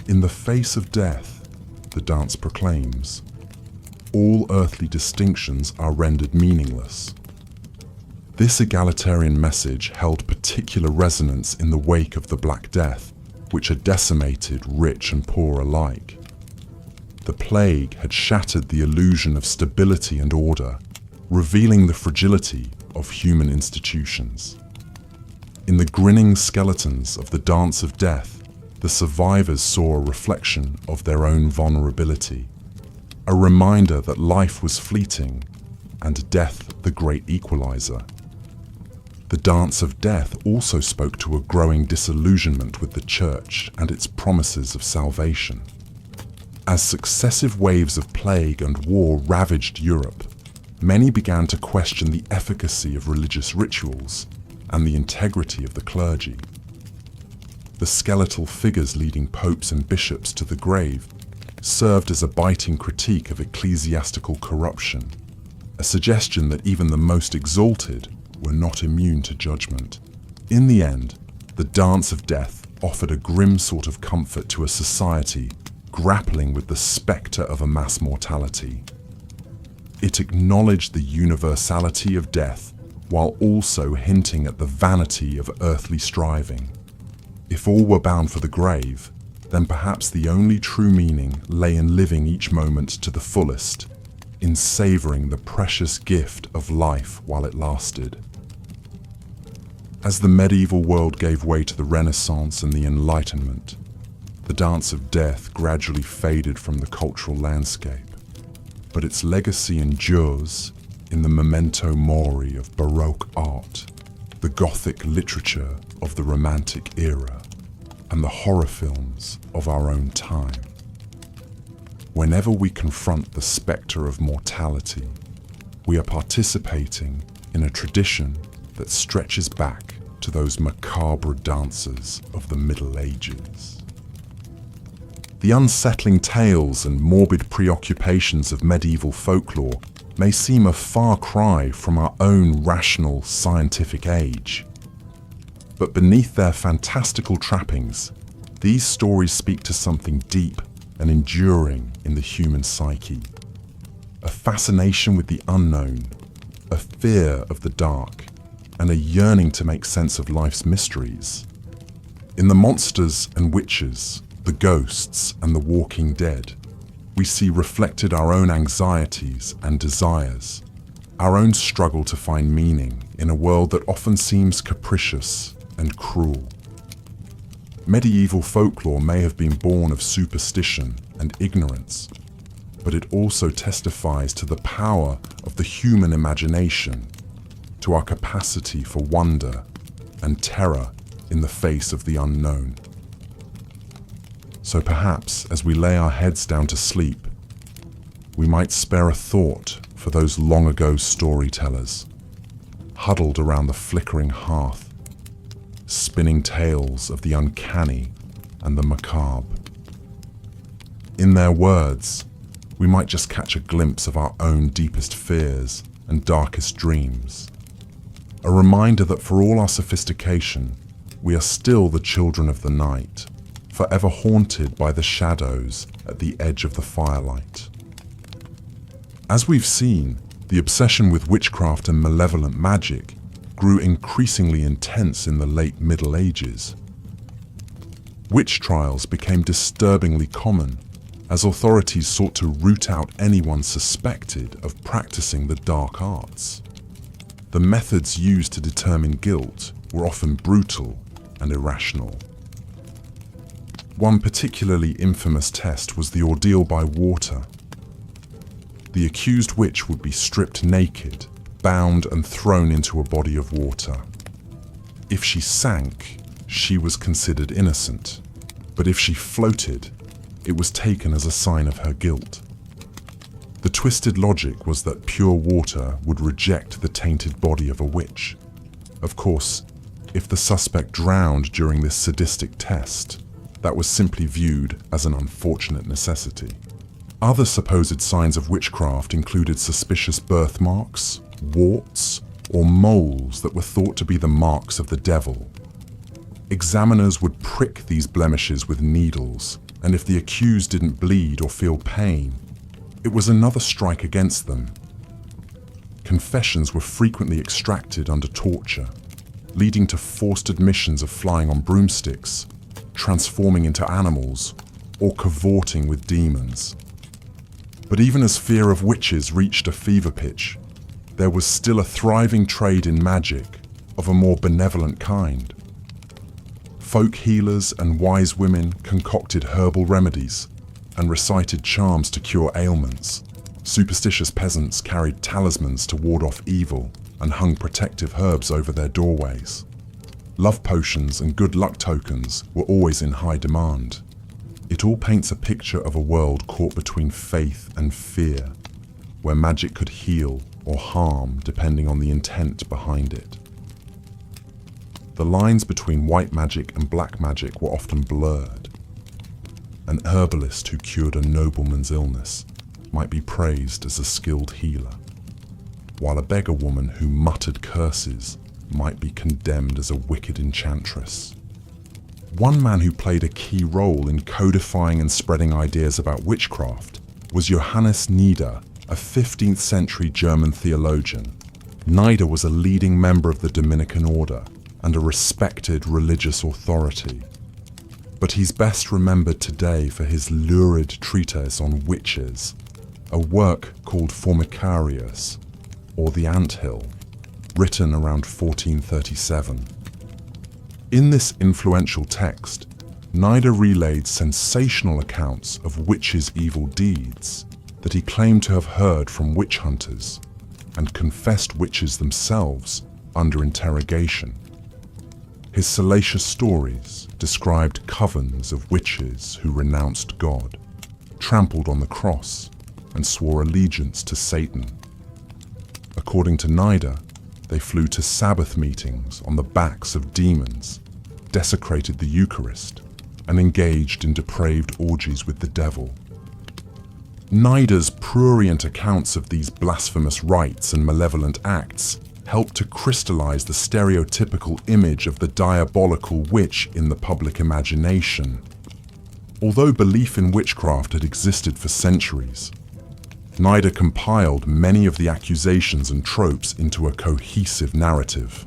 In the face of death, the dance proclaims, all earthly distinctions are rendered meaningless. This egalitarian message held particular resonance in the wake of the Black Death, which had decimated rich and poor alike. The plague had shattered the illusion of stability and order, revealing the fragility of human institutions. In the grinning skeletons of the Dance of Death, the survivors saw a reflection of their own vulnerability, a reminder that life was fleeting and death the great equalizer. The Dance of Death also spoke to a growing disillusionment with the Church and its promises of salvation. As successive waves of plague and war ravaged Europe, many began to question the efficacy of religious rituals and the integrity of the clergy. The skeletal figures leading popes and bishops to the grave served as a biting critique of ecclesiastical corruption, a suggestion that even the most exalted were not immune to judgment. In the end, the Dance of Death offered a grim sort of comfort to a society grappling with the spectre of a mass mortality. It acknowledged the universality of death while also hinting at the vanity of earthly striving. If all were bound for the grave, then perhaps the only true meaning lay in living each moment to the fullest, in savoring the precious gift of life while it lasted. As the medieval world gave way to the Renaissance and the Enlightenment, the Dance of Death gradually faded from the cultural landscape, but its legacy endures in the memento mori of Baroque art, the Gothic literature of the Romantic era, and the horror films of our own time. Whenever we confront the spectre of mortality, we are participating in a tradition that stretches back to those macabre dances of the Middle Ages. The unsettling tales and morbid preoccupations of medieval folklore may seem a far cry from our own rational, scientific age. But beneath their fantastical trappings, these stories speak to something deep and enduring in the human psyche. A fascination with the unknown, a fear of the dark, and a yearning to make sense of life's mysteries. In the monsters and witches, the ghosts and the walking dead, we see reflected our own anxieties and desires, our own struggle to find meaning in a world that often seems capricious and cruel. Medieval folklore may have been born of superstition and ignorance, but it also testifies to the power of the human imagination, to our capacity for wonder and terror in the face of the unknown. So perhaps as we lay our heads down to sleep, we might spare a thought for those long ago storytellers, huddled around the flickering hearth, spinning tales of the uncanny and the macabre. In their words, we might just catch a glimpse of our own deepest fears and darkest dreams. A reminder that for all our sophistication, we are still the children of the night, forever haunted by the shadows at the edge of the firelight. As we've seen, the obsession with witchcraft and malevolent magic grew increasingly intense in the late Middle Ages. Witch trials became disturbingly common as authorities sought to root out anyone suspected of practicing the dark arts. The methods used to determine guilt were often brutal and irrational. One particularly infamous test was the ordeal by water. The accused witch would be stripped naked, bound and thrown into a body of water. If she sank, she was considered innocent, but if she floated, it was taken as a sign of her guilt. The twisted logic was that pure water would reject the tainted body of a witch. Of course, if the suspect drowned during this sadistic test, that was simply viewed as an unfortunate necessity. Other supposed signs of witchcraft included suspicious birthmarks, warts, or moles that were thought to be the marks of the devil. Examiners would prick these blemishes with needles, and if the accused didn't bleed or feel pain, it was another strike against them. Confessions were frequently extracted under torture, leading to forced admissions of flying on broomsticks, transforming into animals, or cavorting with demons. But even as fear of witches reached a fever pitch, there was still a thriving trade in magic of a more benevolent kind. Folk healers and wise women concocted herbal remedies and recited charms to cure ailments. Superstitious peasants carried talismans to ward off evil and hung protective herbs over their doorways. Love potions and good luck tokens were always in high demand. It all paints a picture of a world caught between faith and fear, where magic could heal or harm depending on the intent behind it. The lines between white magic and black magic were often blurred. An herbalist who cured a nobleman's illness might be praised as a skilled healer, while a beggar woman who muttered curses might be condemned as a wicked enchantress. One man who played a key role in codifying and spreading ideas about witchcraft was Johannes Nieder, a 15th century German theologian. Nieder was a leading member of the Dominican order and a respected religious authority. But he's best remembered today for his lurid treatise on witches, a work called Formicarius, or The Anthill, written around 1437. In this influential text, Nieder relayed sensational accounts of witches' evil deeds that he claimed to have heard from witch hunters and confessed witches themselves under interrogation. His salacious stories described covens of witches who renounced God, trampled on the cross, and swore allegiance to Satan. According to Nieder, they flew to Sabbath meetings on the backs of demons, desecrated the Eucharist, and engaged in depraved orgies with the devil. Nieder's prurient accounts of these blasphemous rites and malevolent acts helped to crystallize the stereotypical image of the diabolical witch in the public imagination. Although belief in witchcraft had existed for centuries, Nieder compiled many of the accusations and tropes into a cohesive narrative.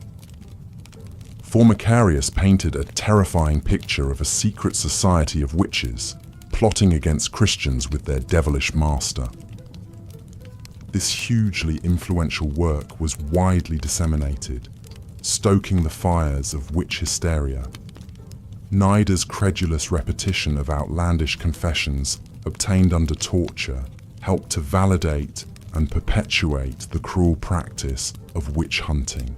Formicarius painted a terrifying picture of a secret society of witches plotting against Christians with their devilish master. This hugely influential work was widely disseminated, stoking the fires of witch hysteria. Nieder's credulous repetition of outlandish confessions obtained under torture helped to validate and perpetuate the cruel practice of witch hunting.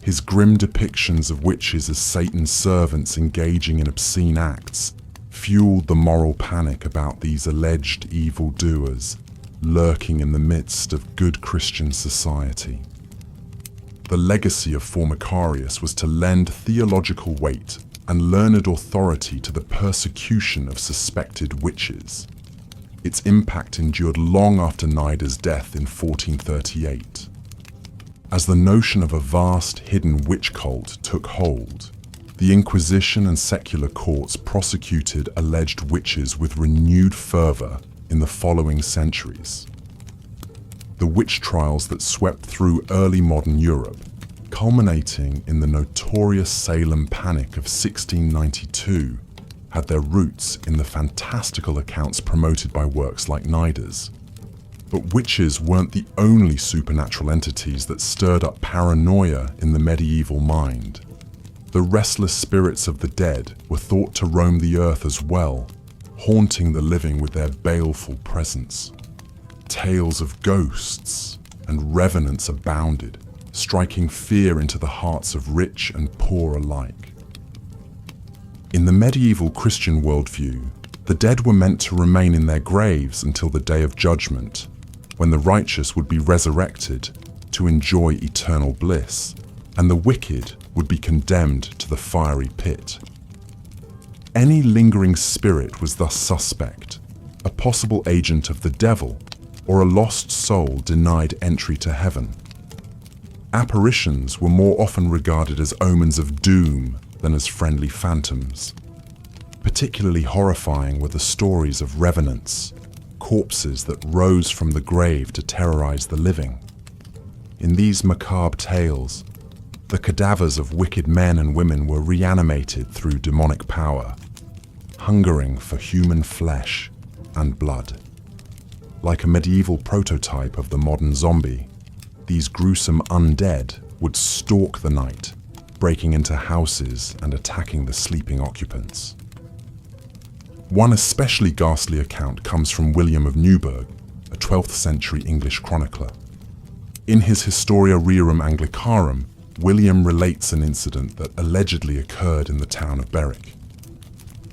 His grim depictions of witches as Satan's servants engaging in obscene acts fueled the moral panic about these alleged evildoers lurking in the midst of good Christian society. The legacy of Formicarius was to lend theological weight and learned authority to the persecution of suspected witches. Its impact endured long after Nieder's death in 1438. As the notion of a vast hidden witch cult took hold, the Inquisition and secular courts prosecuted alleged witches with renewed fervor in the following centuries. The witch trials that swept through early modern Europe, culminating in the notorious Salem Panic of 1692, had their roots in the fantastical accounts promoted by works like Nieder's. But witches weren't the only supernatural entities that stirred up paranoia in the medieval mind. The restless spirits of the dead were thought to roam the earth as well, haunting the living with their baleful presence. Tales of ghosts and revenants abounded, striking fear into the hearts of rich and poor alike. In the medieval Christian worldview, The dead were meant to remain in their graves until the day of judgment, when the righteous would be resurrected to enjoy eternal bliss, and the wicked would be condemned to the fiery pit. Any lingering spirit was thus suspect, a possible agent of the devil, or a lost soul denied entry to heaven. Apparitions were more often regarded as omens of doom than as friendly phantoms. Particularly horrifying were the stories of revenants, corpses that rose from the grave to terrorize the living. In these macabre tales, the cadavers of wicked men and women were reanimated through demonic power, hungering for human flesh and blood. Like a medieval prototype of the modern zombie, these gruesome undead would stalk the night, breaking into houses and attacking the sleeping occupants. One especially ghastly account comes from William of Newburgh, a 12th century English chronicler. In his Historia Rerum Anglicarum, William relates an incident that allegedly occurred in the town of Berwick.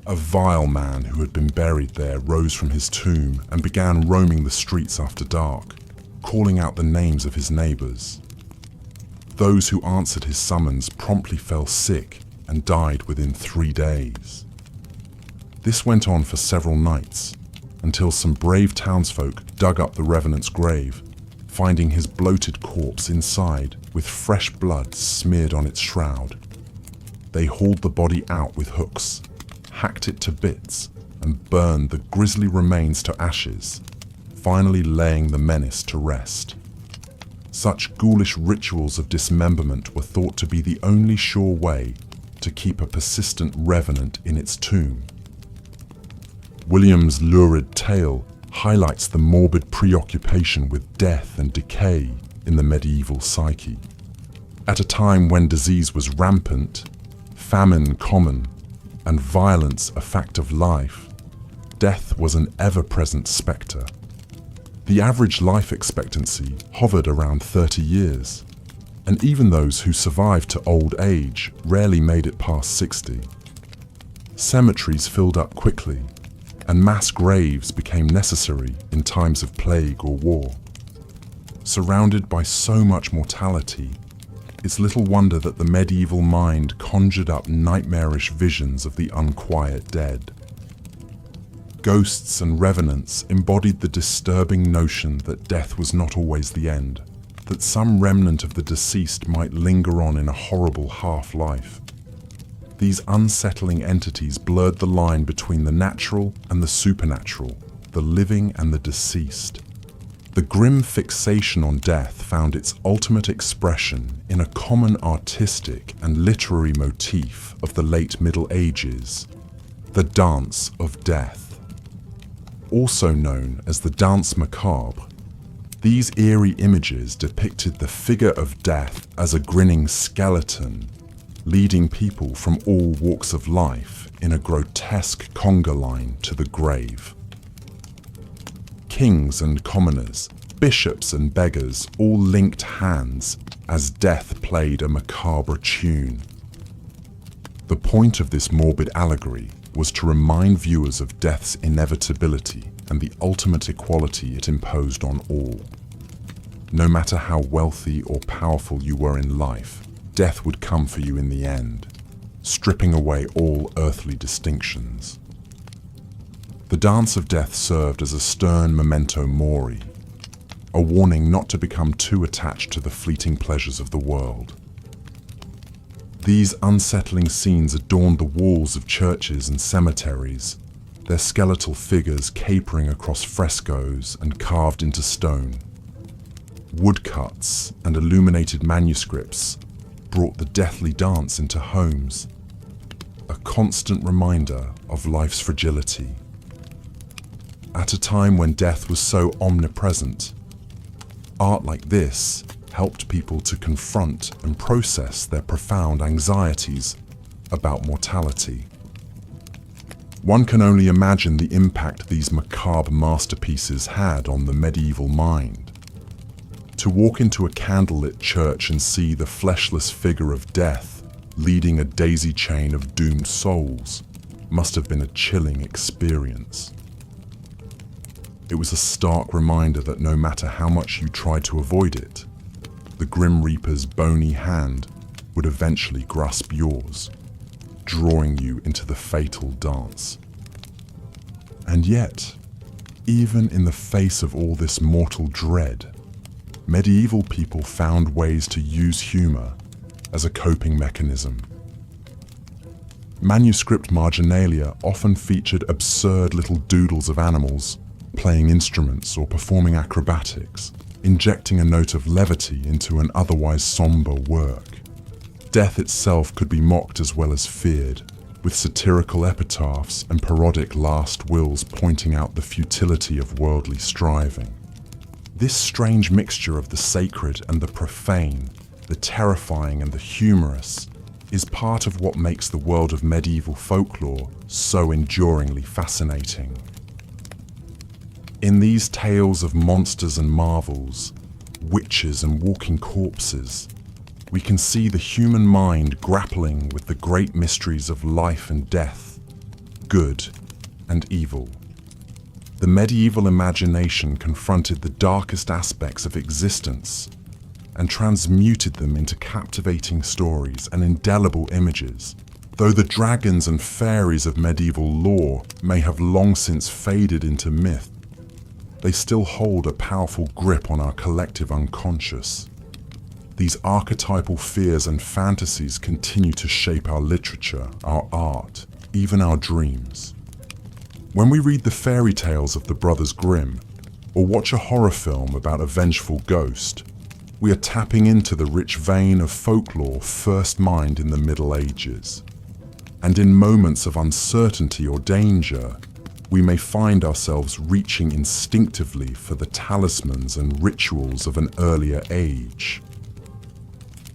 A vile man who had been buried there rose from his tomb and began roaming the streets after dark, calling out the names of his neighbours. Those who answered his summons promptly fell sick and died within 3 days. This went on for several nights, until some brave townsfolk dug up the revenant's grave, finding his bloated corpse inside with fresh blood smeared on its shroud. They hauled the body out with hooks, hacked it to bits, and burned the grisly remains to ashes, finally laying the menace to rest. Such ghoulish rituals of dismemberment were thought to be the only sure way to keep a persistent revenant in its tomb. William's lurid tale highlights the morbid preoccupation with death and decay in the medieval psyche. At a time when disease was rampant, famine common, and violence a fact of life, death was an ever-present spectre. The average life expectancy hovered around 30 years, and even those who survived to old age rarely made it past 60. Cemeteries filled up quickly, and mass graves became necessary in times of plague or war. Surrounded by so much mortality, it's little wonder that the medieval mind conjured up nightmarish visions of the unquiet dead. Ghosts and revenants embodied the disturbing notion that death was not always the end, that some remnant of the deceased might linger on in a horrible half-life. These unsettling entities blurred the line between the natural and the supernatural, the living and the deceased. The grim fixation on death found its ultimate expression in a common artistic and literary motif of the late Middle Ages, the dance of death. Also known as the danse macabre, these eerie images depicted the figure of death as a grinning skeleton, leading people from all walks of life in a grotesque conga line to the grave. Kings and commoners, bishops and beggars all linked hands as death played a macabre tune. The point of this morbid allegory was to remind viewers of death's inevitability and the ultimate equality it imposed on all. No matter how wealthy or powerful you were in life, death would come for you in the end, stripping away all earthly distinctions. The dance of death served as a stern memento mori, a warning not to become too attached to the fleeting pleasures of the world. These unsettling scenes adorned the walls of churches and cemeteries, their skeletal figures capering across frescoes and carved into stone. Woodcuts and illuminated manuscripts brought the deathly dance into homes, a constant reminder of life's fragility. At a time when death was so omnipresent, art like this helped people to confront and process their profound anxieties about mortality. One can only imagine the impact these macabre masterpieces had on the medieval mind. To walk into a candlelit church and see the fleshless figure of death leading a daisy chain of doomed souls must have been a chilling experience. It was a stark reminder that no matter how much you tried to avoid it, the Grim Reaper's bony hand would eventually grasp yours, drawing you into the fatal dance. And yet, even in the face of all this mortal dread, medieval people found ways to use humor as a coping mechanism. Manuscript marginalia often featured absurd little doodles of animals playing instruments or performing acrobatics, injecting a note of levity into an otherwise somber work. Death itself could be mocked as well as feared, with satirical epitaphs and parodic last wills pointing out the futility of worldly striving. This strange mixture of the sacred and the profane, the terrifying and the humorous, is part of what makes the world of medieval folklore so enduringly fascinating. In these tales of monsters and marvels, witches and walking corpses, we can see the human mind grappling with the great mysteries of life and death, good and evil. The medieval imagination confronted the darkest aspects of existence and transmuted them into captivating stories and indelible images. Though the dragons and fairies of medieval lore may have long since faded into myth, they still hold a powerful grip on our collective unconscious. These archetypal fears and fantasies continue to shape our literature, our art, even our dreams. When we read the fairy tales of the Brothers Grimm, or watch a horror film about a vengeful ghost, we are tapping into the rich vein of folklore first mined in the Middle Ages. And in moments of uncertainty or danger, we may find ourselves reaching instinctively for the talismans and rituals of an earlier age.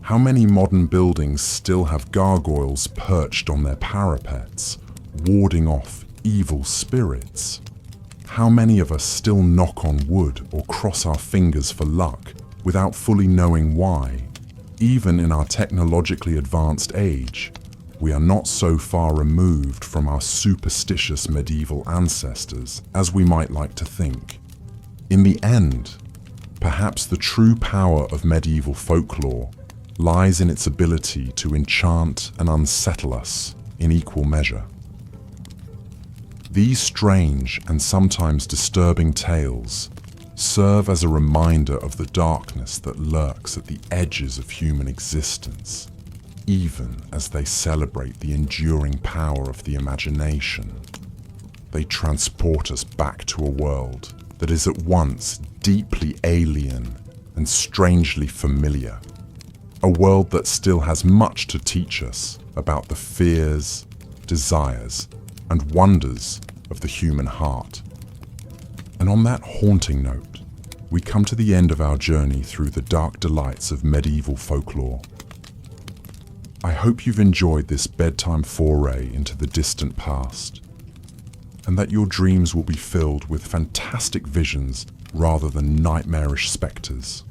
How many modern buildings still have gargoyles perched on their parapets, warding off evil spirits? How many of us still knock on wood or cross our fingers for luck without fully knowing why? Even in our technologically advanced age, we are not so far removed from our superstitious medieval ancestors as we might like to think. In the end, perhaps the true power of medieval folklore lies in its ability to enchant and unsettle us in equal measure. These strange and sometimes disturbing tales serve as a reminder of the darkness that lurks at the edges of human existence, even as they celebrate the enduring power of the imagination. They transport us back to a world that is at once deeply alien and strangely familiar. A world that still has much to teach us about the fears, desires, and wonders of the human heart. And on that haunting note, we come to the end of our journey through the dark delights of medieval folklore. I hope you've enjoyed this bedtime foray into the distant past, and that your dreams will be filled with fantastic visions rather than nightmarish specters.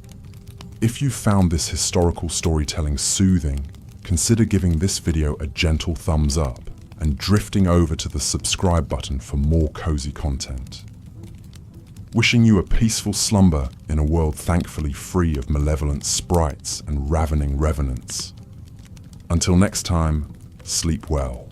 If you found this historical storytelling soothing, consider giving this video a gentle thumbs up and drifting over to the subscribe button for more cozy content. Wishing you a peaceful slumber in a world thankfully free of malevolent sprites and ravening revenants. Until next time, sleep well.